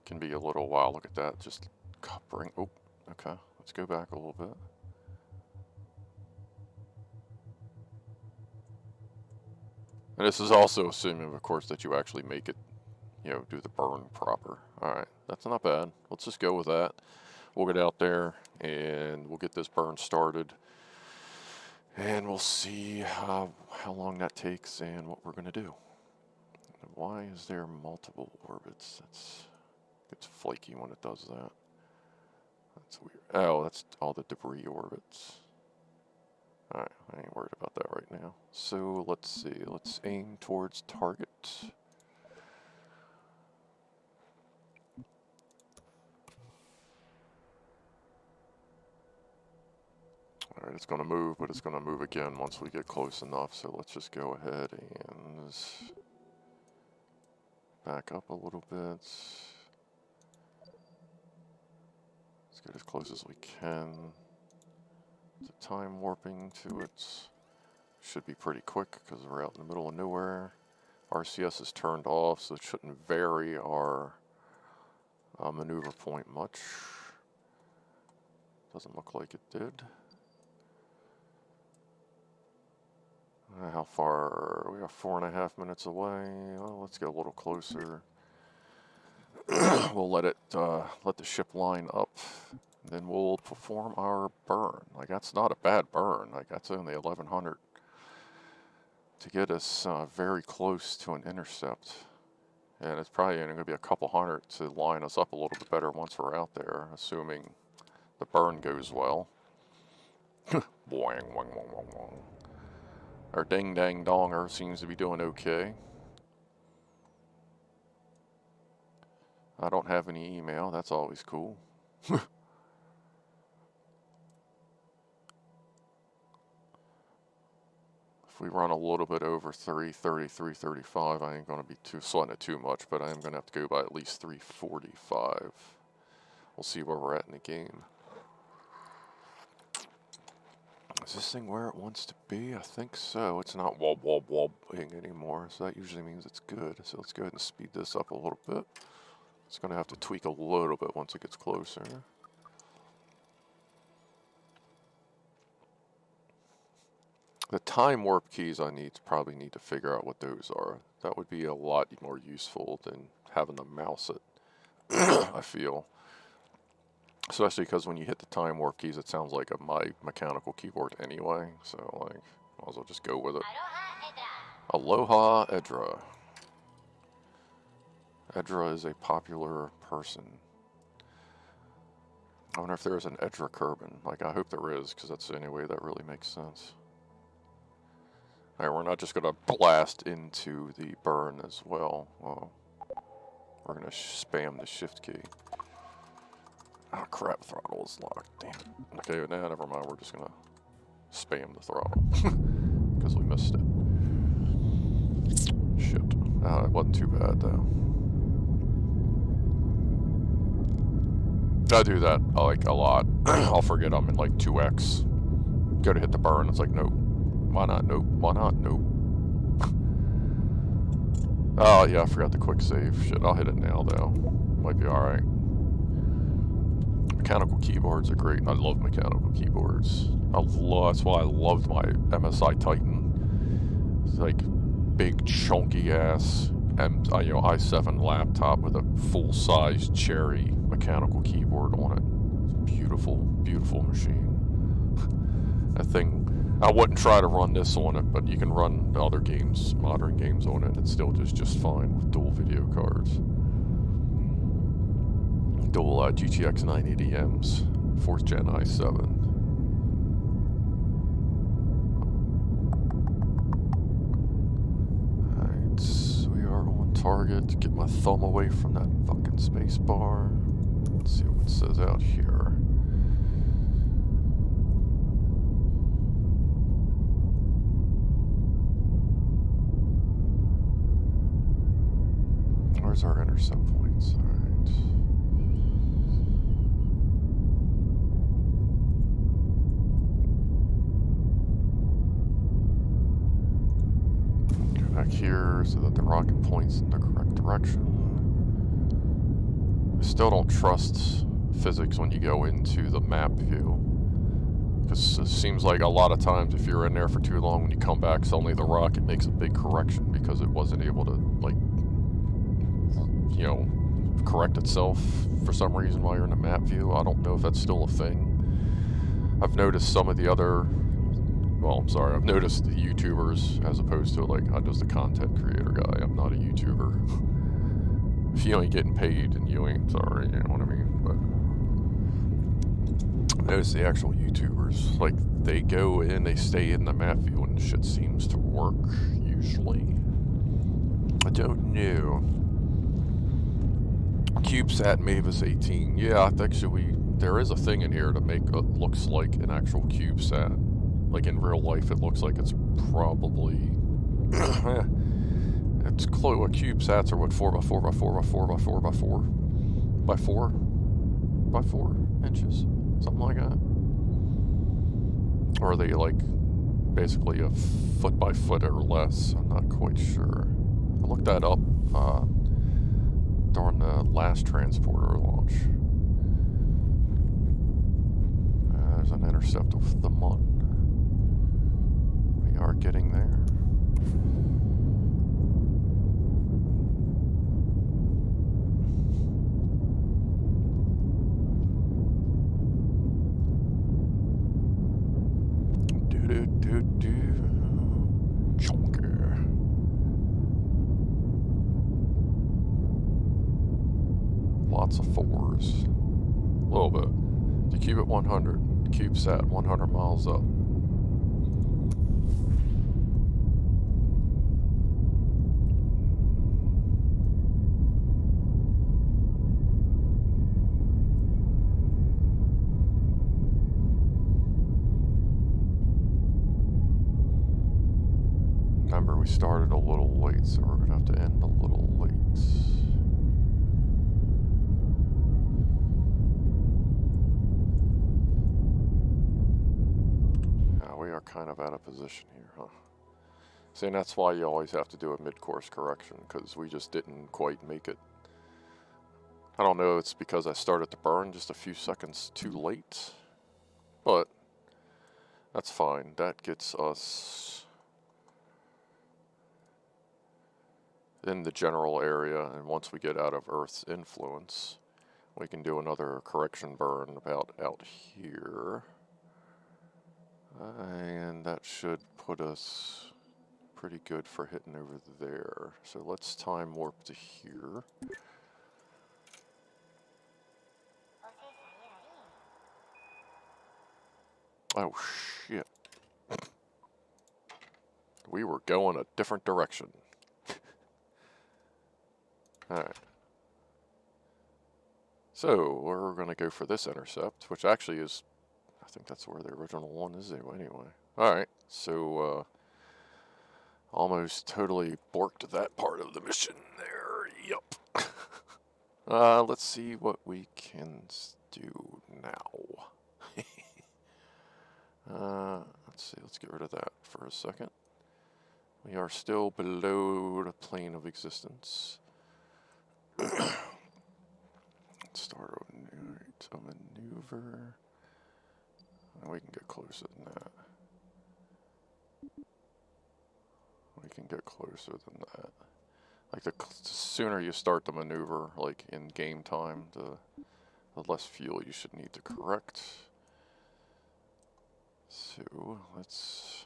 can be a little while. Look at that, just bring. Oh, okay. Let's go back a little bit. And this is also assuming, of course, that you actually make it, you know, do the burn proper. All right, that's not bad. Let's just go with that. We'll get out there and we'll get this burn started. And we'll see how long that takes and what we're going to do. Why is there multiple orbits? It's flaky when it does that. That's weird. Oh, that's all the debris orbits. Alright, I ain't worried about that right now. So let's see, let's aim towards target. Alright, it's going to move, but it's going to move again once we get close enough. So let's just go ahead and back up a little bit. Let's get as close as we can. The time warping to it should be pretty quick because we're out in the middle of nowhere. RCS is turned off, so it shouldn't vary our maneuver point much. Doesn't look like it did. How far? We are 4.5 minutes away. Well, let's get a little closer. We'll let the ship line up. Then we'll perform our burn. Like that's not a bad burn. Like that's only 1100 to get us very close to an intercept. And it's probably going to be a couple hundred to line us up a little bit better once we're out there, assuming the burn goes well. Boing, boing, boing, boing, boing. Our ding dang donger seems to be doing okay. I don't have any email. That's always cool. If we run a little bit over 330, 335, I ain't going to be sweating it too much, but I am going to have to go by at least 345. We'll see where we're at in the game. Is this thing where it wants to be? I think so. It's not wobbling anymore, so that usually means it's good. So let's go ahead and speed this up a little bit. It's going to have to tweak a little bit once it gets closer. The time warp keys probably need to figure out what those are. That would be a lot more useful than having to mouse it, I feel. Especially because when you hit the time warp keys, it sounds like my mechanical keyboard anyway. So, like, might as well just go with it. Aloha Edra. Edra is a popular person. I wonder if there's an Edra Kerbin. Like, I hope there is, because that's the only way that really makes sense. Alright, we're not just going to blast into the burn as well. We're going to spam the shift key. Oh crap, throttle is locked. Damn it. Okay, now never mind. We're just going to spam the throttle. Because we missed it. Shit. It wasn't too bad though. I do that like a lot. I'll forget I'm in like 2x. Go to hit the burn. It's like, nope. Why not? Nope. Why not? Nope. Oh, yeah, I forgot the quick save. Shit, I'll hit it now, though. Might be alright. Mechanical keyboards are great. I love mechanical keyboards. That's why I loved my MSI Titan. It's like big, chunky ass i7 laptop with a full-size Cherry mechanical keyboard on it. Beautiful, beautiful machine. That thing... I wouldn't try to run this on it, but you can run other games, modern games on it. It's still just fine with dual video cards. Dual GTX 980Ms, 4th Gen i7. Alright, so we are on target. Get my thumb away from that fucking space bar. Let's see what it says out here. Where's our intercept points? All right. Go back here so that the rocket points in the correct direction. I still don't trust physics when you go into the map view, because it seems like a lot of times if you're in there for too long, when you come back, suddenly the rocket makes a big correction because it wasn't able to, like, you know, correct itself for some reason while you're in the map view. I don't know if that's still a thing. I've noticed some of the other, well, I'm sorry, I've noticed the YouTubers, as opposed to, like, I'm just a content creator guy. I'm not a YouTuber. If you ain't getting paid, and you ain't, sorry, you know what I mean? But notice the actual YouTubers, like, they go in, they stay in the map view, and shit seems to work, usually. I don't know. CubeSat Mavis 18. Yeah, actually, there is a thing in here to make it looks like an actual CubeSat. Like, in real life, it looks like it's probably... It's close. What CubeSats are, what, 4x4 inches, something like that. Or are they like basically a foot by foot or less? I'm not quite sure. I looked that up during the last transporter launch. There's an intercept of the Mun. We are getting there. Lots of fours. A little bit. To keep it 100. CubeSat 100 miles up. Remember, we started a little late, so we're gonna have to end a little late. We are kind of out of position here, huh? See, and that's why you always have to do a mid-course correction, because we just didn't quite make it. I don't know, it's because I started to burn just a few seconds too late, but that's fine. That gets us in the general area, and once we get out of Earth's influence, we can do another correction burn about out here. And that should put us pretty good for hitting over there. So let's time warp to here. Oh shit. We were going a different direction. Alright. So we're going to go for this intercept, which actually is, I think that's where the original one is anyway. Alright, so almost totally borked that part of the mission there. Yup. Let's see what we can do now. Let's see, let's get rid of that for a second. We are still below the plane of existence. Let's start a maneuver. We can get closer than that. We can get closer than that. Like, the sooner you start the maneuver, like in game time, the less fuel you should need to correct. So, let's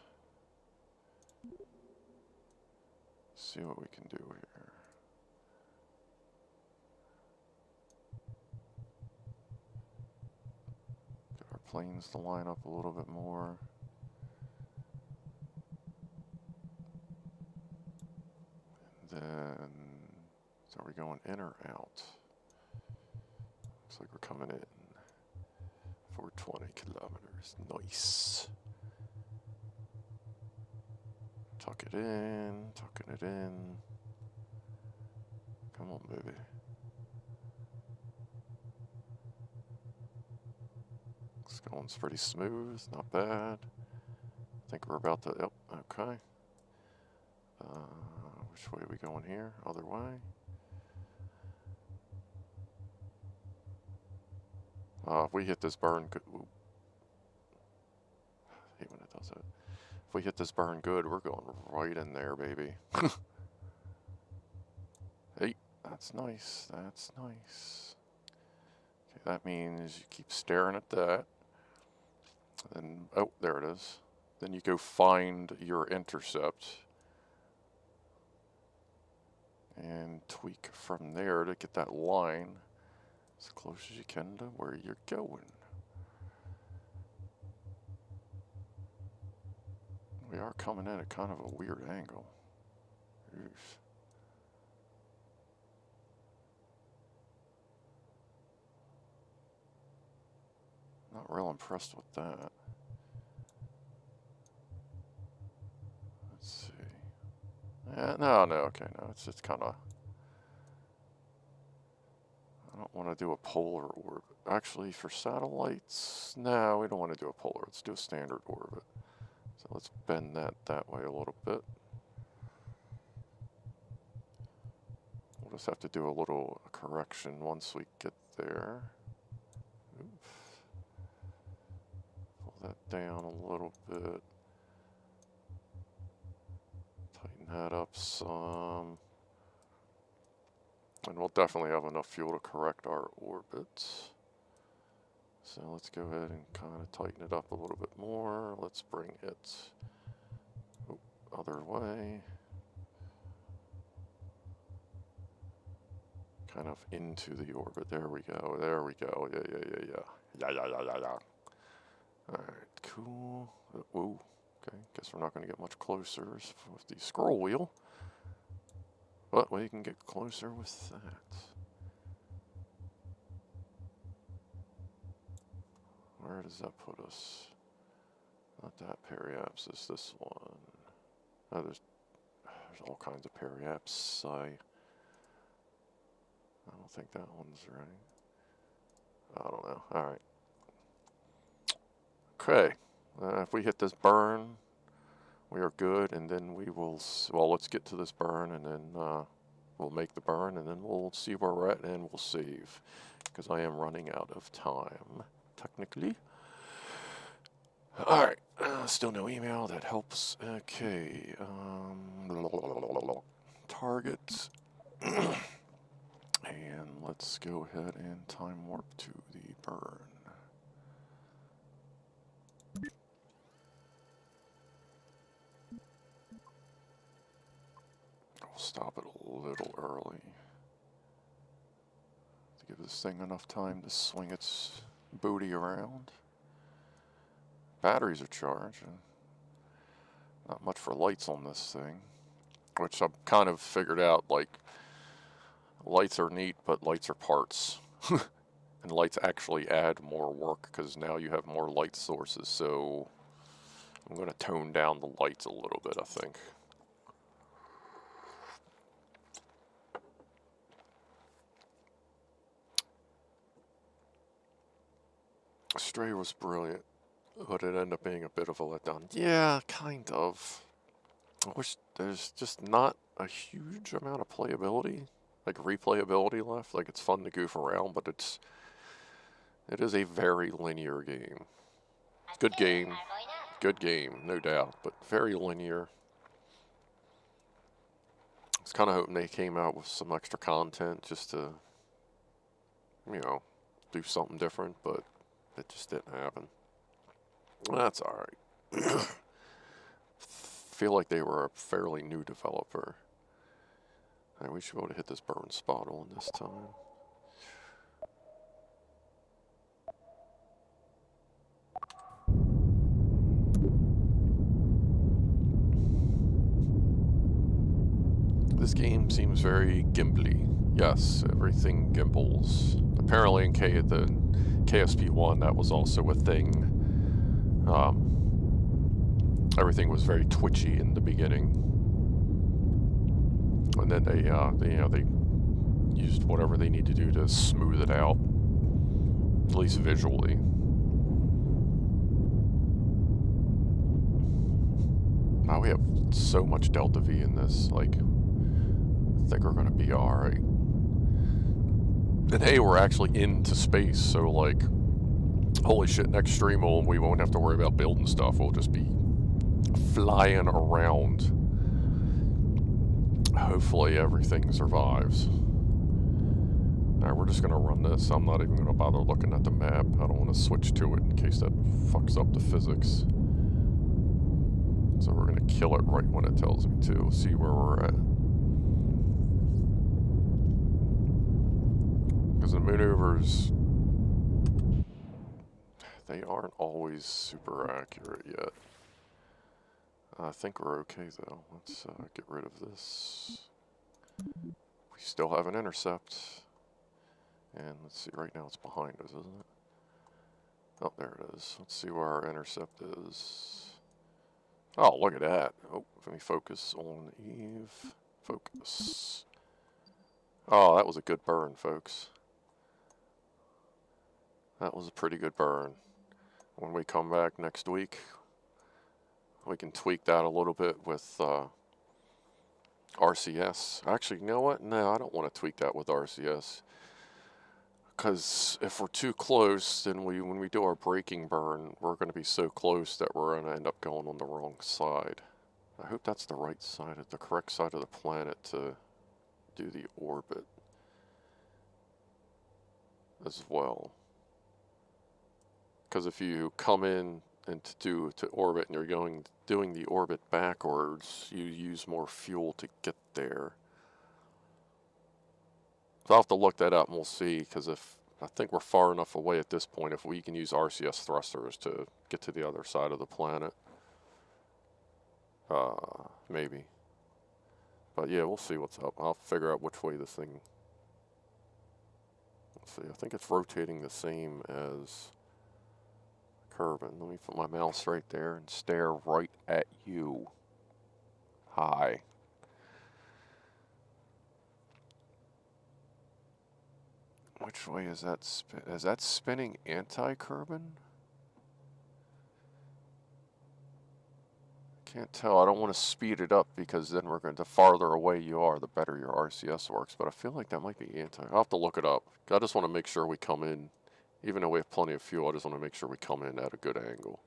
see what we can do here. Get our planes to line up a little bit more. And then, so are we going in or out? Looks like we're coming in. 420 kilometers. Nice. Tuck it in, tucking it in. Come on, baby. It's going pretty smooth, not bad. I think we're about to, yep, okay. Which way are we going here? Other way? If we hit this burn good, ooh. I hate when it does that. If we hit this burn good, we're going right in there, baby. Hey, that's nice, that's nice. Okay, that means you keep staring at that. Then, oh, there it is. Then you go find your intercept and tweak from there to get that line as close as you can to where you're going. We are coming in at kind of a weird angle. Oof. Not real impressed with that. Let's see. No, okay, no, it's just kind of. I don't want to do a polar orbit. Actually, for satellites, no, we don't want to do a polar. Let's do a standard orbit. So let's bend that way a little bit. We'll just have to do a little correction once we get there. Oops. Pull that down a little bit. Tighten that up some. And we'll definitely have enough fuel to correct our orbits. So let's go ahead and kind of tighten it up a little bit more. Let's bring it other way. Kind of into the orbit. There we go. There we go. Yeah. Alright, cool. Ooh, okay. Guess we're not going to get much closer with the scroll wheel. But we can get closer with that. Where does that put us? Not that periapsis, this one. Oh, there's all kinds of periapsis. I don't think that one's right. I don't know. Alright. Okay. If we hit this burn, we are good, and then we will, well, let's get to this burn, and then we'll make the burn, and then we'll see where we're at, and we'll save, because I am running out of time, technically. Alright, still no email, that helps. Okay, target, and let's go ahead and time warp to the burn. Stop it a little early to give this thing enough time to swing its booty around. Batteries are charged. Not much for lights on this thing, which I've kind of figured out, like, lights are neat, but lights are parts. And lights actually add more work because now you have more light sources, so I'm going to tone down the lights a little bit, I think. Stray was brilliant, but it ended up being a bit of a letdown. Yeah, kind of. I wish there's just not a huge amount of playability, like replayability left. Like, it's fun to goof around, but it is a very linear game. Good game, no doubt, but very linear. I was kind of hoping they came out with some extra content just to, you know, do something different, but it just didn't happen. That's alright. Feel like they were a fairly new developer. Alright, we should be able to hit this burn spot on this time. This game seems very gimbly. Yes, everything gimbals. Apparently in the KSP1 that was also a thing. Everything was very twitchy in the beginning, and then they used whatever they need to do to smooth it out, at least visually. Wow, we have so much delta V in this. Like, I think we're gonna be all right. And hey, we're actually into space, so like, holy shit, next stream we won't have to worry about building stuff. We'll just be flying around. Hopefully everything survives. Alright, we're just gonna run this. I'm not even gonna bother looking at the map. I don't want to switch to it in case that fucks up the physics. So we're gonna kill it right when it tells me to. See where we're at. Because the maneuvers, they aren't always super accurate yet. I think we're okay though. Let's get rid of this. We still have an intercept. And let's see, right now it's behind us, isn't it? Oh, there it is. Let's see where our intercept is. Oh, look at that. Oh, let me focus on Eve. Focus. Oh, that was a good burn, folks. That was a pretty good burn. When we come back next week, we can tweak that a little bit with RCS. Actually, you know what? No, I don't want to tweak that with RCS. Because if we're too close, then when we do our braking burn, we're going to be so close that we're going to end up going on the wrong side. I hope that's the right side, the correct side of the planet to do the orbit as well. Because if you come in and to orbit and you're doing the orbit backwards, you use more fuel to get there. So I'll have to look that up and we'll see, because if I think we're far enough away at this point, if we can use RCS thrusters to get to the other side of the planet. Maybe. But yeah, we'll see what's up. I'll figure out which way this thing... Let's see, I think it's rotating the same as Kerbin. Let me put my mouse right there and stare right at you. Hi. Which way is that spin? Is that spinning anti-Kerbin? Can't tell. I don't want to speed it up because then we're going to, the farther away you are, the better your RCS works. But I feel like that might be anti. I'll have to look it up. I just want to make sure we come in, even though we have plenty of fuel, I just want to make sure we come in at a good angle.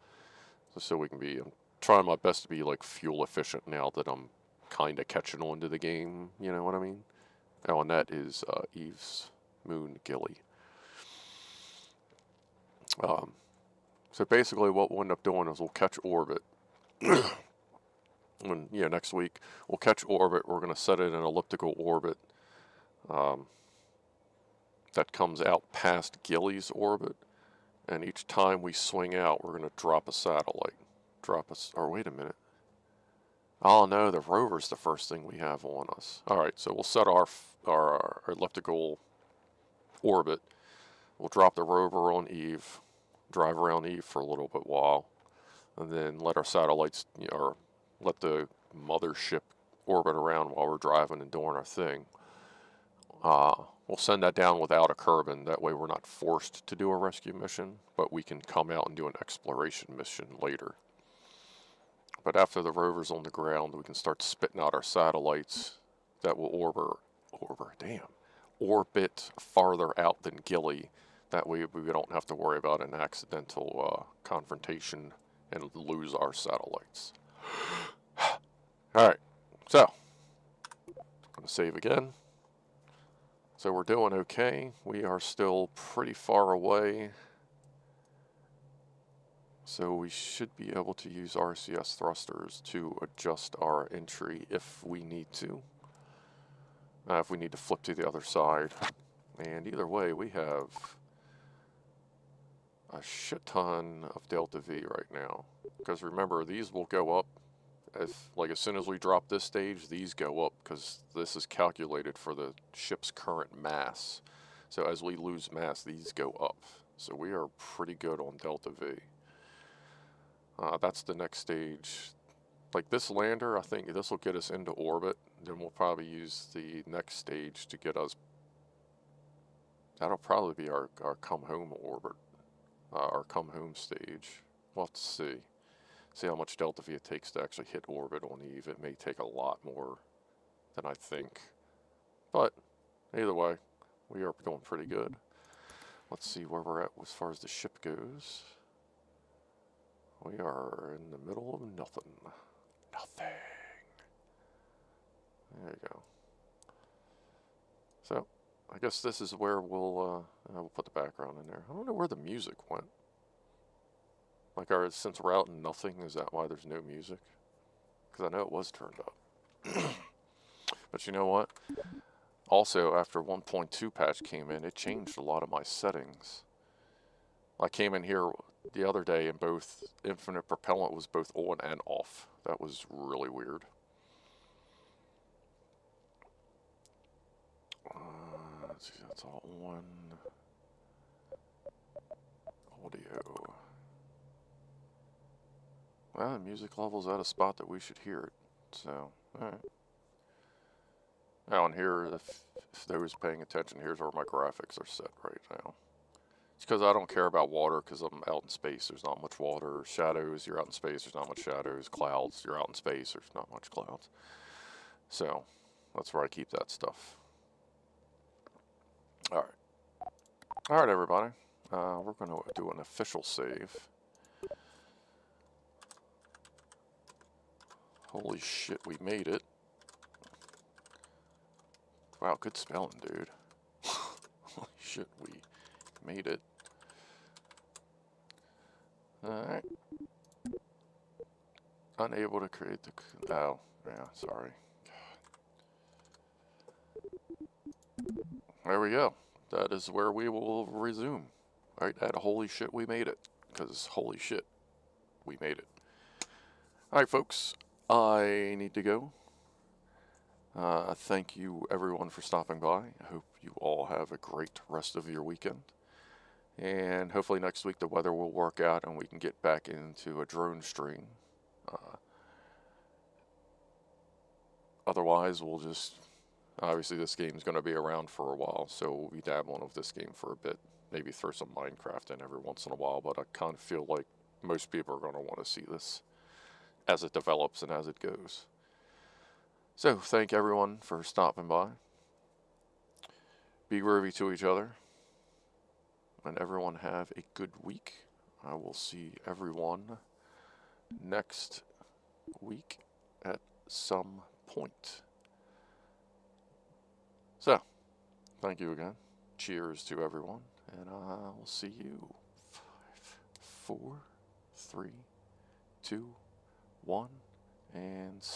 So we can be, I'm trying my best to be like fuel efficient now that I'm kind of catching on to the game. You know what I mean? Oh, and that is Eve's Moon Gilly. So basically what we'll end up doing is we'll catch orbit. When, yeah, next week we'll catch orbit. We're going to set it in an elliptical orbit that comes out past Gilly's orbit, and each time we swing out we're going to drop a satellite. Or wait a minute. Oh no, the rover's the first thing we have on us. Alright, so we'll set our elliptical orbit. We'll drop the rover on Eve, drive around Eve for a little bit while, and then let our satellites, you know, or let the mothership orbit around while we're driving and doing our thing. We'll send that down without a Kerbin. That way we're not forced to do a rescue mission, but we can come out and do an exploration mission later. But after the rover's on the ground, we can start spitting out our satellites that will orbit farther out than Gilly. That way we don't have to worry about an accidental confrontation and lose our satellites. Alright, so I'm going to save again. So we're doing okay. We are still pretty far away. So we should be able to use RCS thrusters to adjust our entry if we need to. If we need to flip to the other side. And either way, we have a shit ton of delta V right now. Because remember, these will go up. As soon as we drop this stage, these go up because this is calculated for the ship's current mass. So as we lose mass, these go up. So we are pretty good on delta V. That's the next stage. Like this lander, I think this will get us into orbit. Then we'll probably use the next stage to get us That'll probably be our come home orbit, our come home stage. We'll have to see. See how much delta V it takes to actually hit orbit on Eve. It may take a lot more than I think. But either way, we are doing pretty good. Let's see where we're at as far as the ship goes. We are in the middle of nothing. Nothing. There you go. So, I guess this is where we'll put the background in there. I don't know where the music went. Like, since we're out in nothing, is that why there's no music? Because I know it was turned up. But you know what? Also, after 1.2 patch came in, it changed a lot of my settings. I came in here the other day and both infinite propellant was both on and off. That was really weird. Let's see, that's all on. Audio. Well, the music level's at a spot that we should hear it. So, alright. Now, in here, if those paying attention, here's where my graphics are set right now. It's because I don't care about water because I'm out in space. There's not much water. Shadows, you're out in space. There's not much shadows. Clouds, you're out in space. There's not much clouds. So, that's where I keep that stuff. Alright. Alright, everybody. We're going to do an official save. Holy shit, we made it. Wow, good spelling, dude. Holy shit, we made it. Alright. Unable to create the... Oh, yeah, sorry. There we go. That is where we will resume. Right at holy shit, we made it. Because holy shit, we made it. Alright, folks. I need to go. Thank you, everyone, for stopping by. I hope you all have a great rest of your weekend. And hopefully next week the weather will work out and we can get back into a drone stream. Otherwise, we'll just... Obviously, this game's going to be around for a while, so we'll be dabbling with this game for a bit. Maybe throw some Minecraft in every once in a while, but I kind of feel like most people are going to want to see this as it develops and as it goes. So, thank everyone for stopping by. Be groovy to each other. And everyone have a good week. I will see everyone next week at some point. So, thank you again. Cheers to everyone. And I will see you. 5, 4, 3, 2, 1, and